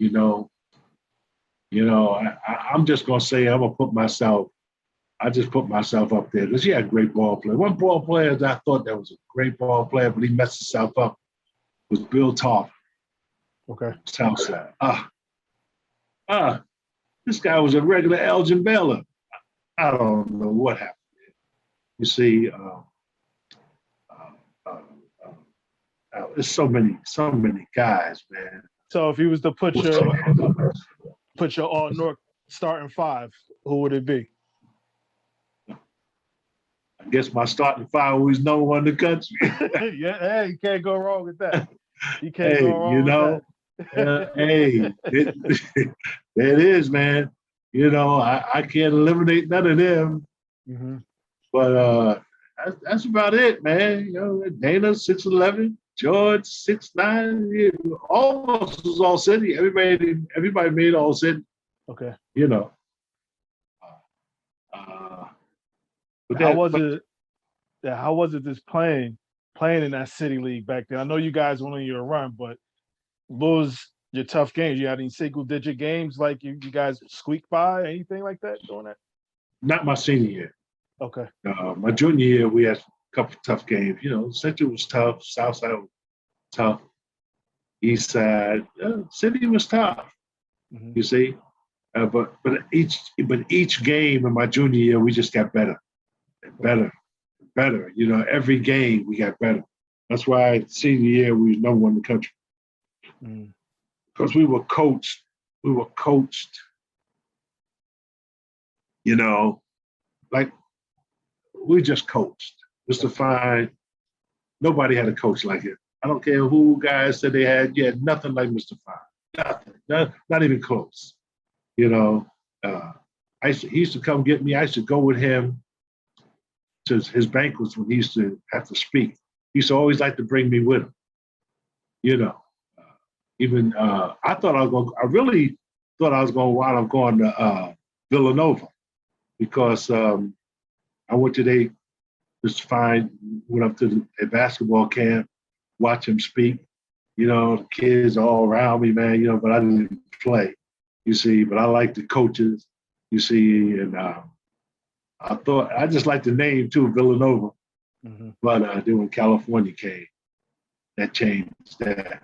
I'm just going to say I just put myself up there because he had great ball player. One ball player that I thought that was a great ball player, but he messed himself up was Bill Toff.
Okay.
Southside. This guy was a regular Elgin Baylor. I don't know what happened. You see, There's so many guys, man.
So if you was to put your all North starting five, who would it be?
I guess my starting five always number one in the country.
Yeah, hey, you can't go wrong with that. You can't
Hey,
go wrong with that.
hey, there it is, man. You know, I can't eliminate none of them,
Mm-hmm.
but that's about it, man. You know, Dana 6'11", George 6'9", almost was all city. Everybody made all city.
Okay.
You know. Uh, but
How
that,
was
but
it? Yeah, how was it just playing in that city league back then? I know you guys went on your run, but what was your tough games? You had any single digit games like you guys squeaked by, anything like that doing that?
not my senior year.
Okay.
My junior year, we had a couple of tough games. You know, Central was tough, South Side was tough, East Side, City was tough.
Mm-hmm.
You see, but each game in my junior year, we just got better, and better. You know, every game we got better. That's why senior year we was number one in the country because we were coached. We were coached. You know, like we just coached. Mr. Fine, nobody had a coach like it. I don't care who guys said they had. You had nothing like Mr. Fine. Nothing. Not even close. You know, he used to come get me. I used to go with him to his banquets when he used to have to speak. He used to always like to bring me with him. You know, even I really thought I was going to wind up going to Villanova because I went to Mr. Fine, went up to a basketball camp, watch him speak. You know, the kids all around me, man, you know, but I didn't play, you see, but I liked the coaches, you see, and I just liked the name too, Villanova. Mm-hmm. But then when California came, that changed that,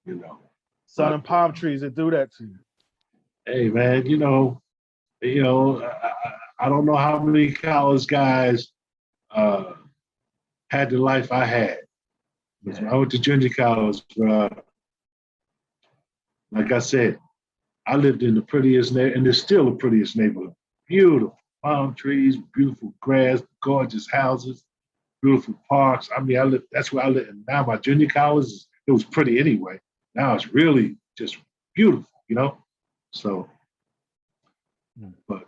you know.
Sun and palm trees that do that to you.
Hey, man, you know, I don't know how many college guys had the life I had. Yeah. When I went to junior college, like I said, I lived in the prettiest and it's still the prettiest neighborhood. Beautiful palm trees, beautiful grass, gorgeous houses, beautiful parks. I mean, that's where I live. And now my junior college, it was pretty anyway. Now it's really just beautiful, you know? So, but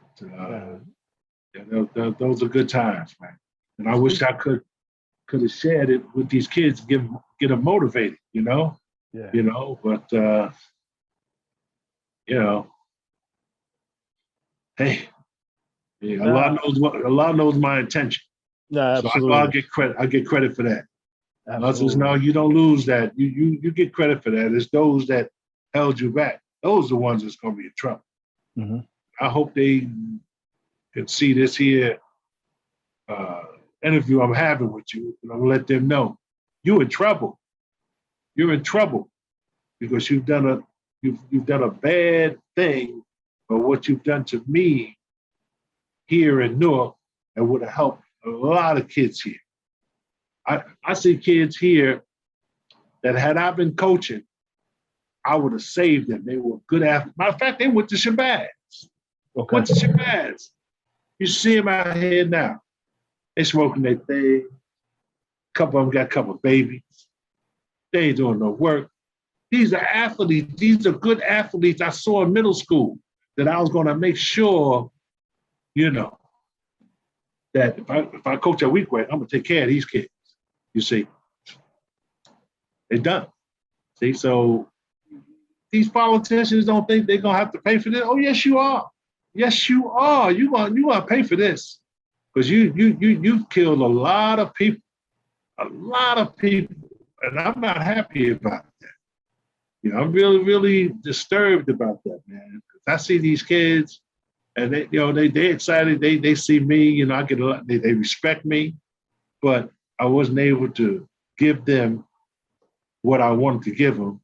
those are good times, man. And I wish I could have shared it with these kids, get them motivated, you know? Yeah. You know, but, you know, hey, yeah, Allah knows my intention.
Yeah, absolutely.
So I get credit for that. Allah says, no, you don't lose that. You get credit for that. It's those that held you back. Those are the ones that's going to be in trouble. Mm-hmm. I hope they can see this here interview I'm having with you, and I'm gonna let them know you're in trouble. You're in trouble because you've done a bad thing, but what you've done to me here in Newark, and would have helped a lot of kids here. I see kids here that had I been coaching, I would have saved them. They were good athletes. Matter of fact, they went to Shabazz. Okay. Went to Shabazz. You see them out here now. They smoking their thing. A couple of them got a couple of babies. They ain't doing no work. These are athletes. These are good athletes I saw in middle school that I was going to make sure, you know, that if I coach at Weequahic, I'm going to take care of these kids. You see, they're done. See, so these politicians don't think they're going to have to pay for this. Oh, yes, you are. Yes, you are. You want to pay for this because you killed a lot of people, and I'm not happy about that. You know, I'm really, really disturbed about that, man. I see these kids, and they excited. They see me. You know, I get a lot. They respect me, but I wasn't able to give them what I wanted to give them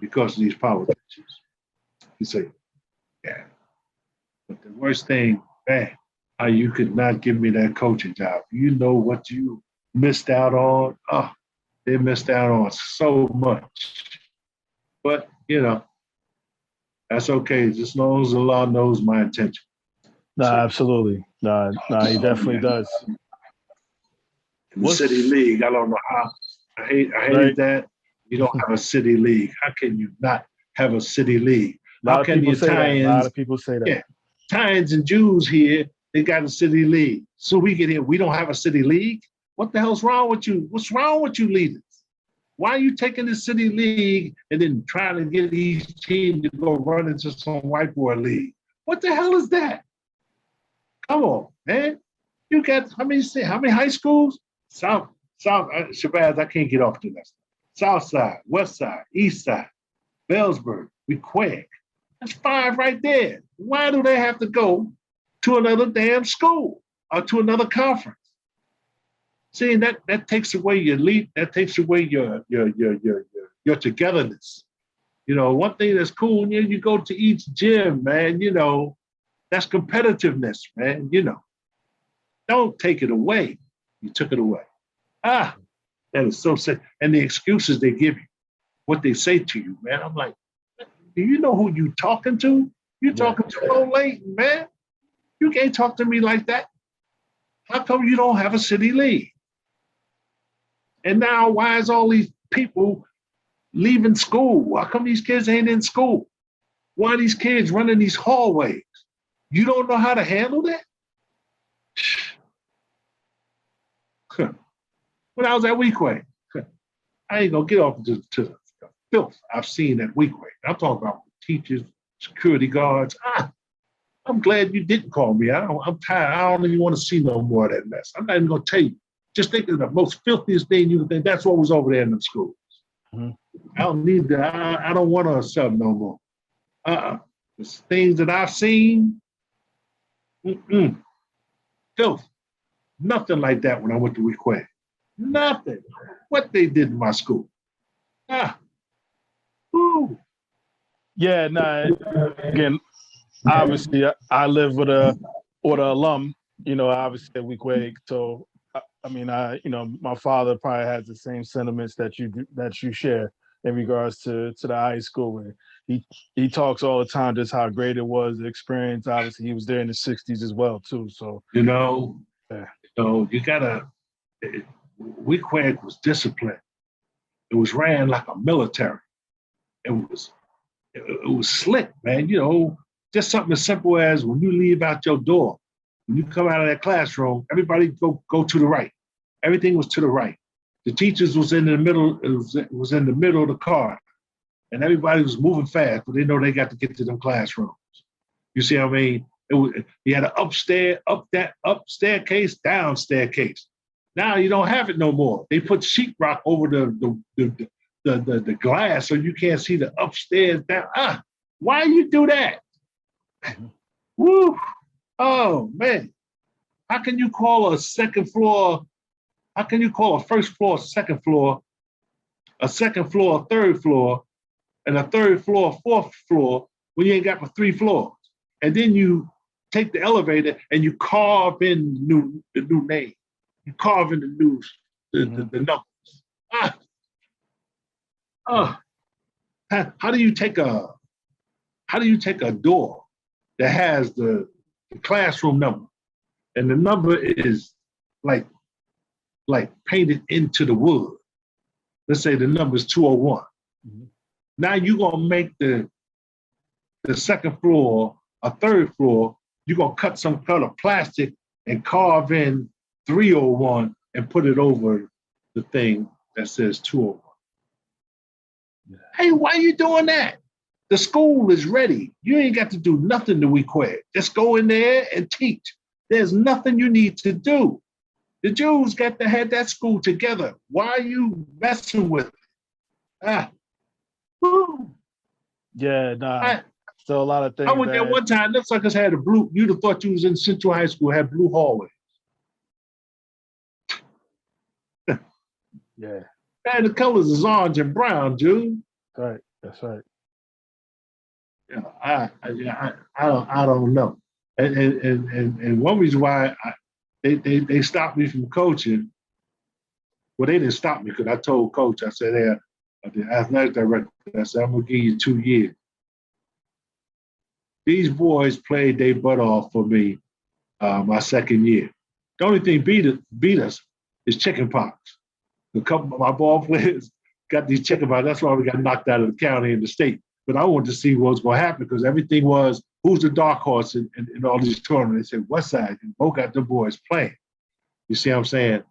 because of these politicians. You say, yeah. But the worst thing, man, how you could not give me that coaching job. You know what you missed out on. Oh, They missed out on so much. But, that's okay, just as long as the law knows my intention.
No, absolutely. No, he definitely does.
In the city league, I don't know how. I hate
Right.
that. You don't have a city league. How can you not have a city league?
A lot
How
of
can
people
the
say that. A lot
Italians,
of people say that.
yeah, Italians and Jews here, they got a city league. So we get here, we don't have a city league? What the hell's wrong with you? What's wrong with you leaders? Why are you taking the city league and then trying to get each team to go run into some white boy league? What the hell is that? Come on, man. You got how many high schools? South, Shabazz, I can't get off to that. South side, west side, east side, Bellsburg, Wequag. That's 5 right there. Why do they have to go to another damn school or to another conference? See, that takes away your lead. That takes away your togetherness. One thing that's cool, you go to each gym, man, that's competitiveness, man, Don't take it away. You took it away. That is so sad. And the excuses they give you, what they say to you, man, I'm like, do you know who you talking to? You talking to old Layton, man. You can't talk to me like that. How come you don't have a city league? And now why is all these people leaving school? How come these kids ain't in school? Why are these kids running these hallways? You don't know how to handle that? When I was at Wequag, I ain't gonna get off to the filth I've seen at Wequag. I'm talking about teachers, security guards. I'm glad you didn't call me. I'm tired. I don't even want to see no more of that mess. I'm not even gonna tell you. Just think of the most filthiest thing you can think. That's what was over there in the schools. Mm-hmm. I don't need that. I don't want to sub no more. The things that I've seen, filth. Nothing like that when I went to Wequag. Nothing. What they did in my school.
Yeah, again, obviously I live with an alum, obviously at Wequag. So my father probably has the same sentiments that you share in regards to the high school. And he talks all the time just how great it was, the experience. Obviously, he was there in the 60s as well, too. So
you gotta. Wequag was disciplined. It was ran like a military. It was slick, man. Just something as simple as when you leave out your door, when you come out of that classroom, everybody go to the right. Everything was to the right. The teachers was in the middle. It was in the middle of the car, and everybody was moving fast, but they know they got to get to them classrooms. You see what I mean? You had an up staircase, down staircase. Now you don't have it no more. They put sheetrock over the glass so you can't see the upstairs down. Why you do that? Woo! Oh man, how can you call a second floor? How can you call a first floor second floor, a second floor third floor, and a third floor fourth floor when you ain't got but 3 floors? And then you take the elevator and you carve in the new name. You carve in the numbers. How do you take a door that has the classroom number and the number is like painted into the wood? Let's say the number is 201. Mm-hmm. Now you're gonna make the second floor a third floor. You're gonna cut some kind of plastic and carve in 301 and put it over the thing that says 201. Yeah. Hey, why are you doing that? The school is ready. You ain't got to do nothing to Wequag. Just go in there and teach. There's nothing you need to do. The Jews got to have that school together. Why are you messing with it? Woo.
Yeah, still a lot of things.
I went there one time. Them suckers had a blue. You'd have thought you was in Central High School, had blue hallways.
Yeah.
Man, the colors is orange and brown, dude.
Right. That's right.
I don't know. And one reason why they stopped me from coaching Well, they didn't stop me because I told coach, I said, "Hey, the athletic director, I said, I'm gonna give you 2 years." These boys played their butt off for me my second year. The only thing beat us is chicken pox. A couple of my ball players got these chicken pox. That's why we got knocked out of the county and the state. But I wanted to see what was going to happen because everything was, who's the dark horse in all these tournaments? They said, Westside, and both got the boys playing. You see what I'm saying?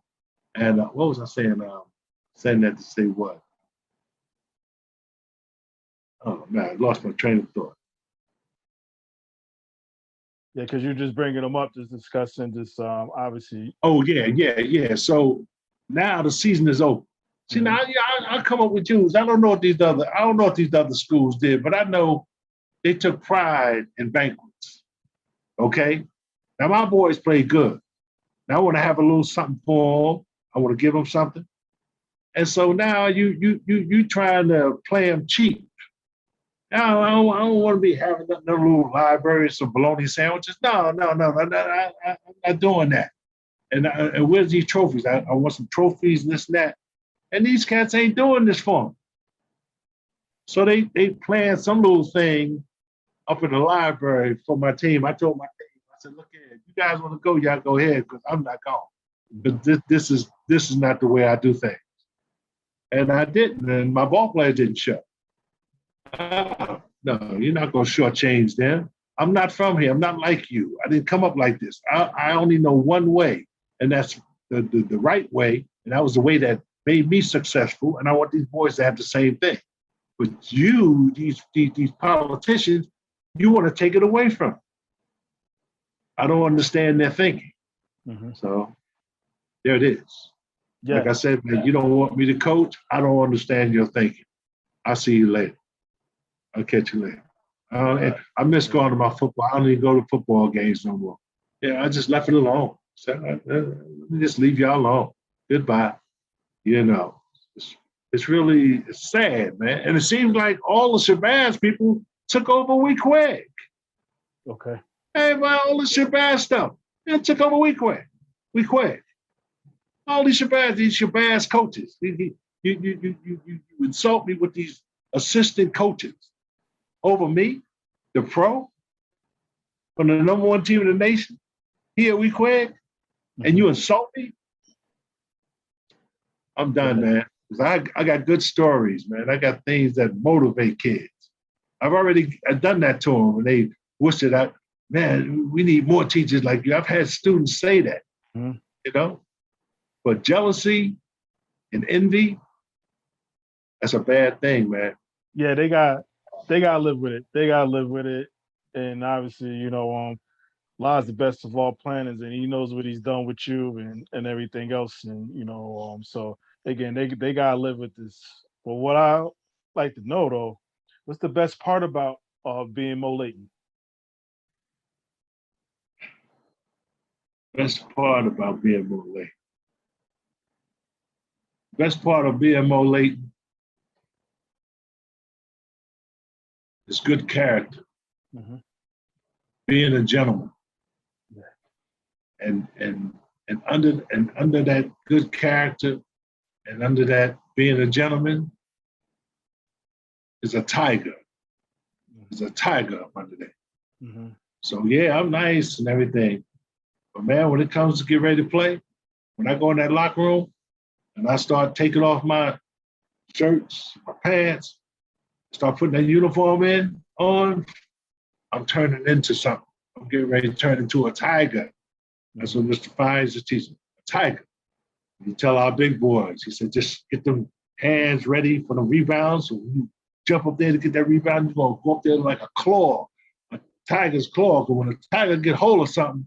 And what was I saying? Saying that to say what? Oh, man, I lost my train of thought.
Yeah, because you're just bringing them up, just discussing this, obviously.
Oh, yeah. So now the season is over. See, now I come up with news. I don't know what these other schools did, but I know they took pride in banquets. Okay? Now my boys play good. Now I want to have a little something for them. I want to give them something. And so now you trying to play them cheap. Now I don't want to be having no little library, some bologna sandwiches. No, I'm not doing that. And where's these trophies? I want some trophies, this and that. And these cats ain't doing this for me. So they planned some little thing up in the library for my team. I told my team, I said, look here, if you guys want to go, y'all go ahead, because I'm not going. But this is not the way I do things. And I didn't, and my ball players didn't show. No, you're not going to shortchange them. I'm not from here. I'm not like you. I didn't come up like this. I only know one way, and that's the right way. And that was the way that made me successful. And I want these boys to have the same thing. But you, these politicians, you want to take it away from them. I don't understand their thinking. Mm-hmm. So there it is. Yeah. Like I said, man, you don't want me to coach. I don't understand your thinking. I'll see you later. I'll catch you later. I miss going to my football. I don't even go to football games no more. Yeah, I just left it alone. So, let me just leave y'all alone. Goodbye. You know, it's really sad, man. And it seems like all the Shabazz people took over we quick.
Okay.
Hey, man, all the Shabazz stuff, it took over we quick. We quick. All these Shabazz coaches. You insult me with these assistant coaches over me, the pro, from the number one team in the nation. Here we quick, and you insult me. I'm done, man. Because I got good stories, man. I got things that motivate kids. I've done that to them, and they wish that man, we need more teachers like you. I've had students say that, you know. But jealousy and envy, that's a bad thing, man.
Yeah, they got to live with it. They got to live with it. And obviously, you know, La's the best of all planners, and he knows what he's done with you and everything else. And, you know, so again, they got to live with this. But what I like to know, though, what's the best part about being Mo Layton?
Best part about being Mo Layton. Best part of being Mo Layton is good character, being a gentleman, and under that good character, and under that being a gentleman, is a tiger. There's a tiger up under there. So yeah, I'm nice and everything, but man, when it comes to get ready to play, when I go in that locker room and I start taking off my shirts, my pants, start putting that uniform on, I'm turning into something. I'm getting ready to turn into a tiger. That's what Mr. Fines is teaching, a tiger. You tell our big boys, he said, just get them hands ready for the rebounds. So when you jump up there to get that rebound, you're going to go up there like a claw, a tiger's claw. But when a tiger get hold of something,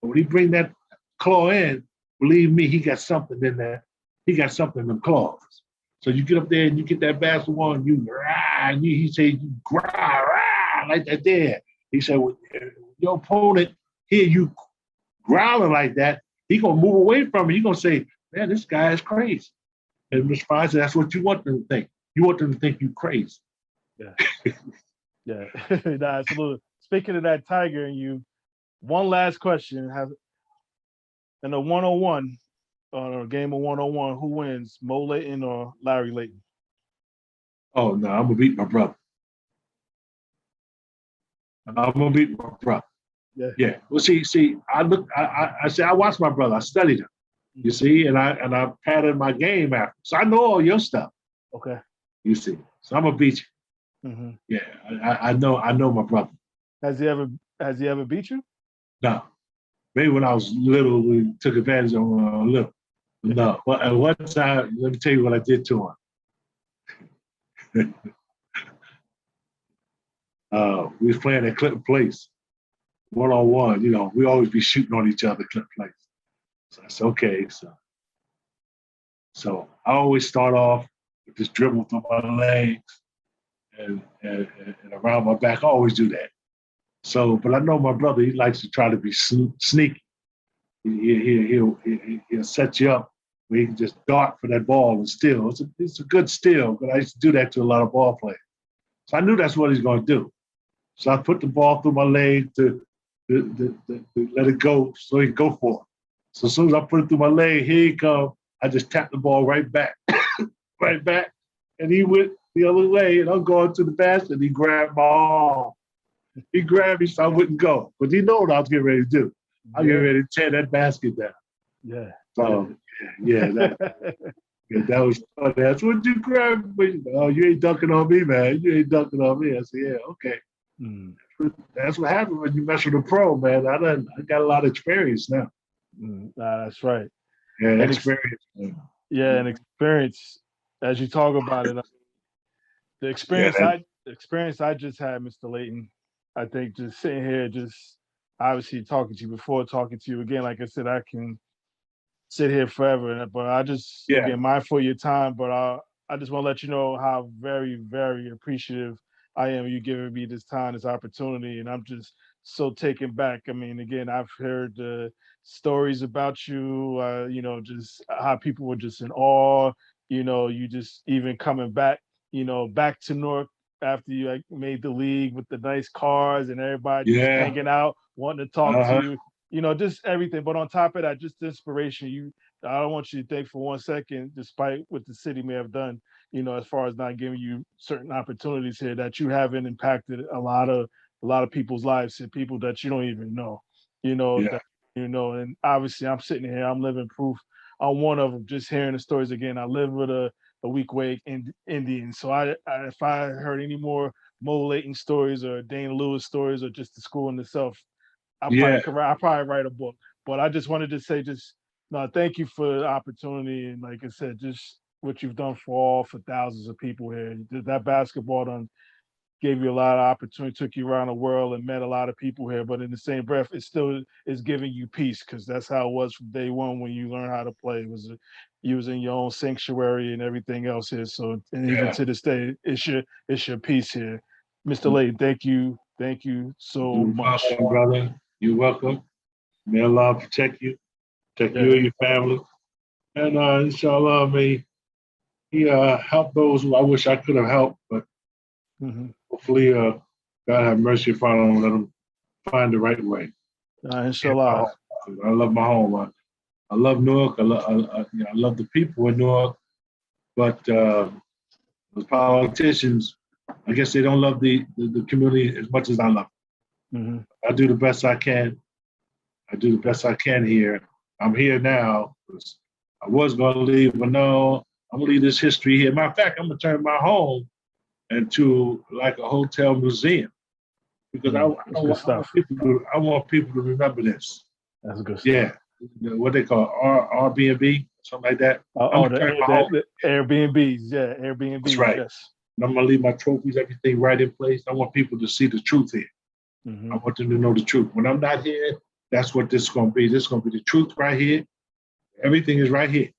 when he bring that claw in, believe me, he got something in there. He got something in the claws. So you get up there and you get that basketball and he said, you growl, like that there. He said, well, your opponent hear you growling like that, he going to move away from it. He going to say, man, this guy is crazy. And Mr. Fine said, that's what you want them to think. You want them to think you crazy.
Yeah. Yeah. Nah, absolutely. Speaking of that tiger and you, one last question. In a one-on-one, on a game of 1-on-1, who wins, Mo Layton or Larry Layton?
Oh no, I'm gonna beat my brother. I'm gonna beat my brother.
Yeah.
Yeah. Well, see, I watched my brother. I studied him. You see, and I patterned my game after. So I know all your stuff.
Okay.
You see, so I'm gonna beat you.
Mm-hmm.
Yeah, I know my brother.
Has he ever beat you?
No, maybe when I was little, we took advantage of him a little. No, well, at one time, let me tell you what I did to him. We was playing at Clinton Place, 1-on-1. You know, we always be shooting on each other, Clinton Place. So I said, okay. So I always start off with this dribble through my legs and around my back. I always do that. So, but I know my brother, he likes to try to be sneaky. He'll set you up where he can just dart for that ball and steal. It's a good steal, but I used to do that to a lot of ball players. So I knew that's what he's going to do. So I put the ball through my leg to let it go so he can go for it. So as soon as I put it through my leg, here he comes. I just tapped the ball right back, right back. And he went the other way, and I'm going to the basket, and he grabbed my arm. He grabbed me so I wouldn't go. But he knew what I was getting ready to do. I was getting ready to tear that basket down.
Yeah.
So, that was funny. That's what you grabbed me. Oh, you ain't dunking on me, man. You ain't dunking on me. I said, yeah, okay.
Mm.
That's what happens when you mess with a pro, man. I got a lot of experience now.
That's right.
Yeah, and experience.
And experience. As you talk about it, the experience I just had, Mr. Layton. I think just sitting here, just obviously talking to you before, talking to you again. Like I said, I can sit here forever, but I just again mindful of your time. But I just want to let you know how very, very appreciative I am you giving me this time, this opportunity, and I'm just so taken back. I mean, again, I've heard stories about you, just how people were just in awe. You just even coming back, back to Newark after you made the league with the nice cars and everybody just hanging out, wanting to talk to you. Just everything. But on top of that, just the inspiration. I don't want you to think for 1 second, despite what the city may have done, as far as not giving you certain opportunities here, that you haven't impacted a lot of people's lives and people that you don't even know, and obviously I'm sitting here, I'm living proof on one of them, just hearing the stories again. I live with a weak way Indian. So if I heard any more Mo Layton stories or Dane Lewis stories or just the school in itself, I'll probably write a book. But I just wanted to say thank you for the opportunity. And like I said, just what you've done for thousands of people here. That basketball done gave you a lot of opportunity, took you around the world and met a lot of people here. But in the same breath, it still is giving you peace, because that's how it was from day one when you learned how to play. You was in your own sanctuary and everything else here. So, and even to this day, it's your peace here. Mr. Layton, thank you so much.
You're welcome, brother. You're welcome. May Allah protect you and your family. And inshallah, may He help those who I wish I could have helped, but hopefully God have mercy upon them and let them find the right way.
Inshallah.
I love my home. I love Newark. I love the people in Newark, but the politicians, I guess they don't love the community as much as I love it. I do the best I can. I do the best I can here. I'm here now. I was going to leave, but no, I'm going to leave this history here. Matter of fact, I'm going to turn my home into like a hotel museum, because I want people to remember this.
That's good stuff.
Yeah. What they call Airbnb, something like that.
The Airbnbs. Yeah, Airbnbs.
That's right.
Yes.
And I'm going to leave my trophies, everything right in place. I want people to see the truth here. I want them to know the truth. When I'm not here, that's what this is going to be. This is going to be the truth right here. Everything is right here.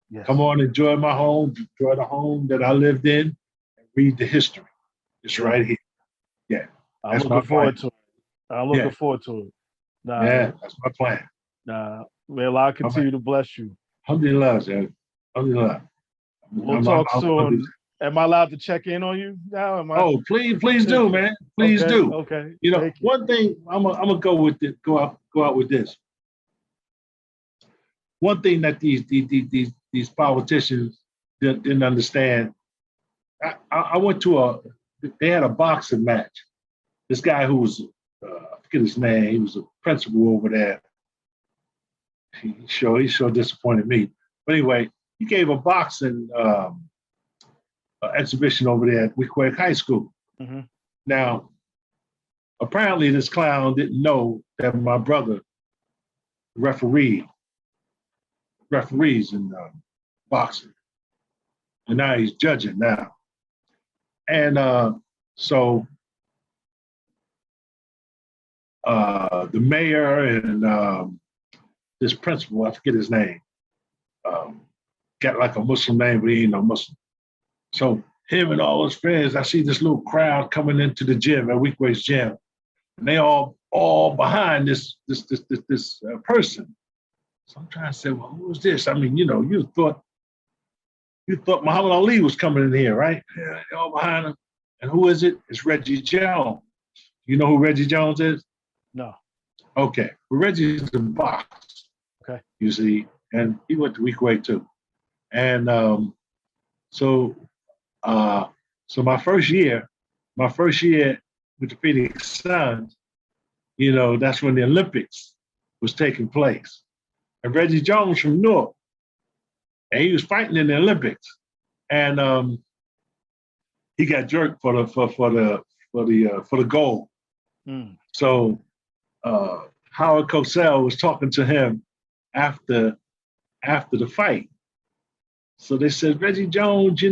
Yes. Come on, enjoy my home, enjoy the home that I lived in, and read the history. It's right here. Yeah.
I'm looking forward to it. I'm looking forward to it.
That's my plan.
May Allah continue to bless you.
Alhamdulillah, Zed. Alhamdulillah.
We'll talk soon. Am I allowed to check in on you now?
Oh, please do, man. Please do.
Okay.
One thing I'm gonna go out with this. one thing that these politicians didn't understand. I went to they had a boxing match. This guy who was, I forget his name, he was a principal over there. He sure disappointed me. But anyway, he gave a boxing exhibition over there at Weequahic High School.
Mm-hmm.
Now, apparently this clown didn't know that my brother referees in boxing. And now he's judging now. And so the mayor and this principal, I forget his name, got like a Muslim name, but he ain't no Muslim. So him and all his friends, I see this little crowd coming into the gym at Weequahic's gym, and they all behind this person. So I'm trying to say, well, who is this? I mean, you thought Muhammad Ali was coming in here, right? Yeah, they're all behind him. And who is it? It's Reggie Jones. You know who Reggie Jones is?
No.
Okay. Well, Reggie's a box.
Okay.
You see, and he went to Weequahic too. And so my first year with the Phoenix Suns, that's when the Olympics was taking place. And Reggie Jones from Newark, and he was fighting in the Olympics, and he got jerked for the gold.
Mm.
So Howard Cosell was talking to him after the fight. So they said, Reggie Jones, see,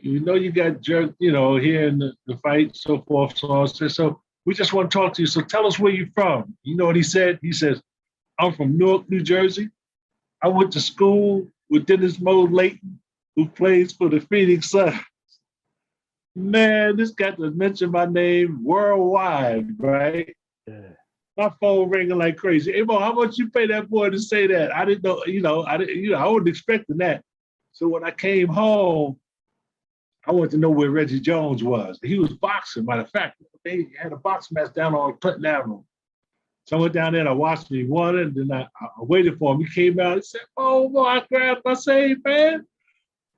you got jerked, here in the fight, so forth, so on. So we just want to talk to you. So tell us where you're from. You know what he said? He says, I'm from Newark, New Jersey. I went to school with Dennis Mode Layton, who plays for the Phoenix Suns. Man, this got to mention my name worldwide, right?
Yeah.
My phone ringing like crazy. Hey, Mo, how much you pay that boy to say that? I didn't know, I wasn't expecting that. So when I came home, I wanted to know where Reggie Jones was. He was boxing, matter of fact. They had a boxing match down on Clinton Avenue. So I went down there and I watched him. He won it, and then I waited for him. He came out and said, oh, boy, I grabbed my say, man,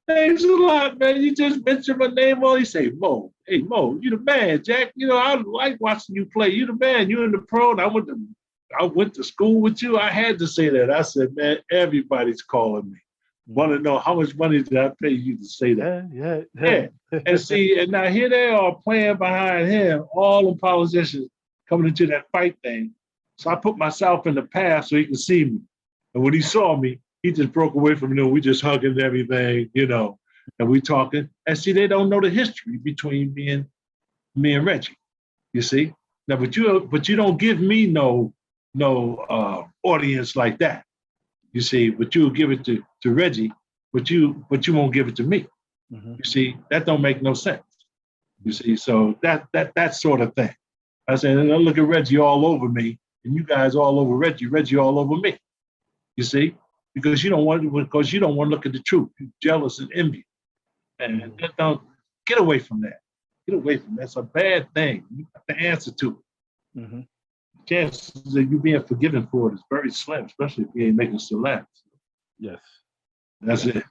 thanks a lot, man. You just mentioned my name. He said, Mo, hey, Mo, you the man, Jack. I like watching you play. You the man. You in the pro, and I went to school with you. I had to say that. I said, man, everybody's calling me. Want to know how much money did I pay you to say that? Yeah. And see, and now here they are playing behind him, all the politicians coming into that fight thing. So I put myself in the path so he could see me. And when he saw me, he just broke away from me. We just hugging and everything, and we talking. And see, they don't know the history between me and Reggie. You see? Now, but you don't give me no audience like that. You see, but you'll give it to Reggie, but you won't give it to me. Mm-hmm. You see, that don't make no sense. You see, so that sort of thing. I said, and I look at Reggie all over me, and you guys all over Reggie all over me. You see, because you don't want to look at the truth. You're jealous and envious, and don't get away from that. Get away from that. It's a bad thing. You have to answer to it. Mm-hmm. Chances of you being forgiven for it is very slim, especially if you ain't making salams.
Yes.
That's it.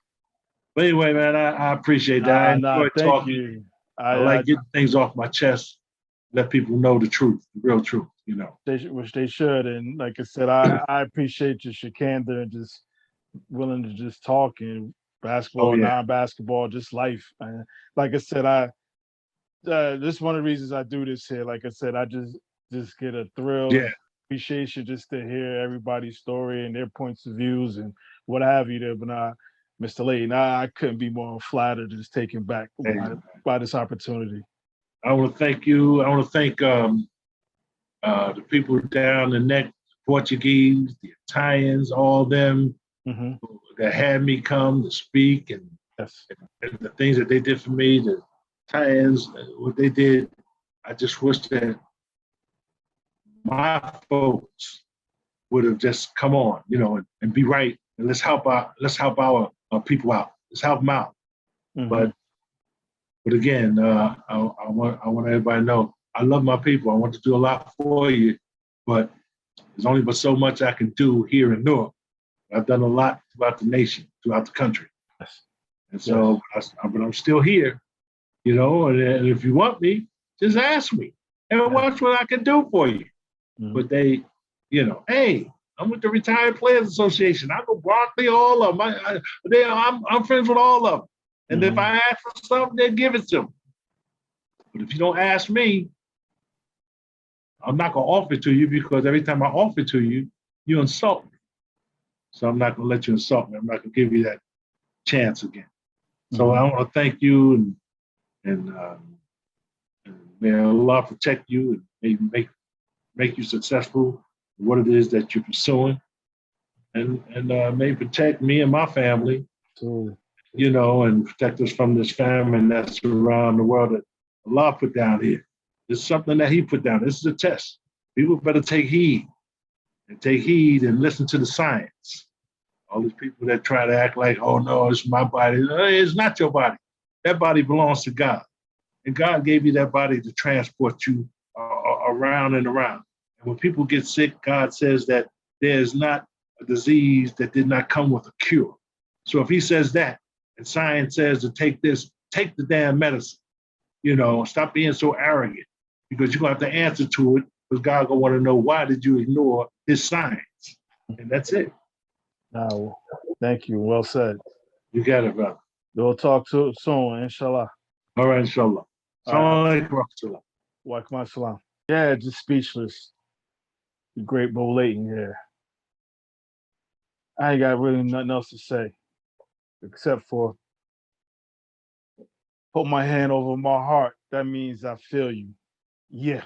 But anyway, man, I appreciate that. I enjoy talking.
You.
I like getting things off my chest, let people know the truth, the real truth,
Which they should. And like I said, I appreciate your candor and just willing to just talk and basketball, non-basketball, just life. And like I said, this is one of the reasons I do this here. Like I said, I just get a thrill, appreciation just to hear everybody's story and their points of views and what have you there. But Mr. Layton, I couldn't be more flattered just taken back by this opportunity.
I want to thank you. I want to thank the people down the neck, Portuguese, the Italians, all of them that had me come to speak and the things that they did for me, the Italians, what they did. I just wish that my folks would have just come on, and be right, and let's help our people out. Let's help them out. Mm-hmm. But again, I want everybody to know I love my people. I want to do a lot for you, but There's only but so much I can do here in Newark. I've done a lot throughout the nation, throughout the country.
Yes.
And so, but I'm still here, and if you want me, just ask me and watch what I can do for you. Mm-hmm. But they, hey, I'm with the Retired Players Association. I know broadly all of them. I'm friends with all of them. And if I ask for something, they give it to me. But if you don't ask me, I'm not going to offer it to you, because every time I offer it to you, you insult me. So I'm not going to let you insult me. I'm not going to give you that chance again. So I want to thank you, and may Allah protect you and make you successful in what it is that you're pursuing, and may protect me and my family, and protect us from this famine that's around the world that Allah put down here. It's something that He put down. This is a test. People better take heed and listen to the science. All these people that try to act like, oh no, it's my body. No, it's not your body. That body belongs to God. And God gave you that body to transport you around and around. And when people get sick, God says that there is not a disease that did not come with a cure. So if He says that, and science says to take this, take the damn medicine. Stop being so arrogant, because you're going to have to answer to it, because God going to want to know, why did you ignore His science? And that's it.
Thank you. Well said.
You got it, brother.
We'll talk to it soon, inshallah.
All right, inshallah. Assalamu
alaikum. Yeah, just speechless. The great Bo Layton here. I ain't got really nothing else to say, except for put my hand over my heart. That means I feel you. Yeah.